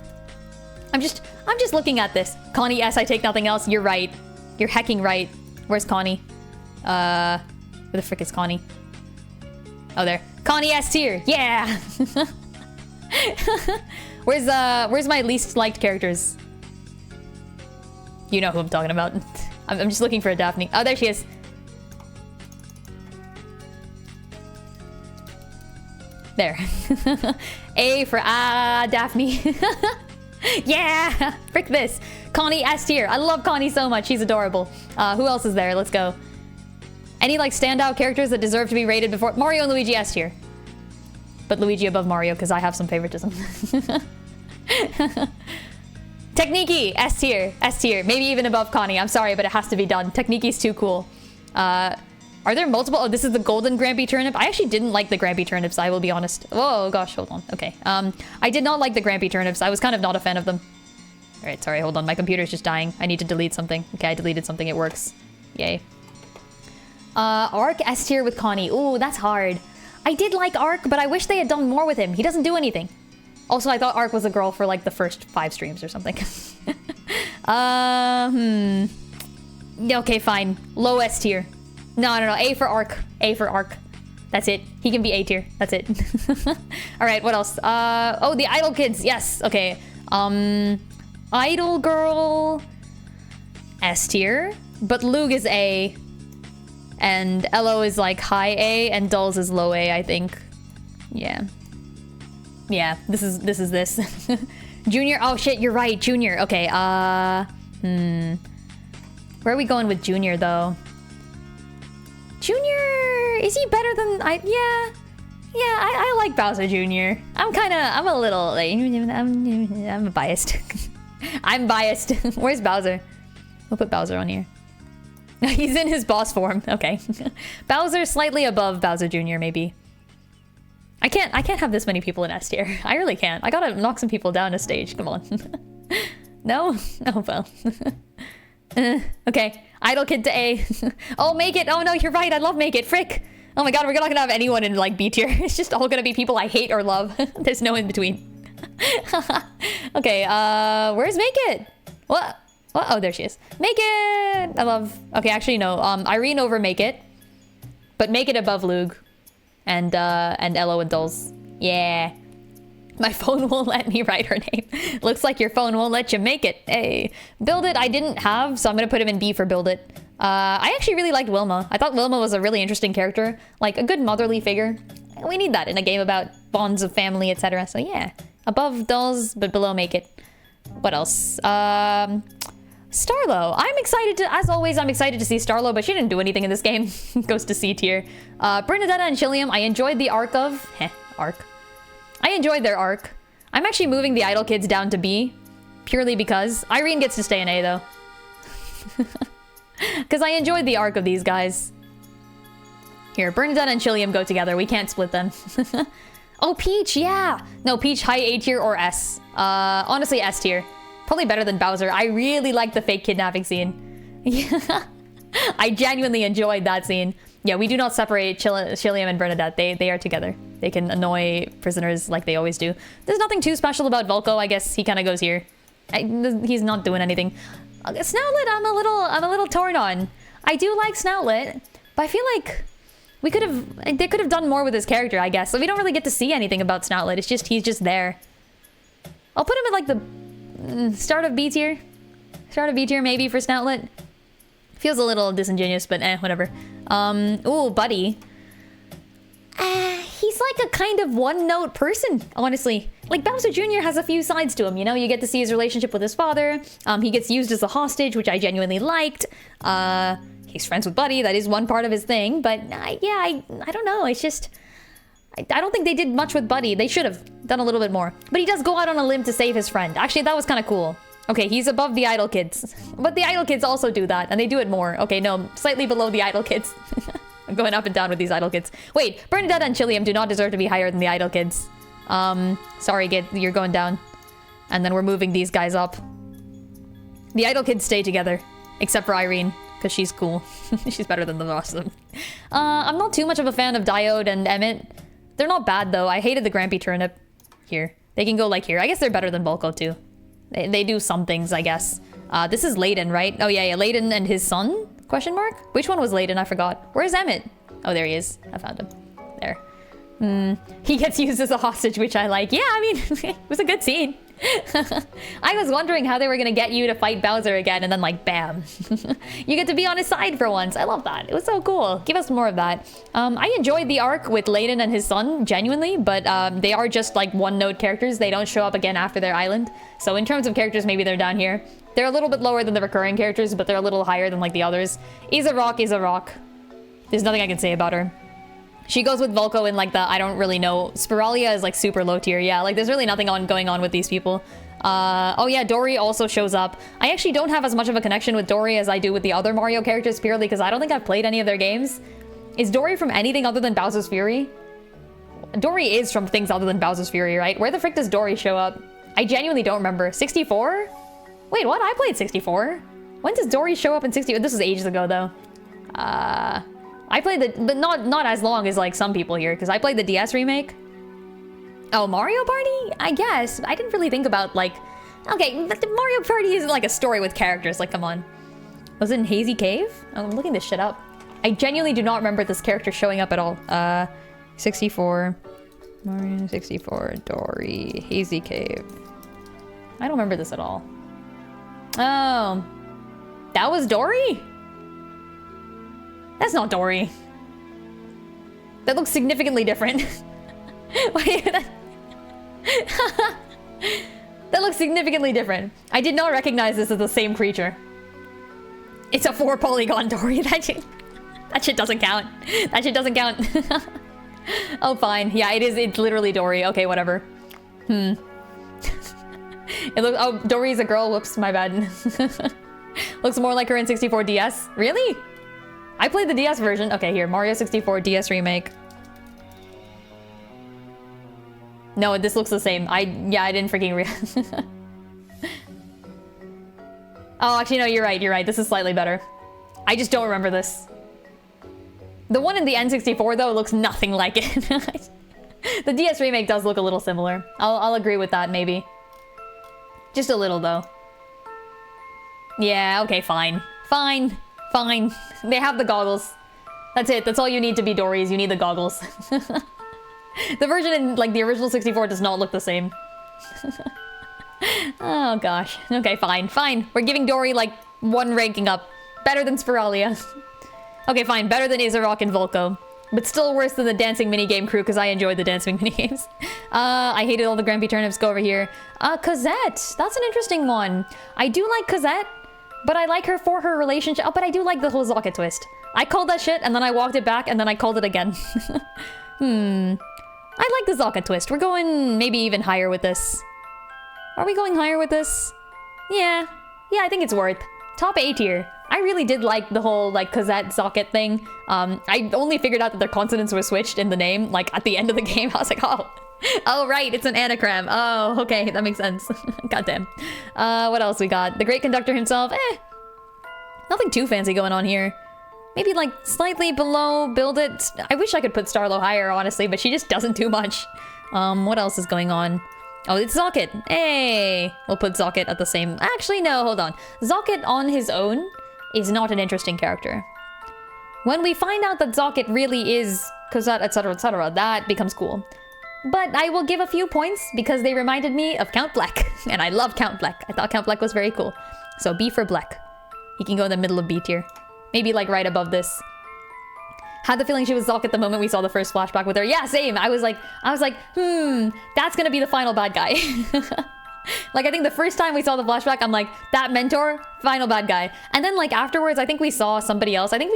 I'm just looking at this. Connie, yes, I take nothing else. You're right. You're hecking right. Where's Connie? Where the frick is Connie? Oh, there. Connie S tier. Yeah. Where's my least liked characters? You know who I'm talking about. I'm just looking for a Daphne. Oh, there she is. There. A for Daphne. Yeah! Frick this. Connie S tier. I love Connie so much. She's adorable. Who else is there? Let's go. Any like standout characters that deserve to be rated before? Mario and Luigi S tier. But Luigi above Mario because I have some favoritism. Techniki S tier. S tier. Maybe even above Connie. I'm sorry, but it has to be done. Techniki's too cool. Are there multiple? Oh, this is the golden Grampy turnip. I actually didn't like the Grampy turnips, I will be honest. Oh gosh, hold on. Okay. I did not like the Grampy turnips. I was kind of not a fan of them. All right, sorry, hold on. My computer's just dying. I need to delete something. Okay, I deleted something. It works. Yay. Ark S tier with Connie. Ooh, that's hard. I did like Ark, but I wish they had done more with him. He doesn't do anything. Also, I thought Ark was a girl for like the first 5 streams or something. Okay, fine. Low S tier. No. A for Ark. A for Ark. That's it. He can be A tier. That's it. All right, what else? Oh, the Idol Kids. Yes. Okay. Idol Girl S tier, but Lug is A, and Elo is like high A, and Dulz is low A, I think. Yeah. Yeah, this is this. Junior, oh shit, you're right, Junior. Okay, where are we going with Junior, though? Junior, is he better than Yeah, I like Bowser Jr. I'm a little, like, I'm biased. I'm biased. Where's Bowser? We'll put Bowser on here. He's in his boss form. Okay. Bowser slightly above Bowser Jr. maybe. I can't have this many people in S tier. I really can't. I gotta knock some people down a stage. Come on. No? Oh, well. Okay. Idle Kid to A. Oh, Make It. Oh, no, you're right. I love Make It. Frick. Oh my god, we're not gonna have anyone in, like, B tier. It's just all gonna be people I hate or love. There's no in between. Okay, where's Make It? What? Oh, there she is. Make It! I love... Okay, actually, no. Irene over Make It. But Make It above Lug. And Elo and Dulz. Yeah. My phone won't let me write her name. Looks like your phone won't let you make it. Hey. Build It I didn't have, so I'm gonna put him in B for Build It. I actually really liked Wilma. I thought Wilma was a really interesting character. Like, a good motherly figure. We need that in a game about bonds of family, etc. So yeah. Above Dulz, but below Make It. What else? Starlo. I'm excited to, as always, I'm excited to see Starlo, but she didn't do anything in this game. Goes to C tier. Bernadetta and Chilium, I enjoyed the arc of... arc. I enjoyed their arc. I'm actually moving the Idol Kids down to B. Purely because... Irene gets to stay in A, though. Because I enjoyed the arc of these guys. Here, Bernadette and Chilium go together. We can't split them. Oh, Peach, yeah! No, Peach, high A tier or S. Honestly, S tier. Probably better than Bowser. I really like the fake kidnapping scene. Yeah. I genuinely enjoyed that scene. Yeah, we do not separate Chilium and Bernadette. They are together. They can annoy prisoners like they always do. There's nothing too special about Volko. I guess he kind of goes here. He's not doing anything. Snoutlet, I'm a little torn on. I do like Snoutlet, but I feel like they could have done more with his character, I guess. So we don't really get to see anything about Snoutlet. It's just, he's just there. I'll put him at like the start of B tier. Start of B tier maybe for Snoutlet. Feels a little disingenuous, but whatever. Ooh, Buddy. He's like a kind of one-note person, honestly. Like, Bowser Jr. has a few sides to him, you know? You get to see his relationship with his father. He gets used as a hostage, which I genuinely liked. He's friends with Buddy. That is one part of his thing. But, yeah, I don't know. It's just... I don't think they did much with Buddy. They should have done a little bit more. But he does go out on a limb to save his friend. Actually, that was kind of cool. Okay, he's above the Idol Kids. But the Idol Kids also do that, and they do it more. Okay, no, slightly below the Idol Kids. I'm going up and down with these Idol Kids. Wait, Bernadette and Chilium do not deserve to be higher than the Idol Kids. Sorry, Gid, you're going down. And then we're moving these guys up. The Idol Kids stay together, except for Irene, because she's cool. She's better than the rest of them. I'm not too much of a fan of Diode and Emmett. They're not bad, though. I hated the Grampy Turnip. Here. They can go, like, here. I guess they're better than Volko, too. They do some things, I guess. This is Layden, right? Oh, yeah, Layden and his son? Question mark? Which one was Layden? I forgot. Where's Emmett? Oh, there he is. I found him. There. He gets used as a hostage, which I like. Yeah, I mean, it was a good scene. I was wondering how they were going to get you to fight Bowser again, and then, like, bam. You get to be on his side for once. I love that. It was so cool. Give us more of that. I enjoyed the arc with Layden and his son, genuinely, but they are just, like, one-note characters. They don't show up again after their island. So in terms of characters, maybe they're down here. They're a little bit lower than the recurring characters, but they're a little higher than, like, the others. Is a rock. There's nothing I can say about her. She goes with Volko in, like, the, I don't really know. Spiralia is, like, super low tier. Yeah, like, there's really nothing going on with these people. Oh, yeah, Dory also shows up. I actually don't have as much of a connection with Dory as I do with the other Mario characters, purely because I don't think I've played any of their games. Is Dory from anything other than Bowser's Fury? Dory is from things other than Bowser's Fury, right? Where the frick does Dory show up? I genuinely don't remember. 64? Wait, what? I played 64. When does Dory show up in 64? This was ages ago, though. I played the, but not as long as, like, some people here, because I played the DS remake. Oh, Mario Party? I guess. I didn't really think about, like... Okay, but the Mario Party isn't, like, a story with characters. Like, come on. Was it in Hazy Cave? Oh, I'm looking this shit up. I genuinely do not remember this character showing up at all. 64. Mario 64. Dory. Hazy Cave. I don't remember this at all. Oh. That was Dory? That's not Dory. That looks significantly different. Wait, that looks significantly different. I did not recognize this as the same creature. It's a 4-polygon Dory. That shit doesn't count. That shit doesn't count. Oh, fine. Yeah, it is. It's literally Dory. Okay, whatever. It looks. Oh, Dory's a girl. Whoops, my bad. Looks more like her in 64 DS. Really? I played the DS version. Okay, here. Mario 64 DS remake. No, this looks the same. I didn't freaking Oh, actually, no, you're right. You're right. This is slightly better. I just don't remember this. The one in the N64, though, looks nothing like it. The DS remake does look a little similar. I'll agree with that, maybe. Just a little, though. Yeah, okay, fine. Fine. Fine. They have the goggles. That's it. That's all you need to be Dory is you need the goggles. The version in, like, the original 64 does not look the same. Oh, gosh. Okay, fine. Fine. We're giving Dory, like, 1 ranking up. Better than Spiralia. Okay, fine. Better than Isarok and Volko. But still worse than the dancing minigame crew, because I enjoyed the dancing minigames. I hated all the Grampy turnips. Go over here. Cosette. That's an interesting one. I do like Cosette, but I like her for her relationship. Oh, but I do like the whole Zocket twist. I called that shit, and then I walked it back, and then I called it again. I like the Zocket twist. We're going maybe even higher with this. Are we going higher with this? Yeah. Yeah, I think it's worth. Top A tier. I really did like the whole, like, Cosette Zocket thing. I only figured out that their consonants were switched in the name, like, at the end of the game. I was like, oh, right, it's an anagram. Oh, okay, that makes sense. Goddamn. What else we got? The Great Conductor himself, nothing too fancy going on here. Maybe, like, slightly below Build It. I wish I could put Starlo higher, honestly, but she just doesn't do much. What else is going on? Oh, it's Zocket. Hey! We'll put Zocket at the same... Actually, no, hold on. Zocket on his own is not an interesting character. When we find out that Zocket really is Cosette, etc., that becomes cool. But I will give a few points because they reminded me of Count Bleck. And I love Count Bleck. I thought Count Bleck was very cool. So B for Bleck. He can go in the middle of B tier. Maybe, like, right above this. Had the feeling she was Zocket the moment we saw the first flashback with her. Yeah, same. I was like, that's gonna be the final bad guy. Like, I think the first time we saw the flashback, I'm like, that mentor, final bad guy. And then, like, afterwards, I think we saw somebody else. I think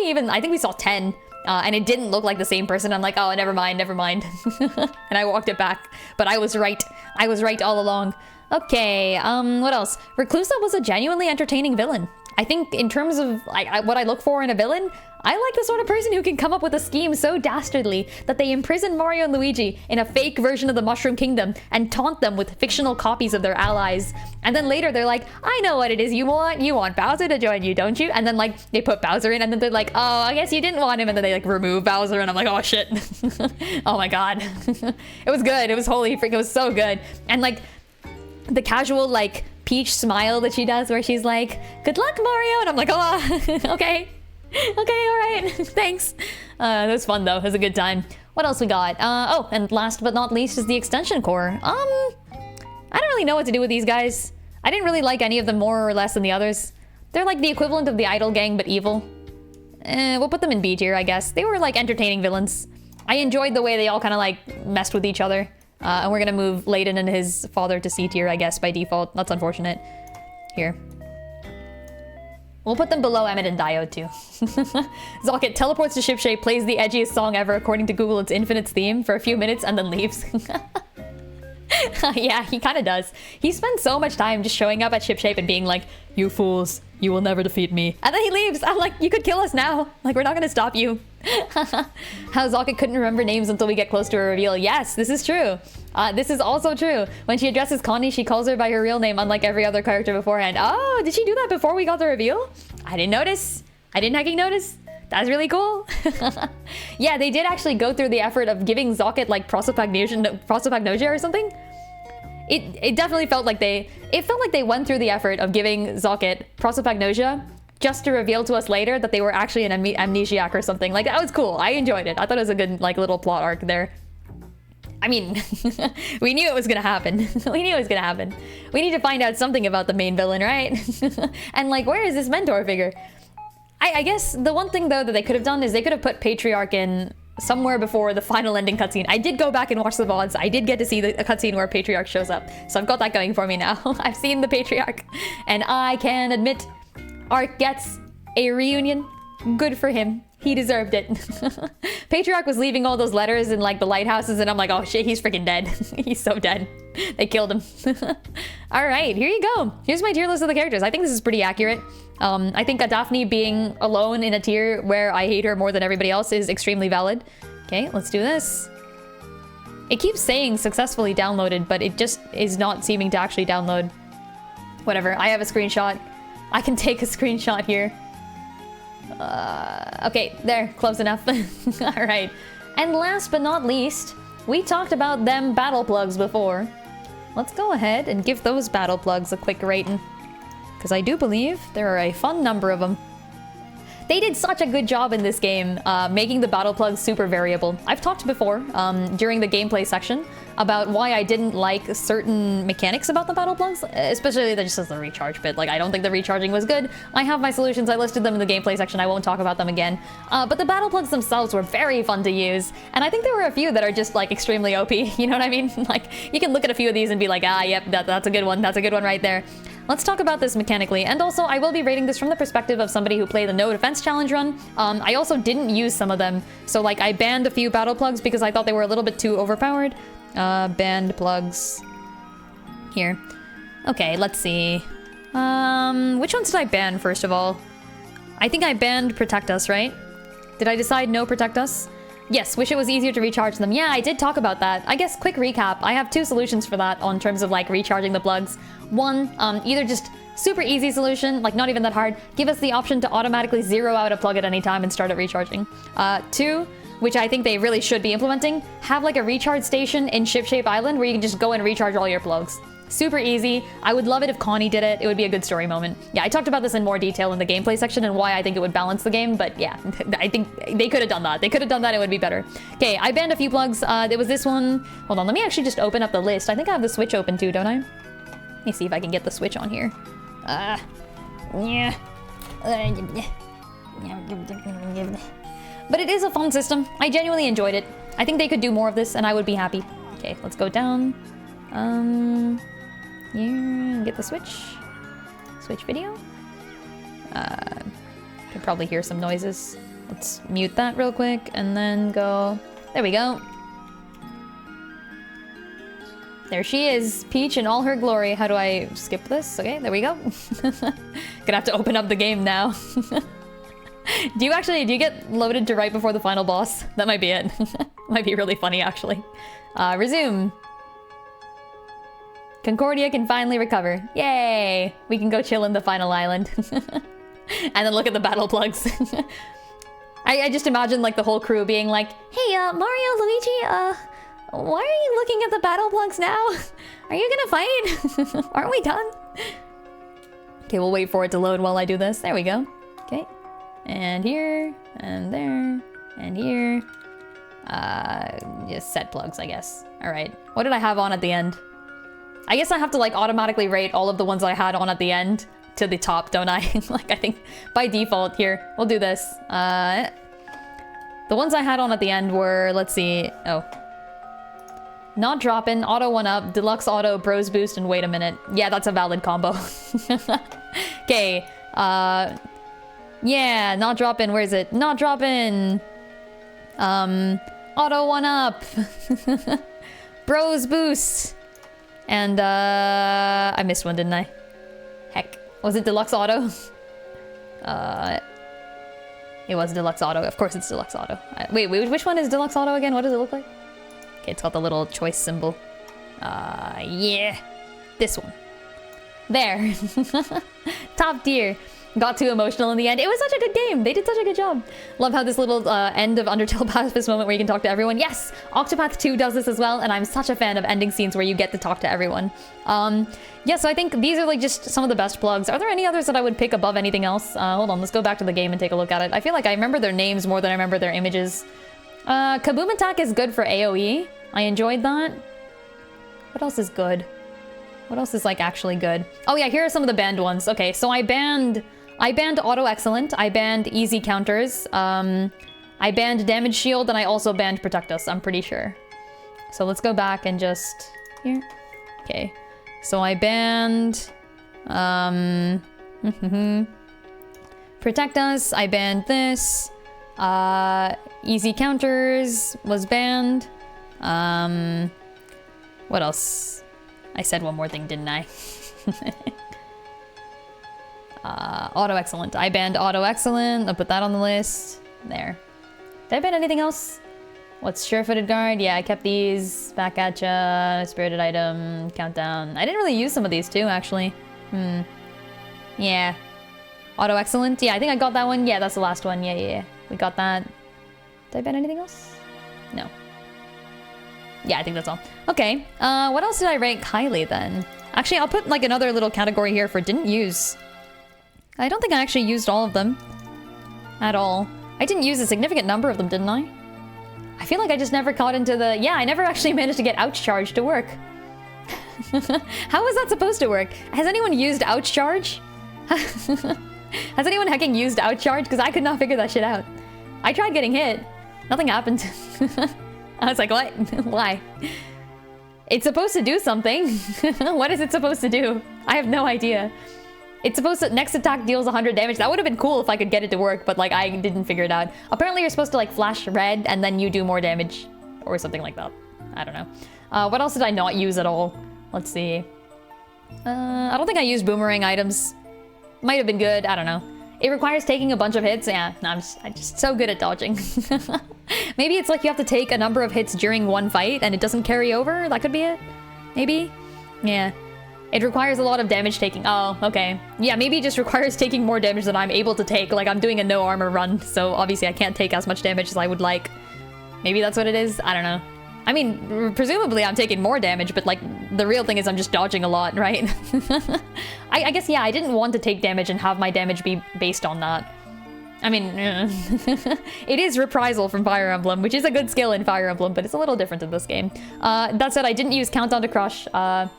we saw 10. And it didn't look like the same person. I'm like, oh, never mind. And I walked it back. But I was right. I was right all along. Okay, what else? Reclusa was a genuinely entertaining villain. I think in terms of what I look for in a villain, I like the sort of person who can come up with a scheme so dastardly that they imprison Mario and Luigi in a fake version of the Mushroom Kingdom and taunt them with fictional copies of their allies. And then later they're like, I know what it is you want. You want Bowser to join you, don't you? And then, like, they put Bowser in and then they're like, oh, I guess you didn't want him. And then they, like, remove Bowser and I'm like, oh, shit. Oh, my God. It was good. It was holy freak. It was so good. And, like, the casual, like, Peach smile that she does where she's like, good luck, Mario. And I'm like, oh, okay. Okay, all right. Thanks. That was fun, though. It was a good time. What else we got? Oh, and last but not least is the extension core. I don't really know what to do with these guys. I didn't really like any of them more or less than the others. They're like the equivalent of the Idol Gang, but evil. We'll put them in B tier, I guess. They were, like, entertaining villains. I enjoyed the way they all kind of, like, messed with each other. And we're gonna move Layden and his father to C tier, I guess, by default. That's unfortunate. Here. We'll put them below Emmett and Diode, too. Zocket teleports to Shipshape, plays the edgiest song ever according to Google, it's Infinite's theme, for a few minutes, and then leaves. Yeah, he kind of does. He spends so much time just showing up at Shipshape and being like, you fools, you will never defeat me. And then he leaves. I'm like, you could kill us now. Like, we're not gonna stop you. How Zocket couldn't remember names until we get close to a reveal. Yes, this is true. This is also true. When she addresses Connie, she calls her by her real name, unlike every other character beforehand. Oh, did she do that before we got the reveal? I didn't notice. I didn't hecking notice. That's really cool. Yeah, they did actually go through the effort of giving Zocket, like, prosopagnosia or something. It definitely felt like they went through the effort of giving Zocket prosopagnosia just to reveal to us later that they were actually an amnesiac or something. Like, that was cool. I enjoyed it. I thought it was a good, like, little plot arc there. I mean, we knew it was gonna happen. We knew it was gonna happen. We need to find out something about the main villain, right? And like, where is this mentor figure? I guess the one thing though that they could have done is they could have put Patriarch in somewhere before the final ending cutscene. I did go back and watch the VODs. I did get to see the cutscene where Patriarch shows up. So I've got that going for me now. I've seen the Patriarch. And I can admit, Ark gets a reunion. Good for him. He deserved it. Patriarch was leaving all those letters in like the lighthouses and I'm like, oh shit, he's freaking dead. He's so dead. They killed him. All right, here you go. Here's my tier list of the characters. I think this is pretty accurate. I think a Daphne being alone in a tier where I hate her more than everybody else is extremely valid. Okay, let's do this. It keeps saying successfully downloaded, but it just is not seeming to actually download. Whatever, I have a screenshot. I can take a screenshot here. Okay, there, close enough. All right. And last but not least, we talked about them battle plugs before. Let's go ahead and give those battle plugs a quick rating, because I do believe there are a fun number of them. They did such a good job in this game, making the battle plugs super variable. I've talked before, during the gameplay section, about why I didn't like certain mechanics about the battle plugs, especially just as the recharge bit. Like, I don't think the recharging was good. I have my solutions, I listed them in the gameplay section, I won't talk about them again. But the battle plugs themselves were very fun to use, and I think there were a few that are just, like, extremely OP, you know what I mean? Like, you can look at a few of these and be like, ah, yep, that's a good one right there. Let's talk about this mechanically, and also I will be rating this from the perspective of somebody who played the No Defense Challenge run. I also didn't use some of them, so like I banned a few battle plugs because I thought they were a little bit too overpowered. Banned plugs. Here. Okay, let's see. Which ones did I ban first of all? I think I banned Protect Us, right? Did I decide no Protect Us? Yes, wish it was easier to recharge them. Yeah, I did talk about that. I guess quick recap. I have two solutions for that on terms of like recharging the plugs. One, either just super easy solution, like not even that hard. Give us the option to automatically zero out a plug at any time and start it recharging. Two, which I think they really should be implementing, have like a recharge station in Shipshape Island where you can just go and recharge all your plugs. Super easy. I would love it if Connie did it. It would be a good story moment. Yeah, I talked about this in more detail in the gameplay section and why I think it would balance the game, but yeah, I think they could have done that. They could have done that, it would be better. Okay, I banned a few plugs. There was this one. Hold on, let me actually just open up the list. I think I have the Switch open too, don't I? Let me see if I can get the Switch on here. Yeah. But it is a fun system. I genuinely enjoyed it. I think they could do more of this and I would be happy. Okay, let's go down. Here, get the Switch. Switch video. Could probably hear some noises. Let's mute that real quick and then go. There we go. There she is, Peach in all her glory. How do I skip this? Okay, there we go. Gonna have to open up the game now. Do you get loaded to right before the final boss? That might be it. Might be really funny, actually. Resume. Concordia can finally recover. Yay! We can go chill in the final island. And then look at the battle plugs. I just imagine like the whole crew being like, hey, Mario, Luigi, why are you looking at the battle plugs now? Are you gonna fight? Aren't we done? Okay, we'll wait for it to load while I do this. There we go. Okay. And here, and there, and here. Just set plugs, I guess. All right. What did I have on at the end? I guess I have to like automatically rate all of the ones I had on at the end to the top, don't I? Like I think by default here, we'll do this. The ones I had on at the end were, let's see. Oh. Not dropping, auto 1-up, deluxe auto, bros boost, and wait a minute. Yeah, that's a valid combo. Okay. Yeah, not dropping. Where is it? Not dropping. Auto 1-up. Bros boost. And I missed one, didn't I? Heck. Was it deluxe auto? It was deluxe auto. Of course it's deluxe auto. Wait, which one is deluxe auto again? What does it look like? Okay, it's got the little choice symbol. Yeah. This one. There. Top tier. Got too emotional in the end. It was such a good game. They did such a good job. Love how this little end of Undertale pacifist moment where you can talk to everyone. Yes, Octopath 2 does this as well, and I'm such a fan of ending scenes where you get to talk to everyone. Yeah, so I think these are like just some of the best plugs. Are there any others that I would pick above anything else? Hold on, let's go back to the game and take a look at it. I feel like I remember their names more than I remember their images. Kaboom Attack is good for AoE. I enjoyed that. What else is good? What else is like actually good? Oh yeah, here are some of the banned ones. Okay, so I banned Auto Excellent, I banned Easy Counters, I banned Damage Shield, and I also banned Protect Us, I'm pretty sure. So let's go back and just... here. Okay. So I banned... Protect Us, I banned this. Easy Counters was banned. What else? I said one more thing, didn't I? Auto Excellent. I banned Auto Excellent. I'll put that on the list. There. Did I ban anything else? What's Sure-Footed Guard? Yeah, I kept these. Back at ya. Spirited Item. Countdown. I didn't really use some of these too, actually. Yeah. Auto Excellent. Yeah, I think I got that one. Yeah, that's the last one. Yeah. We got that. Did I ban anything else? No. Yeah, I think that's all. Okay. What else did I rank highly then? Actually, I'll put like another little category here for didn't use. I don't think I actually used all of them. At all. I didn't use a significant number of them, didn't I? I feel like I just never caught into the... Yeah, I never actually managed to get Ouch Charge to work. How is that supposed to work? Has anyone used Ouch Charge? Has anyone hecking used Ouch Charge? Because I could not figure that shit out. I tried getting hit. Nothing happened. I was like, what? Why? It's supposed to do something. What is it supposed to do? I have no idea. It's supposed to... Next attack deals 100 damage. That would have been cool if I could get it to work, but like I didn't figure it out. Apparently you're supposed to like flash red and then you do more damage. Or something like that. I don't know. What else did I not use at all? Let's see. I don't think I used boomerang items. Might have been good. I don't know. It requires taking a bunch of hits. Yeah, no, I'm just so good at dodging. Maybe it's like you have to take a number of hits during one fight and it doesn't carry over. That could be it. Maybe. Yeah. It requires a lot of damage taking. Oh, okay. Yeah, maybe it just requires taking more damage than I'm able to take. Like, I'm doing a no armor run, so obviously I can't take as much damage as I would like. Maybe that's what it is. I don't know. I mean, presumably I'm taking more damage, but like, the real thing is I'm just dodging a lot, right? I guess, yeah, I didn't want to take damage and have my damage be based on that. I mean, it is Reprisal from Fire Emblem, which is a good skill in Fire Emblem, but it's a little different in this game. That said, I didn't use Countdown to Crush. I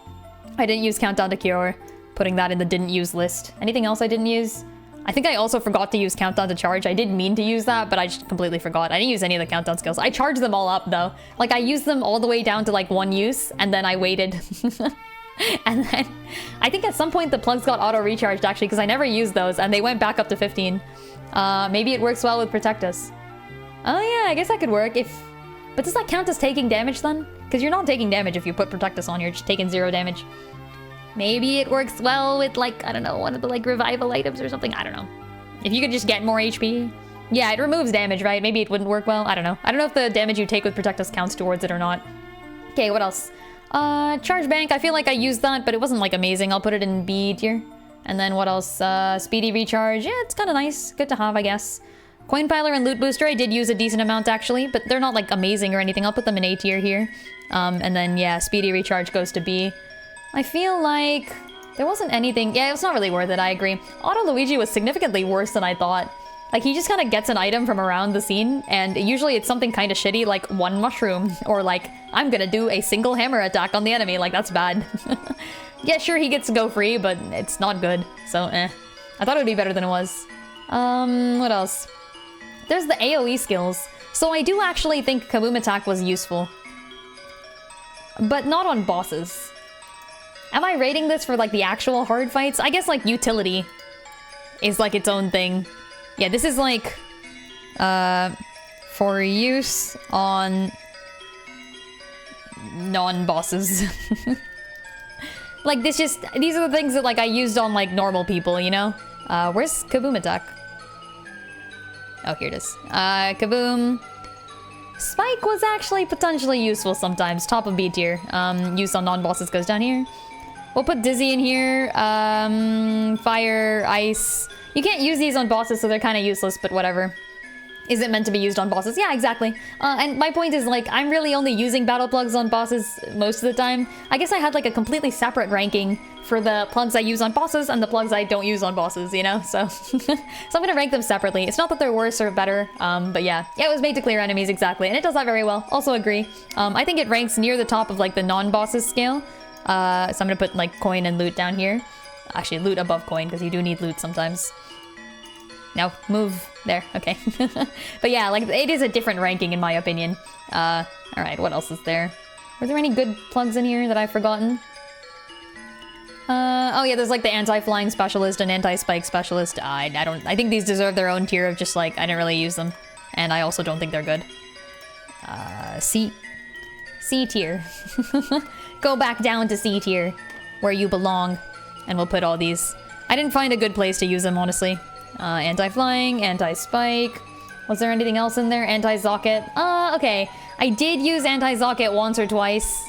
didn't use Countdown to Cure, putting that in the didn't use list. Anything else I didn't use? I think I also forgot to use Countdown to Charge. I did mean to use that, but I just completely forgot. I didn't use any of the countdown skills. I charged them all up, though. Like, I used them all the way down to, like, 1 use, and then I waited. And then, I think at some point the plugs got auto-recharged, actually, because I never used those, and they went back up to 15. Maybe it works well with Protect Us. Oh, yeah, I guess that could work if... But does that count as taking damage, then? Because you're not taking damage if you put Protect Us on, you're just taking 0 damage. Maybe it works well with, like, I don't know, one of the, like, revival items or something. I don't know. If you could just get more HP. Yeah, it removes damage, right? Maybe it wouldn't work well. I don't know. I don't know if the damage you take with Protect Us counts towards it or not. Okay, what else? Charge Bank. I feel like I used that, but it wasn't, like, amazing. I'll put it in B tier. And then what else? Speedy Recharge. Yeah, it's kind of nice. Good to have, I guess. Coin Piler and Loot Booster. I did use a decent amount, actually, but they're not, like, amazing or anything. I'll put them in A tier here. And then, yeah, Speedy Recharge goes to B. I feel like there wasn't anything... Yeah, it's not really worth it, I agree. Auto Luigi was significantly worse than I thought. Like, he just kind of gets an item from around the scene, and usually it's something kind of shitty, like 1 mushroom, or like, I'm gonna do a single hammer attack on the enemy. Like, that's bad. Yeah, sure, he gets to go free, but it's not good. So, I thought it would be better than it was. What else? There's the AoE skills. So I do actually think Kaboom Attack was useful. But not on bosses. Am I rating this for, like, the actual hard fights? I guess, like, utility is, like, its own thing. Yeah, this is, like, for use on non-bosses. Like, these are the things that, like, I used on, like, normal people, you know? Where's Kaboom Attack? Oh, here it is. Kaboom. Spike was actually potentially useful sometimes. Top of B tier. Use on non-bosses goes down here. We'll put Dizzy in here. Fire, Ice. You can't use these on bosses, so they're kind of useless, but whatever. Is it meant to be used on bosses? Yeah, exactly. And my point is, like, I'm really only using battle plugs on bosses most of the time. I guess I had, like, a completely separate ranking for the plugs I use on bosses and the plugs I don't use on bosses, you know? So, so I'm gonna rank them separately. It's not that they're worse or better, but yeah. Yeah, it was made to clear enemies, exactly. And it does that very well. Also agree. I think it ranks near the top of, like, the non-bosses scale. So I'm gonna put, like, coin and loot down here. Actually, loot above coin, because you do need loot sometimes. Now, move. There, okay. But yeah, like, it is a different ranking in my opinion. Alright, what else is there? Were there any good plugs in here that I've forgotten? Oh yeah, there's like the anti-flying specialist and anti-spike specialist. I think these deserve their own tier of just like, I didn't really use them. And I also don't think they're good. C tier. Go back down to C tier, where you belong. And we'll put all these. I didn't find a good place to use them, honestly. Anti-flying, anti-spike. Was there anything else in there? Anti-zocket. Okay. I did use anti-zocket once or twice.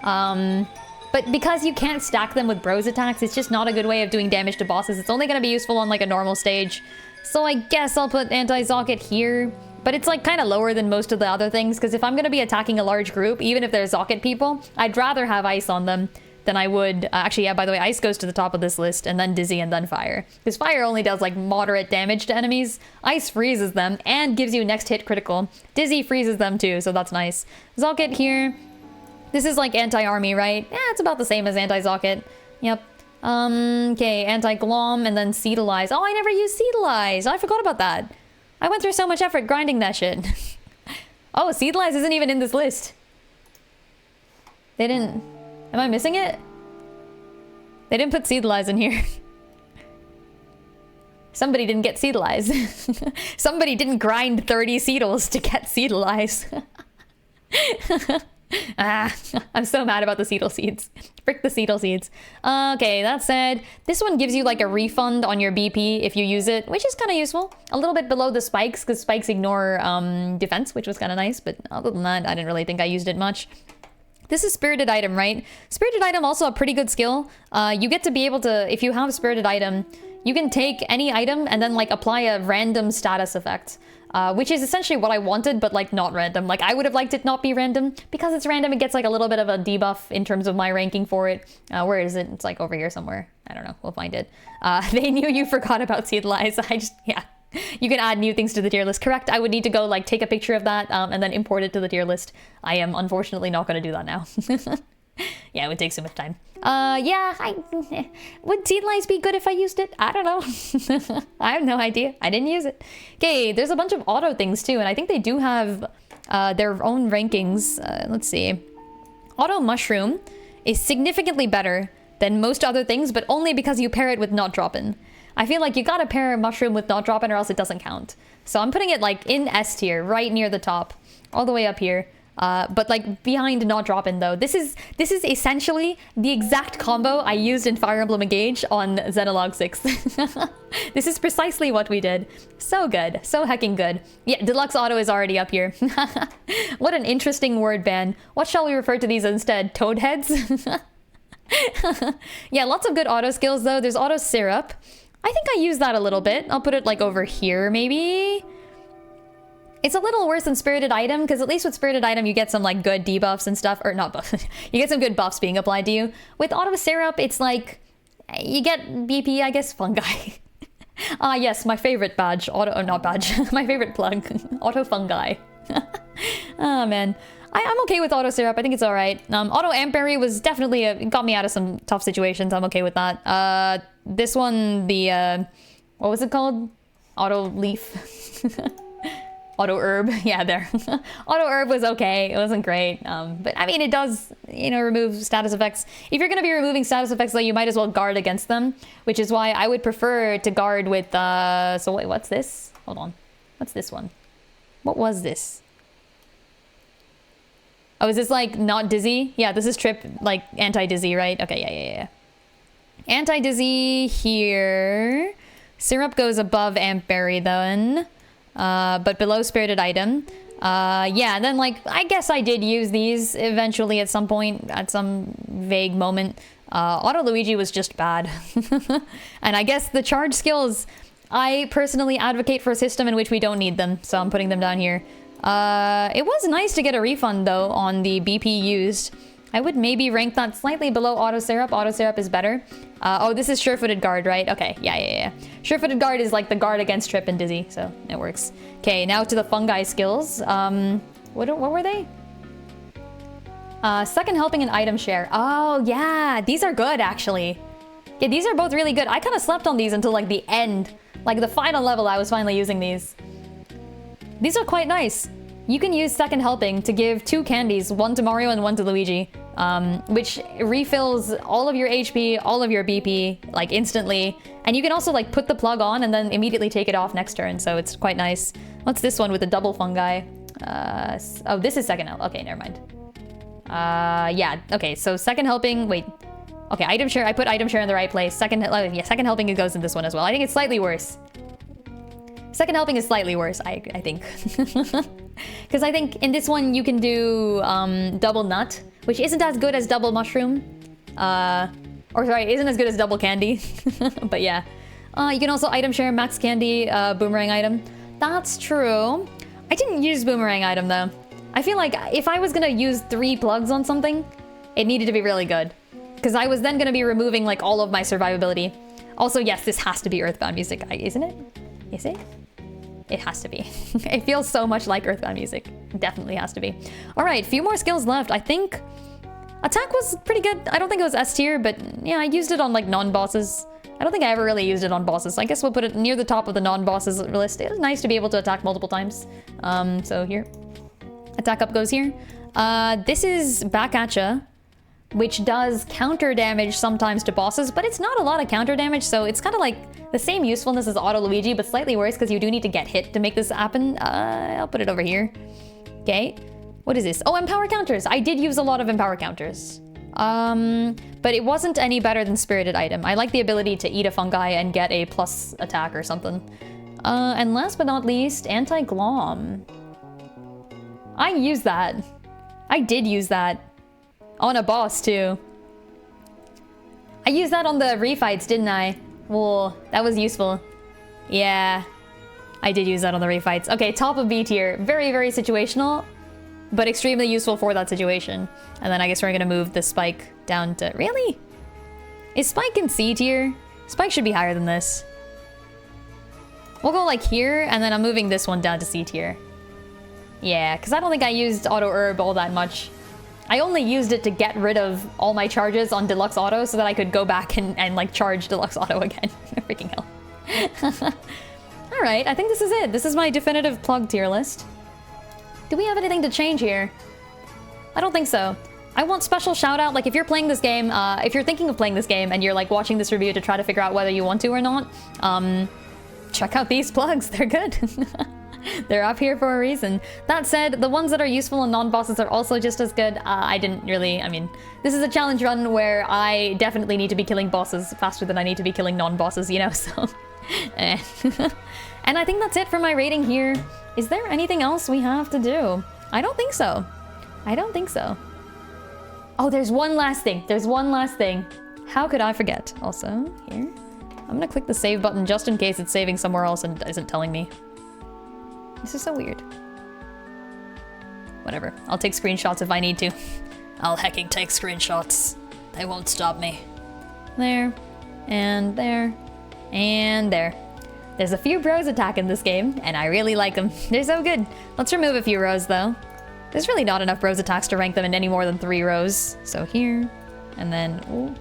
But because you can't stack them with bros attacks, it's just not a good way of doing damage to bosses. It's only gonna be useful on like a normal stage. So I guess I'll put anti-zocket here. But it's like kind of lower than most of the other things, because if I'm gonna be attacking a large group, even if they're zocket people, I'd rather have ice on them than I would... actually, yeah, by the way, ice goes to the top of this list, and then dizzy, and then fire. Because fire only does, like, moderate damage to enemies. Ice freezes them, and gives you next hit critical. Dizzy freezes them, too, so that's nice. Zocket here. This is, like, anti-army, right? Yeah, it's about the same as anti-zocket. Yep. Okay, anti-glom, and then Seedalize. Oh, I never used Seedalize! I forgot about that. I went through so much effort grinding that shit. Oh, Seedalize isn't even in this list. They didn't... Am I missing it? They didn't put Seedalize in here. Somebody didn't get Seedalize. Somebody didn't grind 30 Seedles to get Seedalize. I'm so mad about the Seedle seeds. Frick the Seedle seeds. Okay, that said, this one gives you like a refund on your BP if you use it, which is kind of useful. A little bit below the spikes, because spikes ignore defense, which was kind of nice, but other than that, I didn't really think I used it much. This is Spirited Item, right? Spirited Item, also a pretty good skill. You get to be able to, if you have Spirited Item, you can take any item and then like apply a random status effect. Which is essentially what I wanted, but like not random. Like I would have liked it not be random. Because it's random, it gets like a little bit of a debuff in terms of my ranking for it. Where is it? It's like over here somewhere. I don't know, we'll find it. They knew you forgot about Seedalize. Yeah. You can add new things to the tier list. Correct, I would need to go like take a picture of that and then import it to the tier list. I am unfortunately not going to do that now. Yeah, it would take so much time. Yeah, would Seedalize be good if I used it? I don't know. I have no idea. I didn't use it. Okay, there's a bunch of auto things too, and I think they do have their own rankings. Let's see. Auto Mushroom is significantly better than most other things, but only because you pair it with Not Droppin'. I feel like you gotta pair a mushroom with Not Droppin' or else it doesn't count. So I'm putting it like in S tier, right near the top, all the way up here. But like behind Not Droppin' though. This is essentially the exact combo I used in Fire Emblem Engage on Xenologue 6. This is precisely what we did. So good. So hecking good. Yeah, Deluxe Auto is already up here. What an interesting word ban. What shall we refer to these instead? Toadheads? Yeah, lots of good auto skills though. There's Auto Syrup. I think I use that a little bit. I'll put it like over here maybe. It's a little worse than Spirited Item, because at least with Spirited Item you get some like good debuffs and stuff, or not buffs. You get some good buffs being applied to you. With Auto Syrup, it's like, you get BP, I guess, Fungi. Yes, my favorite badge, not badge, my favorite plug, Auto Fungi. Oh man. I'm okay with Auto Syrup, I think it's alright. Auto Amperry was definitely, got me out of some tough situations, I'm okay with that. This one, the, what was it called? Auto Leaf. Auto Herb, yeah, there. Auto Herb was okay, it wasn't great. But I mean, it does, you know, remove status effects. If you're gonna be removing status effects though, you might as well guard against them, which is why I would prefer to guard with, so wait, what's this? Hold on, what's this one? What was this? Oh, is this like not dizzy? Yeah, this is trip, like anti-dizzy, right? Okay, yeah. Anti-dizzy here. Syrup goes above Ampberry then. But below Spirited Item. Yeah, and then like, I guess I did use these eventually at some point, at some vague moment. Auto Luigi was just bad. And I guess the charge skills, I personally advocate for a system in which we don't need them, so I'm putting them down here. It was nice to get a refund, though, on the BP used. I would maybe rank that slightly below Auto Syrup. Auto Syrup is better. Oh, this is Sure-Footed Guard, right? Okay, yeah. Sure-Footed Guard is like the guard against Trip and Dizzy, so it works. Okay, now to the fungi skills. What were they? Second helping and item share. Oh, yeah, these are good, actually. Yeah, these are both really good. I kind of slept on these until like the end. Like the final level, I was finally using these. These are quite nice. You can use second helping to give 2 candies, one to Mario and one to Luigi, which refills all of your HP, all of your BP, like instantly. And you can also like put the plug on and then immediately take it off next turn, so it's quite nice. What's this one with the double fungi? Oh, this is second help. Okay, never mind. Yeah, okay, so second helping, wait. Okay, item share, I put item share in the right place. Second helping, it goes in this one as well. I think it's slightly worse. Second helping is slightly worse, I think. Because I think in this one you can do double nut, which isn't as good as double mushroom. Or sorry, isn't as good as double candy. But yeah. You can also item share max candy boomerang item. That's true. I didn't use boomerang item though. I feel like if I was gonna use 3 plugs on something, it needed to be really good. Because I was then gonna be removing like all of my survivability. Also, yes, this has to be Earthbound music, isn't it? Is it? It has to be. It feels so much like Earthbound music. It definitely has to be. All right, few more skills left. I think attack was pretty good. I don't think it was S tier, but yeah, I used it on like non-bosses. I don't think I ever really used it on bosses. I guess we'll put it near the top of the non-bosses list. It was nice to be able to attack multiple times. So here, attack up goes here. This is back at ya, which does counter damage sometimes to bosses, but it's not a lot of counter damage, so it's kind of like the same usefulness as Auto Luigi, but slightly worse because you do need to get hit to make this happen. I'll put it over here. Okay, what is this? Oh, empower counters. I did use a lot of empower counters. But it wasn't any better than Spirited Item. I like the ability to eat a fungi and get a plus attack or something. And last but not least, Anti-Glom. I used that. I did use that. On a boss, too. I used that on the refights, didn't I? Whoa, that was useful. Yeah, I did use that on the refights. Okay, top of B tier. Very, very situational, but extremely useful for that situation. And then I guess we're gonna move the Spike down to... Really? Is Spike in C tier? Spike should be higher than this. We'll go like here, and then I'm moving this one down to C tier. Yeah, because I don't think I used Auto Herb all that much. I only used it to get rid of all my charges on Deluxe Auto so that I could go back and like charge Deluxe Auto again. Freaking hell. Alright, I think this is it. This is my definitive plug tier list. Do we have anything to change here? I don't think so. I want special shout out, like if you're playing this game, if you're thinking of playing this game and you're like watching this review to try to figure out whether you want to or not, check out these plugs, they're good. They're up here for a reason. That said, the ones that are useful in non-bosses are also just as good. I mean, this is a challenge run where I definitely need to be killing bosses faster than I need to be killing non-bosses, you know, so... And I think that's it for my rating here. Is there anything else we have to do? I don't think so. I don't think so. Oh, there's one last thing. There's one last thing. How could I forget? Also, here. I'm gonna click the save button just in case it's saving somewhere else and isn't telling me. This is so weird. Whatever. I'll take screenshots if I need to. I'll hecking take screenshots. They won't stop me. There. And there. And there. There's a few bros attack in this game, and I really like them. They're so good. Let's remove a few rows, though. There's really not enough bros attacks to rank them in any more than 3 rows. So here. And then... Ooh,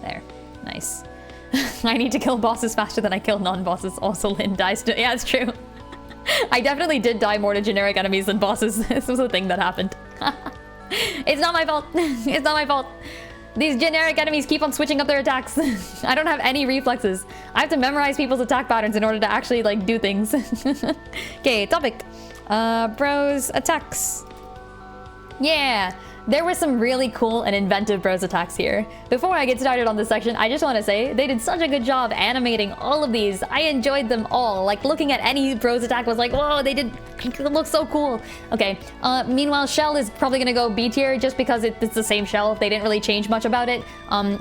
there. Nice. I need to kill bosses faster than I kill non-bosses. Also, Lynn dies to... Yeah, it's true. I definitely did die more to generic enemies than bosses. This was a thing that happened. It's not my fault. It's not my fault. These generic enemies keep on switching up their attacks. I don't have any reflexes. I have to memorize people's attack patterns in order to actually, like, do things. Okay, topic. Bros attacks. Yeah. There were some really cool and inventive bros attacks here. Before I get started on this section, I just want to say they did such a good job animating all of these. I enjoyed them all. Like, looking at any bros attack was like, whoa, they did look so cool. Okay, meanwhile, Shell is probably gonna go B tier just because it's the same Shell. They didn't really change much about it.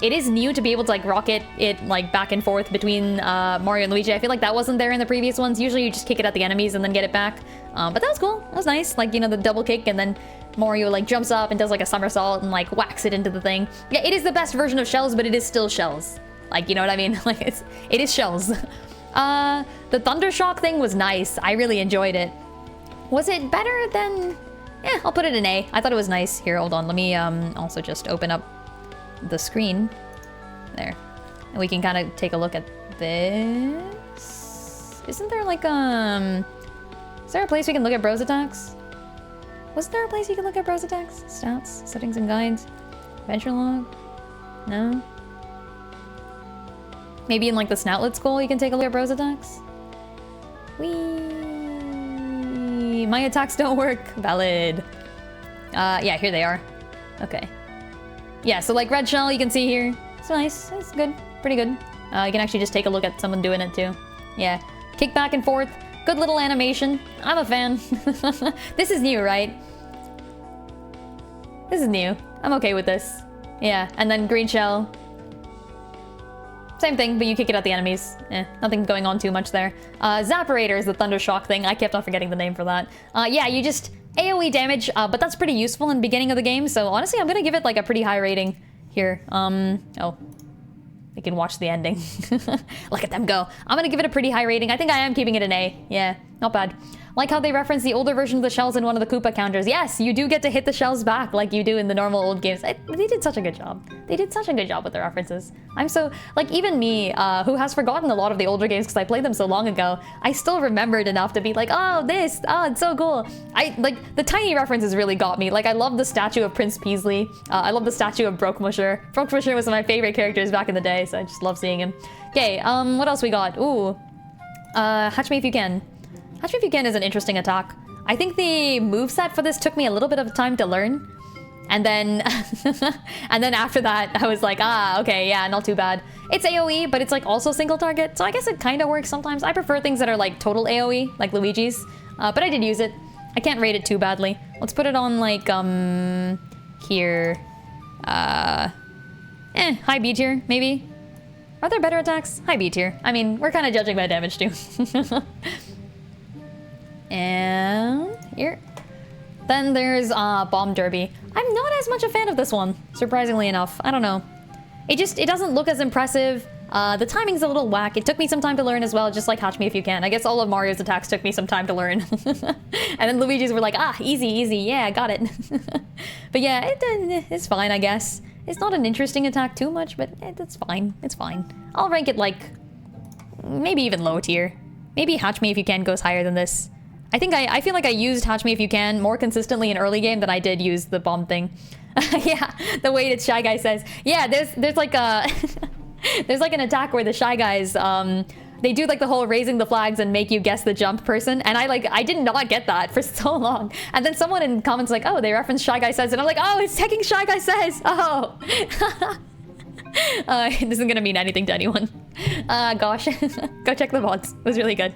It is new to be able to like rocket it like back and forth between Mario and Luigi. I feel like that wasn't there in the previous ones. Usually you just kick it at the enemies and then get it back. But that was cool. That was nice. Like, you know, the double kick and then Mario like jumps up and does like a somersault and like whacks it into the thing. Yeah, it is the best version of Shells, but it is still Shells. Like, you know what I mean? Like, it is Shells. The Thundershock thing was nice. I really enjoyed it. Was it better than... Yeah, I'll put it in A. I thought it was nice. Here, hold on. Let me also just open up the screen. There. And we can kind of take a look at this. Isn't there like is there a place we can look at bros attacks? Wasn't there a place you can look at bros attacks? Stats, settings and guides, adventure log? No? Maybe in like the Snoutlet Skull you can take a look at bros attacks? Whee! My attacks don't work. Valid. Yeah, here they are. Okay. Yeah, so like red shell you can see here. It's nice. It's good. Pretty good. You can actually just take a look at someone doing it too. Yeah. Kick back and forth. Good little animation. I'm a fan. This is new, right? This is new. I'm okay with this. Yeah, and then green shell. Same thing, but you kick it at the enemies. Nothing going on too much there. Zapperator is the Thundershock thing. I kept on forgetting the name for that. Yeah, you just AoE damage, but that's pretty useful in the beginning of the game. So honestly, I'm gonna give it like a pretty high rating here. Oh. You can watch the ending. Look at them go. I'm gonna give it a pretty high rating. I think I am keeping it an A. Yeah, not bad. Like how they reference the older version of the shells in one of the Koopa counters. Yes, you do get to hit the shells back like you do in the normal old games. They did such a good job. They did such a good job with the references. I'm so, like even me, who has forgotten a lot of the older games because I played them so long ago, I still remembered enough to be like, oh, this, oh, it's so cool. Like, the tiny references really got me. Like, I love the statue of Prince Peasley. I love the statue of Brokemusher. Brokemusher was one of my favorite characters back in the day, so I just love seeing him. Okay, what else we got? Ooh. Hatch Me If You Can. Hatch Me If You Can is an interesting attack. I think the moveset for this took me a little bit of time to learn. And then and then after that, I was like, okay, yeah, not too bad. It's AoE, but it's like also single target, so I guess it kind of works sometimes. I prefer things that are like total AoE, like Luigi's, but I did use it. I can't rate it too badly. Let's put it on like, here. High B tier, maybe? Are there better attacks? High B tier. I mean, we're kind of judging by damage too. And here. Then there's Bomb Derby. I'm not as much a fan of this one, surprisingly enough. I don't know. It doesn't look as impressive. The timing's a little whack. It took me some time to learn as well, just like Hatch Me If You Can. I guess all of Mario's attacks took me some time to learn. And then Luigi's were like, easy, easy, yeah, I got it. But yeah, it's fine, I guess. It's not an interesting attack too much, but it's fine. It's fine. I'll rank it like, maybe even low tier. Maybe Hatch Me If You Can goes higher than this. I feel like I used Hatch Me If You Can more consistently in early game than I did use the bomb thing. Yeah, the way that Shy Guy says. Yeah, there's like a there's like an attack where the Shy Guys they do like the whole raising the flags and make you guess the jump person, and I did not get that for so long. And then someone in comments like, oh, they reference Shy Guy Says, and I'm like, oh, it's taking Shy Guy Says. Oh. This isn't gonna mean anything to anyone. Gosh. Go check the VODs. It was really good.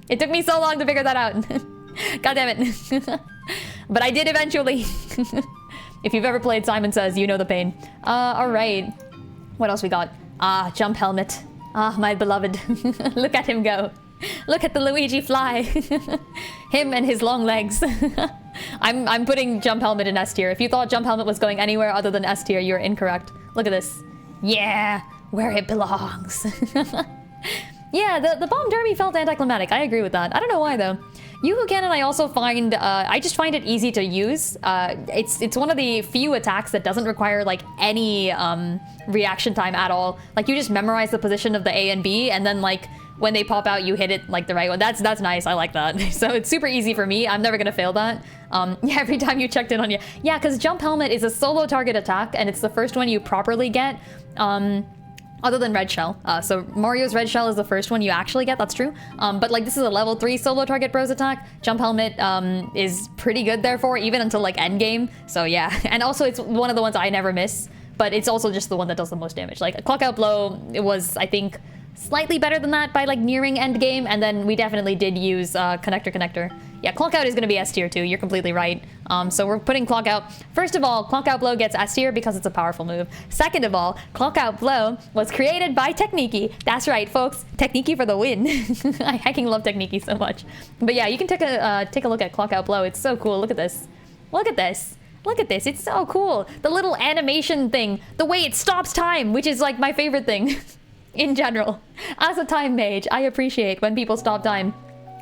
It took me so long to figure that out. God damn it. But I did eventually. If you've ever played Simon Says, you know the pain. Alright. What else we got? Jump helmet. My beloved. Look at him go. Look at the Luigi fly. Him and his long legs. I'm putting jump helmet in S tier. If you thought jump helmet was going anywhere other than S tier, you're incorrect. Look at this. Yeah, where it belongs. Yeah, the bomb derby felt anticlimactic. I agree with that. I don't know why though. You Who Can and I also find, I just find it easy to use. It's one of the few attacks that doesn't require like any reaction time at all. Like you just memorize the position of the A and B, and then like when they pop out, you hit it like the right one. That's nice. I like that. So it's super easy for me. I'm never gonna fail that. Yeah, every time you checked in on you. Yeah, because jump helmet is a solo target attack, and it's the first one you properly get. other than Red Shell. So Mario's Red Shell is the first one you actually get, that's true. But like this is a level 3 solo target bros attack. Jump Helmet is pretty good therefore, even until like end game. So yeah, and also it's one of the ones I never miss, but it's also just the one that does the most damage. Like Clock Out Blow, it was, I think, slightly better than that by like nearing end game, and then we definitely did use Connector. Yeah, Clock Out is going to be S tier too, you're completely right. So we're putting Clock Out. First of all, Clock Out Blow gets S tier because it's a powerful move. Second of all, Clock Out Blow was created by Techniki. That's right, folks. Techniki for the win. I hecking love Techniki so much. But yeah, you can take a look at Clock Out Blow. It's so cool. Look at this. Look at this. Look at this. It's so cool. The little animation thing. The way it stops time, which is like my favorite thing. In general, as a time mage, I appreciate when people stop time.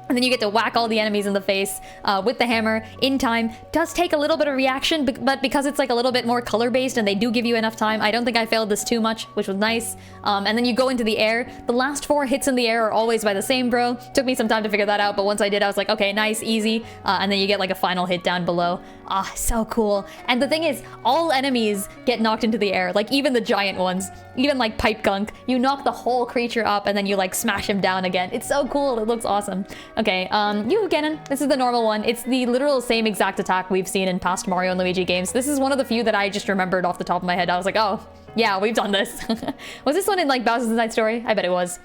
And then you get to whack all the enemies in the face with the hammer in time. Does take a little bit of reaction, but because it's like a little bit more color-based and they do give you enough time, I don't think I failed this too much, which was nice. And then you go into the air. The last 4 hits in the air are always by the same bro. Took me some time to figure that out, but once I did, I was like, okay, nice, easy. And then you get like a final hit down below. Ah, so cool. And the thing is, all enemies get knocked into the air, like even the giant ones, even like Pipe Gunk. You knock the whole creature up and then you like smash him down again. It's so cool. It looks awesome. Okay, you Ganon. This is the normal one. It's the literal same exact attack we've seen in past Mario and Luigi games. This is one of the few that I just remembered off the top of my head. I was like, oh, yeah, we've done this. Was this one in like Bowser's Inside Story? I bet it was.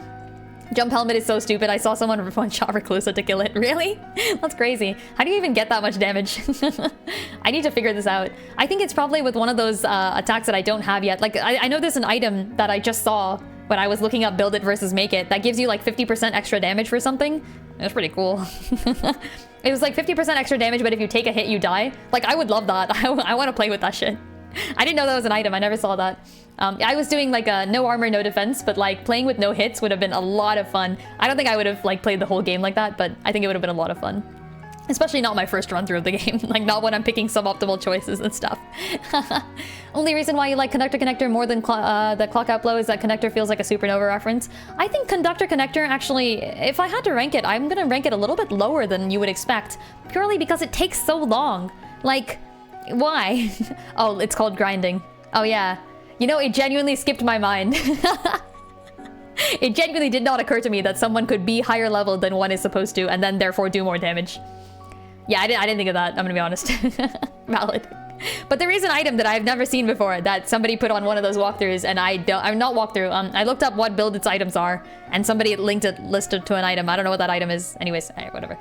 Jump Helmet is so stupid. I saw someone one-shot Reclusa to kill it. Really? That's crazy. How do you even get that much damage? I need to figure this out. I think it's probably with one of those attacks that I don't have yet. Like, I know there's an item that I just saw when I was looking up Build It versus Make It that gives you like 50% extra damage for something. That's pretty cool. It was like 50% extra damage, but if you take a hit, you die. Like, I would love that. I want to play with that shit. I didn't know that was an item. I never saw that. I was doing like a no armor, no defense, but like playing with no hits would have been a lot of fun. I don't think I would have like played the whole game like that, but I think it would have been a lot of fun. Especially not my first run through of the game, like not when I'm picking suboptimal choices and stuff. Only reason why you like Connector more than the Clock Out Blow is that Connector feels like a Supernova reference. I think Connector actually, if I had to rank it, I'm gonna rank it a little bit lower than you would expect, purely because it takes so long. Like, why? Oh, it's called grinding. Oh yeah. You know, it genuinely skipped my mind. It genuinely did not occur to me that someone could be higher level than one is supposed to and then therefore do more damage. Yeah, I didn't think of that, I'm gonna be honest. Valid. But there is an item that I've never seen before that somebody put on one of those walkthroughs, and I'm not walkthrough. I looked up what build its items are, and somebody linked it listed to an item. I don't know what that item is. Anyways, whatever.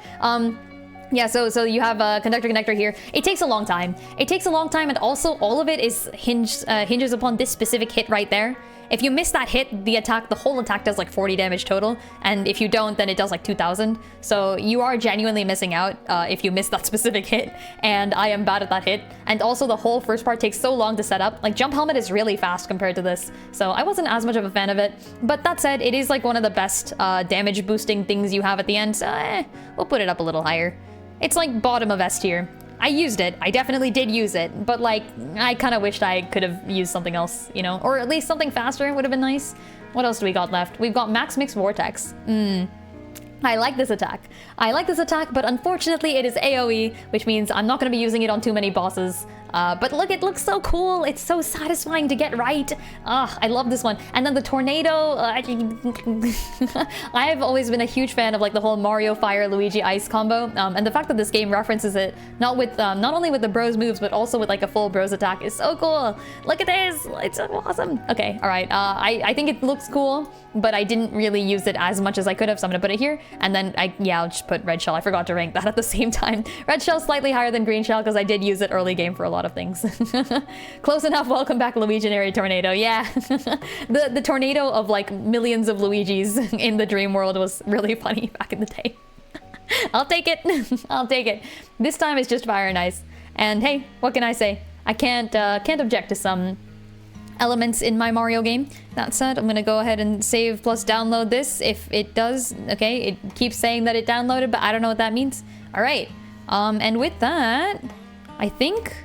Yeah, so you have a Connector here. It takes a long time. It takes a long time, and also all of it is hinges upon this specific hit right there. If you miss that hit, the whole attack does like 40 damage total, and if you don't, then it does like 2,000. So you are genuinely missing out if you miss that specific hit, and I am bad at that hit. And also the whole first part takes so long to set up. Like Jump Helmet is really fast compared to this, so I wasn't as much of a fan of it. But that said, it is like one of the best damage boosting things you have at the end, so we'll put it up a little higher. It's like bottom of S tier. I used it. I definitely did use it. But like, I kind of wished I could have used something else, you know? Or at least something faster would have been nice. What else do we got left? We've got Max Mix Vortex. I like this attack. I like this attack, but unfortunately it is AoE, which means I'm not going to be using it on too many bosses. But look, it looks so cool. It's so satisfying to get right. I love this one. And then the tornado. I've always been a huge fan of like the whole Mario Fire Luigi Ice combo. And the fact that this game references it not only with the bros moves, but also with like a full bros attack is so cool. Look at this. It's so awesome. Okay, all right. I think it looks cool, but I didn't really use it as much as I could have, so I'm gonna put it here. And then I'll just put Red Shell. I forgot to rank that at the same time. Red Shell slightly higher than Green Shell because I did use it early game for a lot of things. Close enough. Welcome back, Luiginary Tornado. Yeah. the tornado of like millions of Luigis in the dream world was really funny back in the day. I'll take it. I'll take it. This time it's just fire and ice. And hey, what can I say? I can't object to some elements in my Mario game. That said, I'm gonna go ahead and save plus download this if it does. Okay, it keeps saying that it downloaded, but I don't know what that means. All right. And with that, I think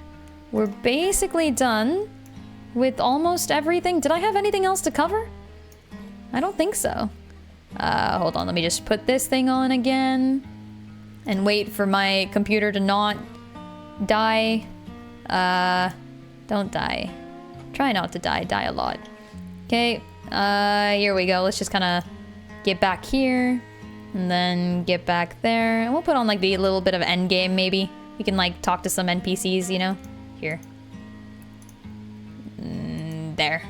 we're basically done with almost everything. Did I have anything else to cover? I don't think so. Hold on, let me just put this thing on again and wait for my computer to not die. Don't die. Try not to die. Die a lot. Okay, here we go. Let's just kind of get back here and then get back there. And we'll put on like the little bit of end game maybe. We can like talk to some NPCs, you know? Here. There.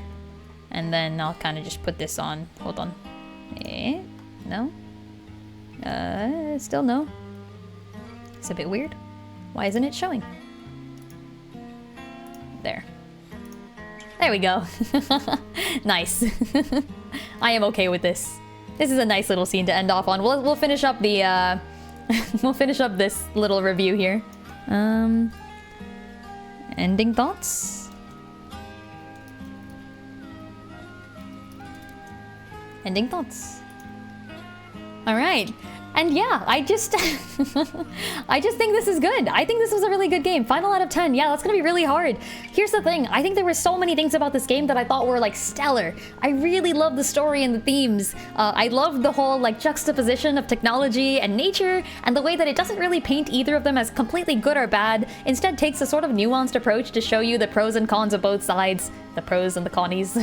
And then I'll kind of just put this on. Hold on. No? Still no. It's a bit weird. Why isn't it showing? There. There we go. Nice. I am okay with this. This is a nice little scene to end off on. We'll finish up the we'll finish up this little review here. Ending thoughts? Ending thoughts. All right. And yeah, I just think this is good. I think this was a really good game. Final out of 10. Yeah, that's gonna be really hard. Here's the thing. I think there were so many things about this game that I thought were like stellar. I really love the story and the themes. I love the whole like juxtaposition of technology and nature, and the way that it doesn't really paint either of them as completely good or bad. Instead takes a sort of nuanced approach to show you the pros and cons of both sides. The pros and the connies.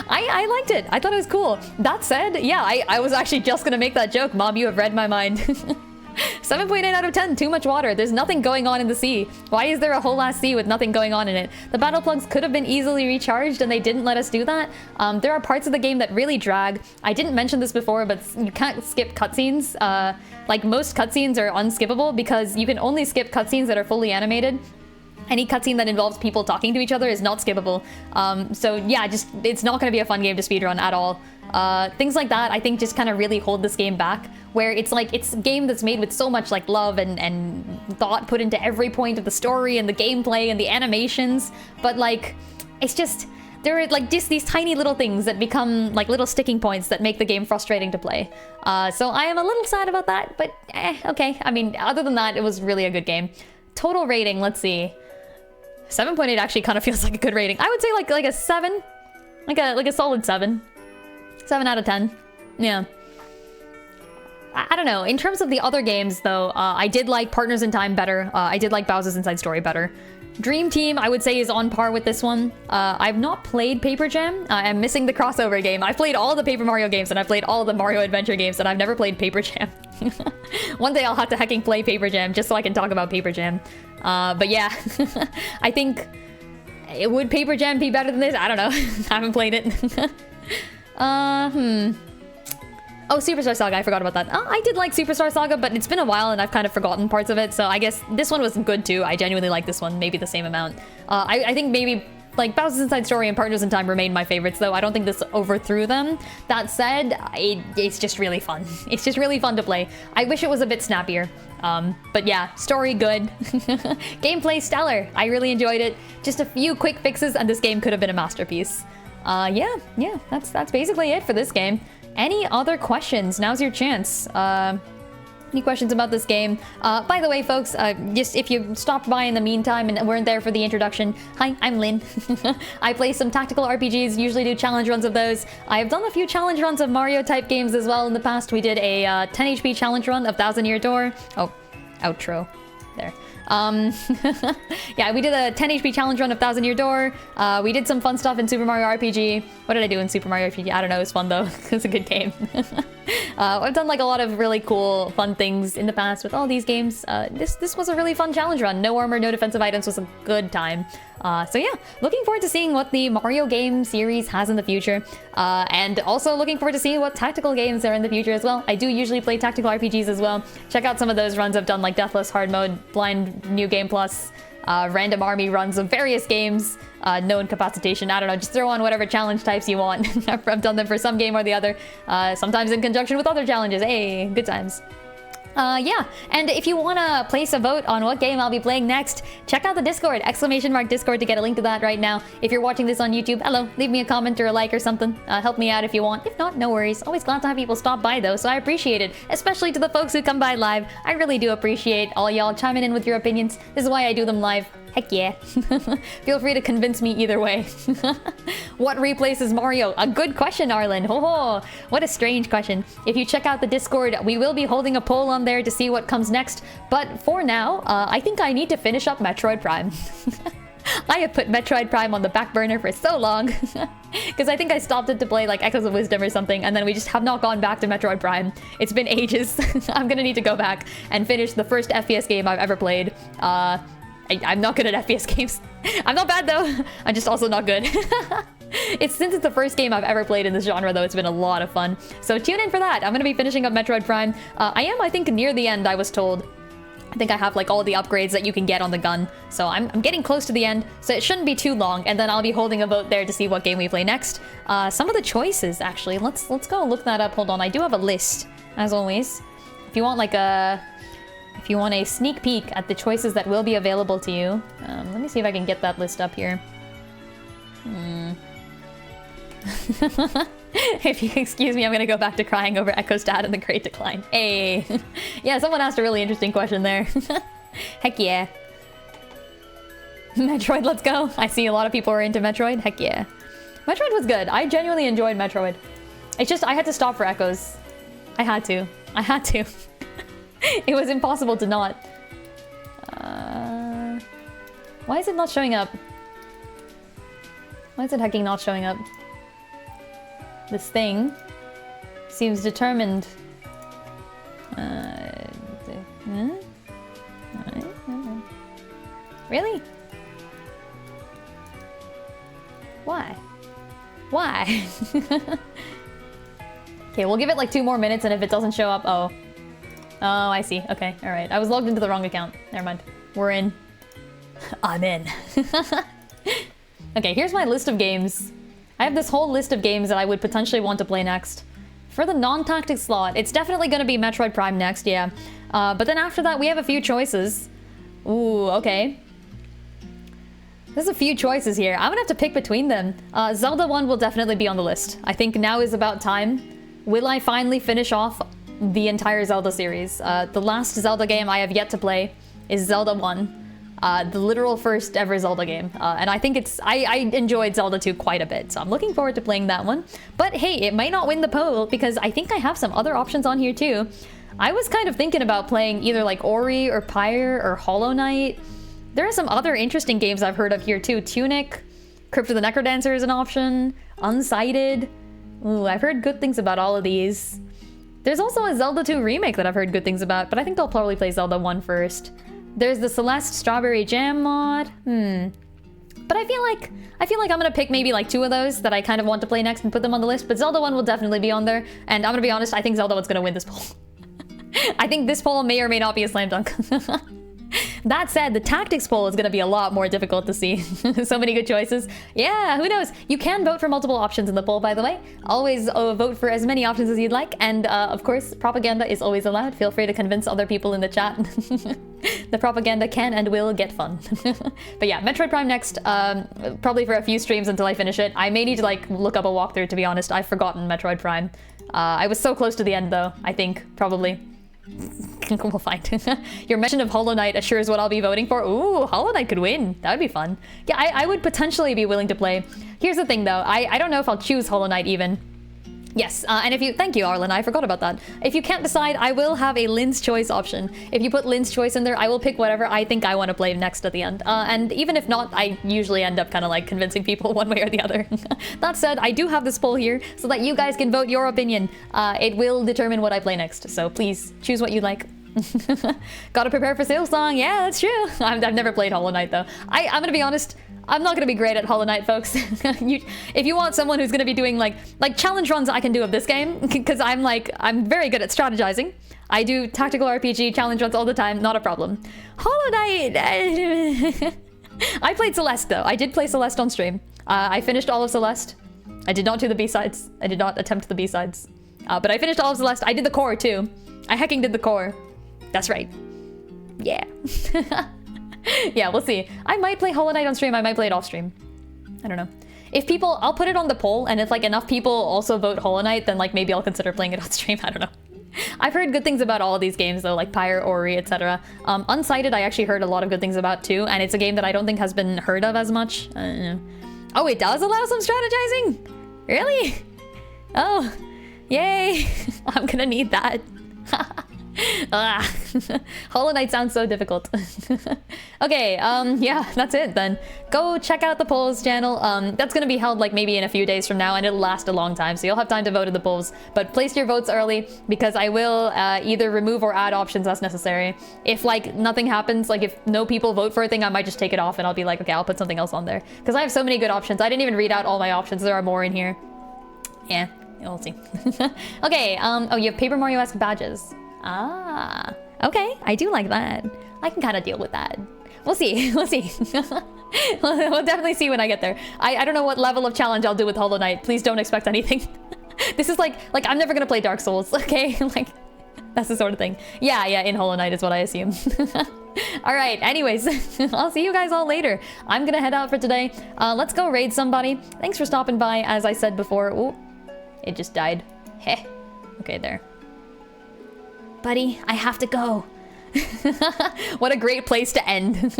I liked it. I thought it was cool. That said, yeah, I was actually just gonna make that joke. Mom, you have read my mind. 7.8 out of 10, too much water. There's nothing going on in the sea. Why is there a whole ass sea with nothing going on in it? The battle plugs could have been easily recharged and they didn't let us do that. There are parts of the game that really drag. I didn't mention this before, but you can't skip cutscenes. Like most cutscenes are unskippable because you can only skip cutscenes that are fully animated. Any cutscene that involves people talking to each other is not skippable. So yeah, it's not gonna be a fun game to speedrun at all. Things like that, I think, just kind of really hold this game back, where it's like, it's a game that's made with so much like love and thought put into every point of the story and the gameplay and the animations, but like, it's just, there are like just these tiny little things that become like little sticking points that make the game frustrating to play. So I am a little sad about that, but okay. I mean, other than that, it was really a good game. Total rating, let's see. 7.8 actually kind of feels like a good rating. I would say like a 7, like a solid 7. 7 out of 10. Yeah. I don't know. In terms of the other games, though, I did like Partners in Time better. I did like Bowser's Inside Story better. Dream Team, I would say, is on par with this one. I've not played Paper Jam. I'm missing the crossover game. I've played all the Paper Mario games, and I've played all the Mario Adventure games, and I've never played Paper Jam. One day I'll have to hecking play Paper Jam just so I can talk about Paper Jam. But yeah, I think... Would Paper Jam be better than this? I don't know. I haven't played it. Oh, Superstar Saga, I forgot about that. I did like Superstar Saga, but it's been a while and I've kind of forgotten parts of it, so I guess this one was good too. I genuinely like this one, maybe the same amount. I think maybe like Bowser's Inside Story and Partners in Time remain my favorites, though. I don't think this overthrew them. That said, it's just really fun. It's just really fun to play. I wish it was a bit snappier. But yeah, story good. Gameplay stellar. I really enjoyed it. Just a few quick fixes and this game could have been a masterpiece. Yeah, that's basically it for this game. Any other questions? Now's your chance. Any questions about this game? By the way, folks, just if you stopped by in the meantime and weren't there for the introduction, hi, I'm Lynn. I play some tactical RPGs, usually do challenge runs of those. I've done a few challenge runs of Mario-type games as well in the past. We did a 10 HP challenge run of Thousand Year Door. Oh, outro. There. Yeah, we did a 10 HP challenge run of Thousand Year Door. We did some fun stuff in Super Mario RPG. What did I do in Super Mario RPG? I don't know, it was fun though. It's a good game. I've done like a lot of really cool, fun things in the past with all these games. This was a really fun challenge run. No armor, no defensive items was a good time. So yeah, looking forward to seeing what the Mario game series has in the future. And also looking forward to seeing what tactical games are in the future as well. I do usually play tactical RPGs as well. Check out some of those runs I've done, like Deathless, Hard Mode, Blind New Game Plus, random army runs of various games, no incapacitation. I don't know, just throw on whatever challenge types you want. I've done them for some game or the other, sometimes in conjunction with other challenges. Hey, good times. Yeah, and if you want to place a vote on what game I'll be playing next, check out the Discord, !Discord, to get a link to that right now. If you're watching this on YouTube, hello, leave me a comment or a like or something. Help me out if you want. If not, no worries. Always glad to have people stop by though, so I appreciate it. Especially to the folks who come by live. I really do appreciate all y'all chiming in with your opinions. This is why I do them live. Heck yeah. Feel free to convince me either way. What replaces Mario? A good question, Arlen. Ho ho. What a strange question. If you check out the Discord, we will be holding a poll on there to see what comes next. But for now, I think I need to finish up Metroid Prime. I have put Metroid Prime on the back burner for so long. Because I think I stopped it to play like Echoes of Wisdom or something, and then we just have not gone back to Metroid Prime. It's been ages. I'm gonna need to go back and finish the first FPS game I've ever played. I'm not good at FPS games. I'm not bad though. I'm just also not good. Since it's the first game I've ever played in this genre though, it's been a lot of fun. So tune in for that. I'm gonna be finishing up Metroid Prime. I think, near the end, I was told. I think I have like all the upgrades that you can get on the gun. So I'm getting close to the end, so it shouldn't be too long. And then I'll be holding a vote there to see what game we play next. Some of the choices, actually. Let's go look that up. Hold on, I do have a list, as always. If you want like if you want a sneak peek at the choices that will be available to you. Let me see if I can get that list up here. If you excuse me, I'm gonna go back to crying over Echo's dad and the Great Decline. Hey! Yeah, someone asked a really interesting question there. Heck yeah. Metroid, let's go. I see a lot of people are into Metroid. Heck yeah. Metroid was good. I genuinely enjoyed Metroid. It's just, I had to stop for Echoes. I had to. It was impossible to not. Why is it not showing up? Why is it hecking not showing up? This thing seems determined. Really? Why? Why? Okay, we'll give it like 2 more minutes, and if it doesn't show up, oh, I see. Okay, all right. I was logged into the wrong account. Never mind. We're in. I'm in. Okay, here's my list of games. I have this whole list of games that I would potentially want to play next. For the non-tactic slot, it's definitely going to be Metroid Prime next, yeah. But then after that, we have a few choices. Ooh, okay. There's a few choices here. I'm gonna have to pick between them. Zelda 1 will definitely be on the list. I think now is about time. Will I finally finish off the entire Zelda series? The last Zelda game I have yet to play is Zelda 1. The literal first ever Zelda game. And I think I enjoyed Zelda 2 quite a bit, so I'm looking forward to playing that one. But hey, it might not win the poll because I think I have some other options on here too. I was kind of thinking about playing either like Ori or Pyre or Hollow Knight. There are some other interesting games I've heard of here too. Tunic, Crypt of the Necrodancer is an option, Unsighted. Ooh, I've heard good things about all of these. There's also a Zelda 2 remake that I've heard good things about, but I think I'll probably play Zelda 1 first. There's the Celeste Strawberry Jam mod. But I feel like I'm gonna pick maybe like 2 of those that I kind of want to play next and put them on the list, but Zelda 1 will definitely be on there. And I'm gonna be honest, I think Zelda 1's gonna win this poll. I think this poll may or may not be a slam dunk. That said, the tactics poll is going to be a lot more difficult to see. So many good choices. Yeah, who knows? You can vote for multiple options in the poll, by the way. Always vote for as many options as you'd like. And of course, propaganda is always allowed. Feel free to convince other people in the chat. The propaganda can and will get fun. But yeah, Metroid Prime next. Probably for a few streams until I finish it. I may need to like look up a walkthrough, to be honest. I've forgotten Metroid Prime. I was so close to the end though, I think, probably. We'll find. Your mention of Hollow Knight assures what I'll be voting for. Ooh, Hollow Knight could win. That would be fun. Yeah, I would potentially be willing to play. Here's the thing though, I don't know if I'll choose Hollow Knight even. Yes, and if you, thank you Arlen, I forgot about that. If you can't decide, I will have a Lynn's Choice option. If you put Lynn's Choice in there, I will pick whatever I think I want to play next at the end. And even if not, I usually end up kind of like convincing people one way or the other. That said, I do have this poll here so that you guys can vote your opinion. It will determine what I play next, so please choose what you like. Gotta prepare for Silksong. Yeah, that's true. I've never played Hollow Knight though. I'm gonna be honest, I'm not gonna be great at Hollow Knight, folks. If you want someone who's gonna be doing like challenge runs I can do of this game, because I'm very good at strategizing. I do tactical RPG challenge runs all the time, not a problem. Hollow Knight, I played Celeste though. I did play Celeste on stream. I finished all of Celeste. I did not do the B-sides. I did not attempt the B-sides. But I finished all of Celeste. I did the core too. I hecking did the core. That's right. Yeah. Yeah, we'll see. I might play Hollow Knight on stream. I might play it off stream. I don't know. If people, I'll put it on the poll, and if like enough people also vote Hollow Knight, then like maybe I'll consider playing it on stream. I don't know. I've heard good things about all of these games though, like Pyre, Ori, etc. Unsighted, I actually heard a lot of good things about too, and it's a game that I don't think has been heard of as much. Oh, it does allow some strategizing? Really? Oh, yay. I'm gonna need that. Ah. Hollow Knight sounds so difficult. Okay, yeah, that's it then. Go check out the polls channel. That's gonna be held like maybe in a few days from now, and it'll last a long time, so you'll have time to vote in the polls. But place your votes early, because I will either remove or add options as necessary. If like nothing happens, like if no people vote for a thing, I might just take it off and I'll be like, okay, I'll put something else on there. Because I have so many good options. I didn't even read out all my options. There are more in here. Yeah, we'll see. Okay, oh, you have Paper Mario-esque badges. Ah, okay, I do like that. I can kind of deal with that. We'll see, we'll see. We'll definitely see when I get there. I don't know what level of challenge I'll do with Hollow Knight. Please don't expect anything. This is like I'm never gonna play Dark Souls, okay? Like, that's the sort of thing. Yeah, in Hollow Knight is what I assume. All right, anyways, I'll see you guys all later. I'm gonna head out for today. Let's go raid somebody. Thanks for stopping by, as I said before. Ooh, it just died. Heh. Okay, there. Buddy, I have to go. What a great place to end.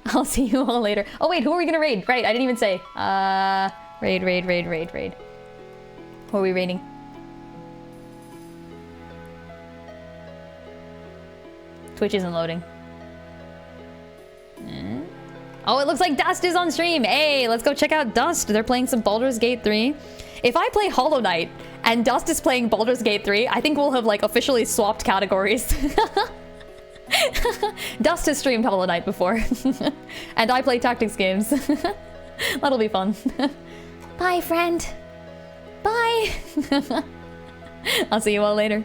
I'll see you all later. Oh wait, who are we gonna raid? Right, I didn't even say. Raid. Who are we raiding? Twitch isn't loading. Oh, it looks like Dust is on stream. Hey, let's go check out Dust. They're playing some Baldur's Gate 3. If I play Hollow Knight and Dust is playing Baldur's Gate 3, I think we'll have like officially swapped categories. Dust has streamed Hollow Knight before. And I play tactics games. That'll be fun. Bye, friend. Bye. I'll see you all later.